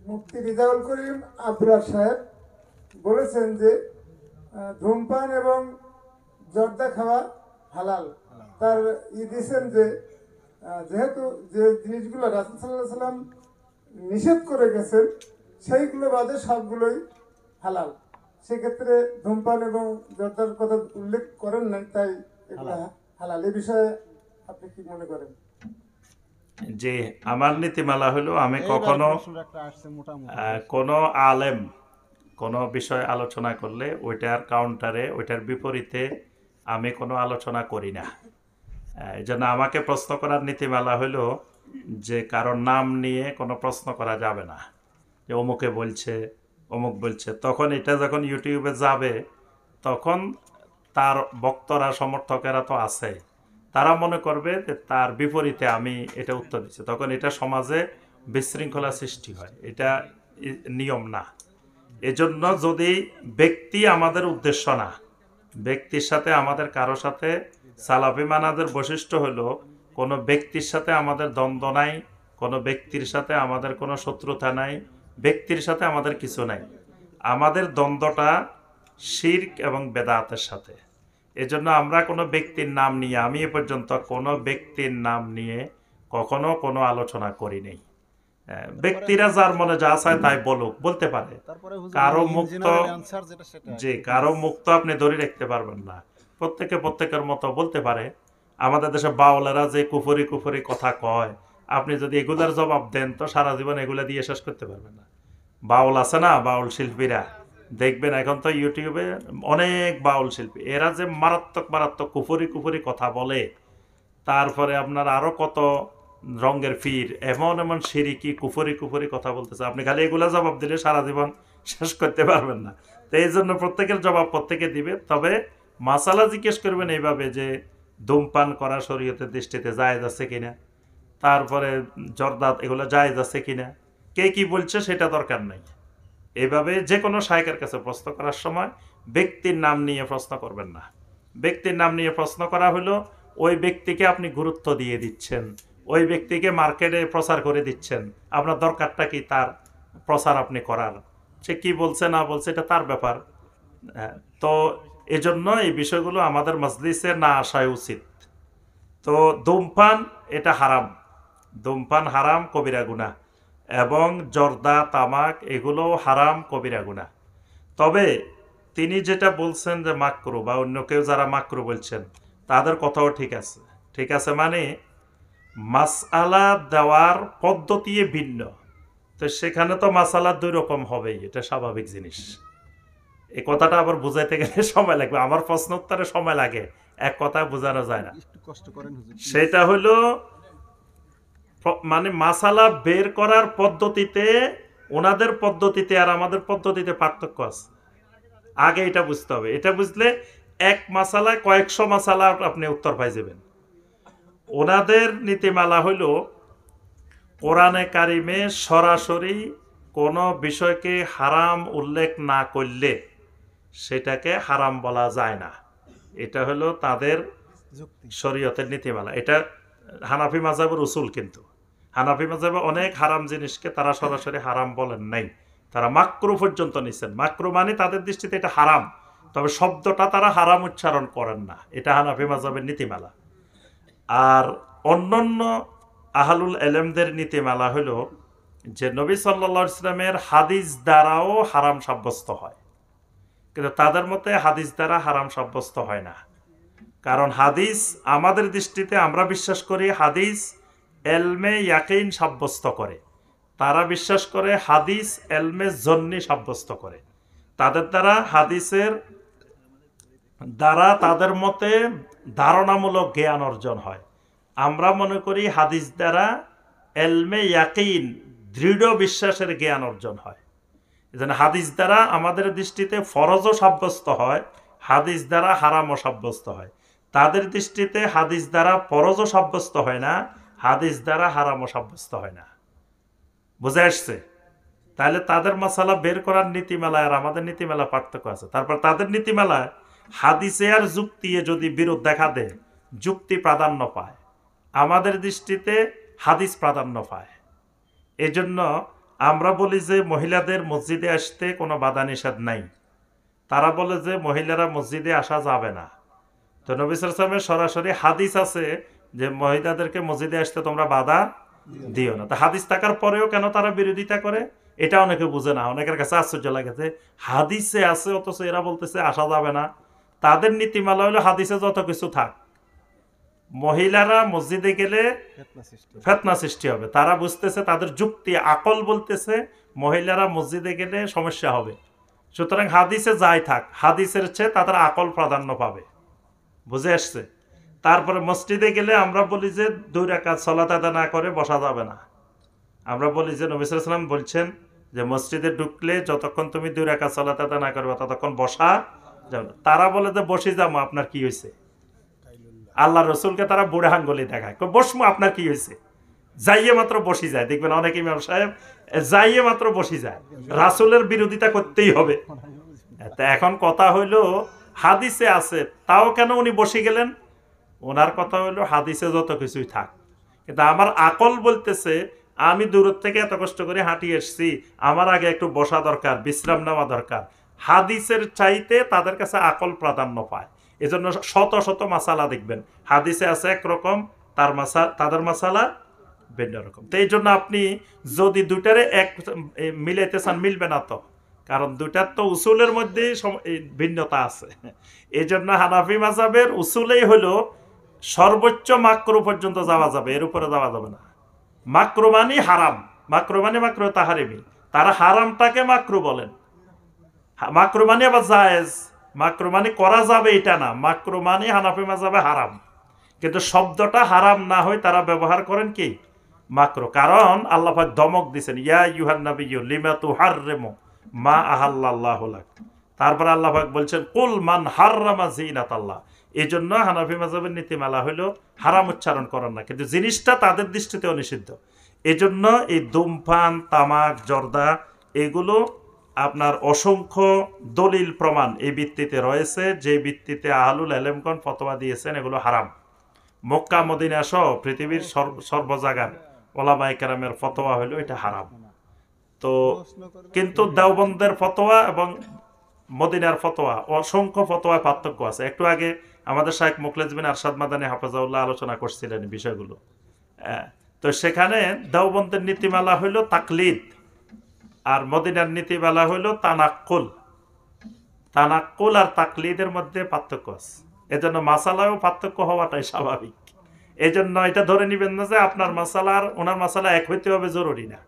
মুফতি রিজাউল করিম আবরার সাহেব বলেছেন যে ধূমপান এবং জর্দা খাওয়া হালাল। তার দিয়েছেন যে যেহেতু যে জিনিসগুলো রাসূল সাল্লাল্লাহু আলাইহি সাল্লাম নিষেধ করে গেছেন সেইগুলো বাদে সবগুলোই হালাল। সেক্ষেত্রে ধূমপান এবং জর্দার কথা উল্লেখ করেন নাই, তাই এগুলো হালাল। এই বিষয়ে আপনি কি মনে করেন? যে আমার নীতিমালা হলো আমি এইবার কখনো প্রশ্নটা একটা আসছে মোটামুটি। কোনো আলেম কোনো বিষয় আলোচনা করলে ওইটার কাউন্টারে, ওইটার বিপরীতে আমি কোনো আলোচনা করি না। এই জন্য আমাকে প্রশ্ন করার নীতিমালা হলো যে কারোর নাম নিয়ে কোনো প্রশ্ন করা যাবে না, যে অমুকে বলছে অমুক বলছে। তখন এটা যখন ইউটিউবে যাবে তখন তার বক্তরা সমর্থকেরা তো আছে, তারা মনে করবে যে তার বিপরীতে আমি এটা উত্তর দিচ্ছি, তখন এটা সমাজে বিশৃঙ্খলা সৃষ্টি হয়, এটা নিয়ম না। এজন্য যদি ব্যক্তি আমাদের উদ্দেশ্য না, ব্যক্তির সাথে আমাদের কারো সাথে সালাফি মানাদের বৈশিষ্ট্য হলো কোনো ব্যক্তির সাথে আমাদের দ্বন্দ্ব নাই, কোনো ব্যক্তির সাথে আমাদের কোনো শত্রুতা নাই, ব্যক্তির সাথে আমাদের কিছু নাই। আমাদের দ্বন্দ্বটা শিরক এবং বেদাতের সাথে। এজন্য আমরা কোনো ব্যক্তির নাম নিয়ে, আমি এ পর্যন্ত কোনো ব্যক্তির নাম নিয়ে কখনো কোনো আলোচনা করি নাই। ব্যক্তিরা যার মনে যা চায় তাই বলুক, বলতে পারে। তারপরে হুজুর কারো in মুক্ত, general answer যেটা সেটা। যে কারো মুক্ত আপনি ধরে রাখতে পারবেন না, প্রত্যেকে প্রত্যেকের মতো বলতে পারে। আমাদের দেশে বাউলেরা যে কুফরি কুফরি কথা কয়, আপনি যদি এগুলার জবাব দেন তো সারা জীবন এগুলা দিয়ে শেষ করতে পারবেন না। বাউল আছে না, বাউল শিল্পীরা দেখবেন এখন তো ইউটিউবে অনেক বাউল শিল্পী, এরা যে মারাত্মক মারাত্মক কুফরি কুফরি কথা বলে, তারপরে আপনার আরো কত রঙের ফির, এমন এমন সিরিকি কুফরি কুফরি কথা বলতেছে, আপনি খালি এগুলা জবাব দিলে সারা জীবন শেষ করতে পারবেন না। তো এই জন্য প্রত্যেকের জবাব প্রত্যেকে দিবে, তবে মাসালা জিজ্ঞেস করবেন এইভাবে যে ধূমপান করা শরীয়তের দৃষ্টিতে জায়েজ আছে কিনা, তারপরে জর্দাত এগুলো জায়েজ আছে কিনা, কে কি বলছে সেটা দরকার নাই। এইভাবে যে কোনো শায়েখের কাছে প্রশ্ন করার সময় ব্যক্তির নাম নিয়ে প্রশ্ন করবেন না। ব্যক্তির নাম নিয়ে প্রশ্ন করা হলো ওই ব্যক্তিকে আপনি গুরুত্ব দিয়ে দিচ্ছেন, ওই ব্যক্তিকে মার্কেটে প্রচার করে দিচ্ছেন, আপনার দরকারটা কি তার প্রচার আপনি করার, সে কি বলছে না বলছে এটা তার ব্যাপার। তো এজন্য এই বিষয়গুলো আমাদের মজলিসে না আসাই উচিত। তো ধূমপান এটা হারাম, ধূমপান হারাম, কবিরা গুনাহ, এবং জর্দা তামাক এগুলো হারাম, কবিরা গুনাহ। তবে তিনি যেটা বলছেন যে মাকরু, বা অন্য কেউ যারা মাকরু বলছেন তাদের কথাও ঠিক আছে। ঠিক আছে মানে মাসআলা দেওয়ার পদ্ধতি ভিন্ন, তো সেখানে তো মাসালা দুই রকম হবেই, এটা স্বাভাবিক জিনিস। এই কথাটা আবার বুঝাইতে গেলে সময় লাগবে, আমার প্রশ্ন উত্তরে সময় লাগে, এক কথায় বোঝানো যায় না। একটু কষ্ট করেন হুজুর। সেটা হলো মানে মাসালা বের করার পদ্ধতিতে, ওনাদের পদ্ধতিতে আর আমাদের পদ্ধতিতে পার্থক্য আছে, আগে এটা বুঝতে হবে। এটা বুঝলে এক মাসালায় কয়েকশো মাসালা আপনি উত্তর পাই যাবেন। ওনাদের নীতিমালা হইল কোরআনে কারিমে সরাসরি কোনো বিষয়কে হারাম উল্লেখ না করলে সেটাকে হারাম বলা যায় না। এটা হলো তাদের যুক্তি। শরীয়তের নীতিমালা। এটা হানাফি মাযহাবের উসুল, কিন্তু হানাফি মাযহাবে অনেক হারাম জিনিসকে তারা সরাসরি হারাম বলেন নাই, তারা মাকরু পর্যন্ত নিছেন। মাকরু মানে তাদের দৃষ্টিতে এটা হারাম, তবে শব্দটা তারা হারাম উচ্চারণ করেন না, এটা হানাফি মাযহাবের নীতিমালা। আর অন্যান্য আহলুল এলেমদের নীতিমালা হলো যে নবী সাল্লাল্লাহু আলাইহি ওয়াসাল্লামের হাদিস দ্বারাও হারাম সাব্যস্ত হয়, কিন্তু তাদের মতে হাদিস দ্বারা হারাম সাব্যস্ত হয় না। কারণ হাদিস আমাদের দৃষ্টিতে আমরা বিশ্বাস করি হাদিস এলমে ইয়াকিন সাব্যস্ত করে, তারা বিশ্বাস করে হাদিস এলমে জন্নি সাব্যস্ত করে। তাদের দ্বারা হাদিসের দ্বারা তাদের মতে ধারণামূলক জ্ঞান অর্জন হয়, আমরা মনে করি হাদিস দ্বারা এলমে ইয়াকিন, দৃঢ় বিশ্বাসের জ্ঞান অর্জন হয়। এজন্য হাদিস দ্বারা আমাদের দৃষ্টিতে ফরজও সাব্যস্ত হয়, হাদিস দ্বারা হারামও সাব্যস্ত হয়। তাদের দৃষ্টিতে হাদিস দ্বারা ফরজও সাব্যস্ত হয় না, হাদিস দ্বারা হারামও সাব্যস্ত হয় না। বুঝে আসছে? তাহলে তাদের মাসালা বের করার নীতিমেলায় আর আমাদের নীতিমেলা পার্থক্য আছে। তারপর তাদের নীতিমেলায় হাদিসে আর যুক্তি যদি বিরোধ দেখা দেয়, যুক্তি প্রাধান্য পায়। আমাদের দৃষ্টিতে হাদিস প্রাধান্য পায়। এজন্য আমরা বলি যে মহিলাদের মসজিদে আসতে কোনো বাধা নিষেধ নাই। তারা বলে যে মহিলারা মসজিদে আসা যাবে না। তো নবী সাল্লাল্লাহু আলাইহি ওয়াসাল্লামের সরাসরি হাদিস আছে যে মহিলাদেরকে মসজিদে আসতে তোমরা বাধা দিও না। তা হাদিস থাকার পরেও কেন তারা বিরোধিতা করে, এটা অনেকে বুঝে না। অনেকের কাছে আশ্চর্য লাগে যে হাদিসে আছে অথচ এরা বলতেছে আসা যাবে না। তাদের নীতিমালা হলো হাদিসে যত কিছু থাক, মহিলারা মসজিদে গেলে ফিতনা সৃষ্টি হবে। তারা বুঝতেছে, তাদের যুক্তি আকল বলতেছে মহিলারা মসজিদে গেলে সমস্যা হবে। সুতরাং হাদিসে যাই থাক, হাদিসের চেয়ে তাদের আকল প্রাধান্য পাবে। বুঝে আসছে? তারপরে মসজিদে গেলে আমরা বলি যে 2 রাকাত সালাত আদায় না করে বসা যাবে না। আমরা বলি যে নবী সাল্লাল্লাহু আলাইহি ওয়াসাল্লাম বলছেন যে মসজিদে ঢুকলে যতক্ষণ তুমি 2 রাকাত সালাত আদায় না করবে ততক্ষণ বসা যাবে না। তারা বলে যে বসে যাবো, আপনার কি হয়েছে? আল্লাহ রসুলকে তারা বুড়া আঙ্গুলি দেখায়, বসমু আপনার কি হয়েছে? যাইয়ে মাত্র বসি যায়। দেখবেন অনেক ইমাম সাহেব যাইয়ে মাত্র বসি যায়, রাসূলের বিরোধিতা করতেই হবে। তা এখন কথা হইল হাদিসে আছে, তাও কেন উনি বসে গেলেন? ওনার কথা হইল হাদিসে যত কিছুই থাক, কিন্তু আমার আকল বলতেছে আমি দূর থেকে এত কষ্ট করে হাঁটি এসছি, আমার আগে একটু বসা দরকার, বিশ্রাম নেওয়া দরকার। হাদিসের চাইতে তাদের কাছে আকল প্রাধান্য পায়। এজন্য শত শত মাসালা দেখবেন হাদিসে আছে একরকম, তাদের মাসালা ভিন্ন রকম। তো এই জন্য আপনি যদি দুটারে এক মিলাইতে চান, মিলবে না তো, কারণ দুটার তো উসুলের মধ্যে ভিন্নতা আছে। এই জন্য হানাফি মাযহাবের উসুলেই হলো সর্বোচ্চ মাকরু পর্যন্ত যাওয়া যাবে, এর উপরে যাওয়া যাবে না। মাকরু মানে হারাম, মাকরু মানে মাকরু তাহারিমি। তারা হারামটাকে মাকরু বলেন, মাকরু মানে আবার জায়েজ। মাকরু মানে করা যাবে এটা না, মাকরু মানে হানাফি মাযহাবে হারাম। কিন্তু শব্দটা হারাম না হয় তারা ব্যবহার করেন কি মাকরু, কারণ আল্লাহ পাক ধমক দিয়েছেন, ইয়া আইয়ুহান নাবিয়্যু লিমা তুহাররিমু মা আহাল্লাল্লাহু লাক। তারপর আল্লাহ পাক বলছেন কুল মান হাররামা জিনাতাল্লাহ। এই জন্য হানাফি মাযহাবের নীতিমালা হলো হারাম উচ্চারণ করেন না, কিন্তু জিনিসটা তাদের দৃষ্টিতেও নিষিদ্ধ। এই জন্য এই ধূমপান, তামাক, জর্দা এগুলো আপনার অসংখ্য দলিল প্রমাণ এই ভিত্তিতে রয়েছে, যে ভিত্তিতে আহলুল ইলমগণ ফতোয়া দিয়েছেন এগুলো হারাম। মক্কা মদিনা সহ পৃথিবীর সর্বজায়গার ওলামায়ে কেরামের ফতোয়া হলো এটা হারাম। তো কিন্তু দেওবন্দের ফতোয়া এবং মদিনার ফতোয়া অসংখ্য ফতোয়ায় পার্থক্য আছে। একটু আগে আমাদের শাইখ মুখলেস বিন আরশাদ মাদানী হাফেজাহুল্লাহ আলোচনা করছিলেন বিষয়গুলো। তো সেখানে দেওবন্দের নীতিমালা হইল তাকলিদ, আর মদিনার নীতিমালা হইল তানাক্কুল। তানাক্কুল আর তাকলিদের মধ্যে পার্থক্য আছে, এজন্য মাসালায়ও পার্থক্য হওয়াটাই স্বাভাবিক। এই জন্য এটা ধরে নিবেন না যে আপনার মাসালা আর ওনার মাসালা এক হইতে হবে, জরুরি না।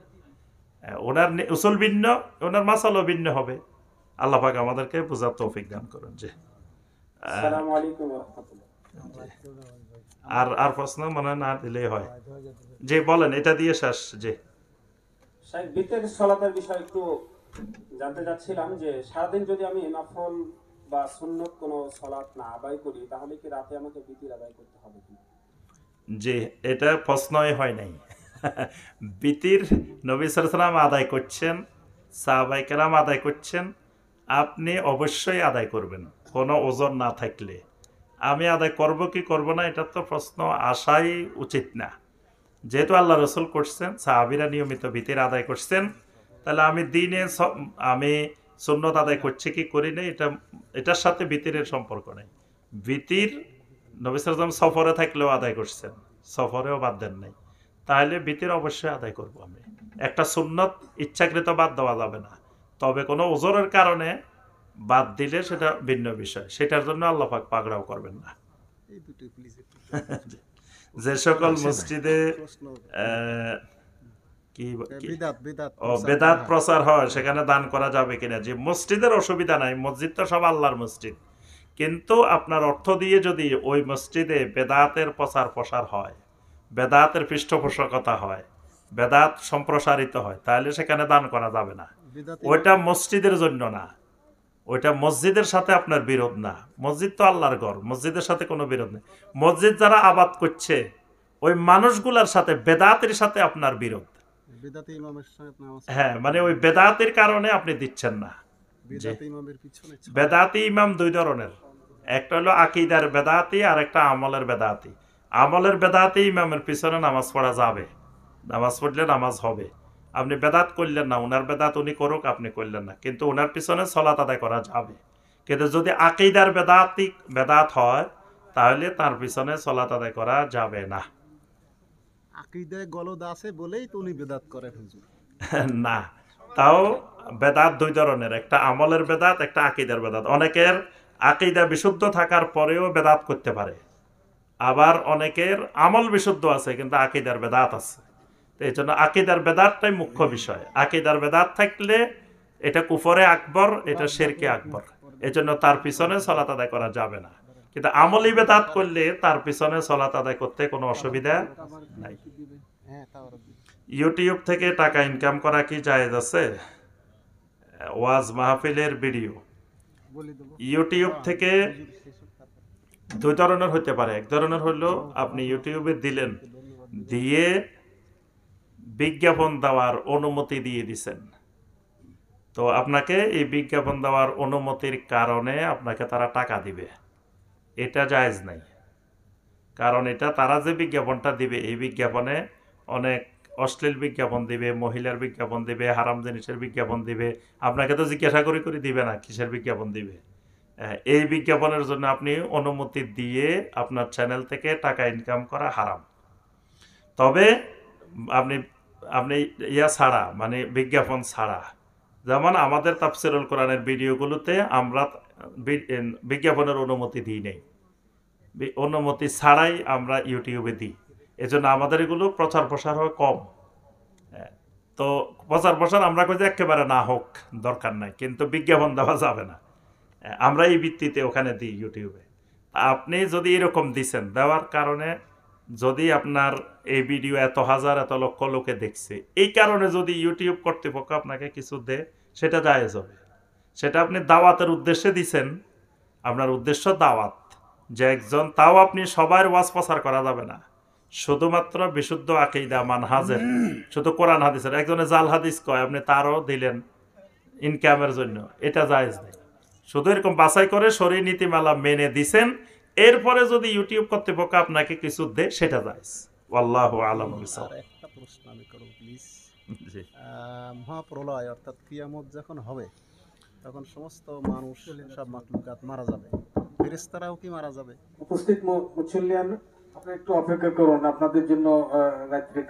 ওনার উসুল ভিন্ন, ওনার মাসালাও ভিন্ন হবে। আল্লাহ পাক আমাদেরকে বুঝার তৌফিক দান করুন। যে আসসালামু আলাইকুম ওয়া রাহমাতুল্লাহ। আর প্রশ্ন মনে না দিলেই হয়। যে বলেন, এটা দিয়ে শেষ। যে শাইখ বিতের সালাতের বিষয়ে একটু জানতে চাচ্ছিলাম যে সারাদিন যদি আমি নফল বা সুন্নত কোনো সালাত না আদায় করি তাহলে কি রাতে আমাকে বিতির আদায় করতে হবে কি? যে এটা প্রশ্নই হয় নাই। বিতির নবী সাল্লাল্লাহু আলাইহি ওয়াসাল্লাম আদায় করছেন, সাহাবায়ে কেরাম আদায় করছেন, আপনি অবশ্যই আদায় করবেন কোনো ওজন না থাকলে। আমি আদায় করব কি করব না এটা তো প্রশ্ন আসাই উচিত না। যেহেতু আল্লাহ রসুল করছেন, সাহাবীরা নিয়মিত বিতির আদায় করছেন, তাহলে আমি দিনে আমি সুন্নত আদায় করছি কি করি না এটার সাথে বিতিরের সম্পর্ক নেই। বিতির নবী সাল্লাল্লাহু আলাইহি ওয়াসাল্লাম সফরে থাকলেও আদায় করছেন, সফরেও বাদ দেন নাই, তাহলে বিতির অবশ্যই আদায় করব। আমি একটা সুন্নত ইচ্ছাকৃত বাদ দেওয়া যাবে না, তবে কোনো ওজরের কারণে বাদ দিলে সেটা ভিন্ন বিষয়, সেটার জন্য আল্লাহ পাক পাকড়াও করবেন না। যে সকল মসজিদে বেদাত প্রচার হয় সেখানে দান করা যাবে কিনা, যে মসজিদের অসুবিধা নাই, মসজিদ তো সব আল্লাহর মসজিদ, কিন্তু আপনার অর্থ দিয়ে যদি ওই মসজিদে বেদাতের প্রচার প্রসার হয় বেদাতের পৃষ্ঠপোষকতা হয়, বেদাত সম্প্রসারিত হয়, তাহলে সেখানে দান করা যাবে না। বিদাতি ওইটা মসজিদের জন্য না, ওইটা মসজিদের সাথে আপনার বিরোধ না। মসজিদ তো আল্লাহর ঘর, মসজিদের সাথে কোনো বিরোধ নেই। মসজিদ যারা আবাদ করছে ওই মানুষগুলার সাথে, বেদাতের সাথে আপনার বিরোধ। বিদাতি ইমামের সাথে নামাজ হ্যাঁ, মানে ওই বেদাতের কারণে আপনি দিচ্ছেন না। বিদাতি ইমামের পিছনে বেদাতি ইমাম দুই ধরনের, একটা হলো আকিদার বেদাতি আর একটা আমলের বেদাতি। আমলের বেদাতি ইমামের পিছনে নামাজ পড়া যাবে, নামাজ পড়লে নামাজ হবে। আপনি বেদাত করলেন না, উনার বেদাত উনি করুক, আপনি করলেন না, কিন্তু উনার পিছনে সলাত আদায় করা যাবে। কিন্তু যদি আকিদার বেদাত হয় তাহলে তার পিছনে সলাত আদায় করা যাবে না। আকীদায় গলদ আছে বলেই তো উনি বেদাত করেন হুজুর। না, তাও বেদাত দুই ধরনের, একটা আমলের বেদাত, একটা আকিদার বেদাত। অনেকের আকিদা বিশুদ্ধ থাকার পরেও বেদাত করতে পারে, আবার অনেকের আমল বিশুদ্ধ আছে কিন্তু আকিদার বেদাত আছে। তো এই জন্য আকিদার বেদাতটাই মুখ্য বিষয়। আকিদার বেদাত থাকলে এটা কুফরে আকবর, এটা শিরকে আকবর, এই জন্য তার পিছনে সলাত আদায় করা যাবে না। কিন্তু আমলি বেদাত করলে তার পিছনে সলাত আদায় করতে কোনো অসুবিধা নাই। হ্যাঁ তাও ইউটিউব থেকে টাকা ইনকাম করা কি জায়েজ আছে? ওয়াজ মাহফিলের ভিডিও বলে দেবো। ইউটিউব থেকে দুই ধরনের হতে পারে। এক ধরনের হলো আপনি ইউটিউবে দিলেন, দিয়ে বিজ্ঞাপন দেওয়ার অনুমতি দিয়ে দিছেন, তো আপনাকে এই বিজ্ঞাপন দেওয়ার অনুমতির কারণে আপনাকে তারা টাকা দিবে, এটা জায়েজ নাই। কারণ এটা তারা যে বিজ্ঞাপনটা দিবে, এই বিজ্ঞাপনে অনেক অশ্লীল বিজ্ঞাপন দিবে, মহিলার বিজ্ঞাপন দিবে, হারাম জিনিসের বিজ্ঞাপন দিবে। আপনাকে তো জিজ্ঞাসা করে দিবে না কিসের বিজ্ঞাপন দিবে। এই বিজ্ঞাপনের জন্য আপনি অনুমতি দিয়ে আপনার চ্যানেল থেকে টাকা ইনকাম করা হারাম। তবে আপনি আপনি ইয়া ছাড়া, মানে বিজ্ঞাপন ছাড়া, যেমন আমাদের তাফসিরুল কোরআনের ভিডিওগুলোতে আমরা বিজ্ঞাপনের অনুমতি দিই নেই, অনুমতি ছাড়াই আমরা ইউটিউবে দিই। এজন্য আমাদের এগুলো প্রচার প্রসার হয় কম। তো প্রচার প্রসার আমরা কই যে একেবারে না হোক, দরকার নাই, কিন্তু বিজ্ঞাপন দেওয়া যাবে না। আমরা এই ভিত্তিতে ওখানে দিই ইউটিউবে। আপনি যদি এরকম দিছেন, দেওয়ার কারণে যদি আপনার এই ভিডিও এত হাজার এত লক্ষ লোকে দেখছে, এই কারণে যদি ইউটিউব কর্তৃপক্ষ আপনাকে কিছু দেয়, সেটা জায়েজ হবে। সেটা আপনি দাওয়াতের উদ্দেশ্যে দিছেন, আপনার উদ্দেশ্য দাওয়াত, যে একজন, তাও আপনি সবার ওয়াজ প্রচার করা যাবে না, শুধুমাত্র বিশুদ্ধ আকীদা মানহাজের, শুধু কোরআন হাদিসের। একজনে জাল হাদিস কয়, আপনি তারও দিলেন ইনকামের জন্য, এটা জায়েজ নেই। শুধু এরকম বাছাই করে শরীর নীতিমালা মেনে দিছেন, এরপরে যদি ইউটিউব কর্তৃপক্ষ আপনাকে কিছু দেয়, সেটা জায়েজ। আল্লাহু আ'লাম বিসওয়াব। আর একটা প্রশ্ন আমি করব প্লিজ। জি। মহাপ্রলয় অর্থাৎ কিয়ামত যখন হবে, তখন সমস্ত মানুষ, সব মাখলুকাত মারা যাবে, ফেরেশতারাও কি মারা যাবে? উপস্থিত মুসল্লিয়ান, আপনি একটু অপেক্ষা করুন, আপনাদের জন্য রাত্রি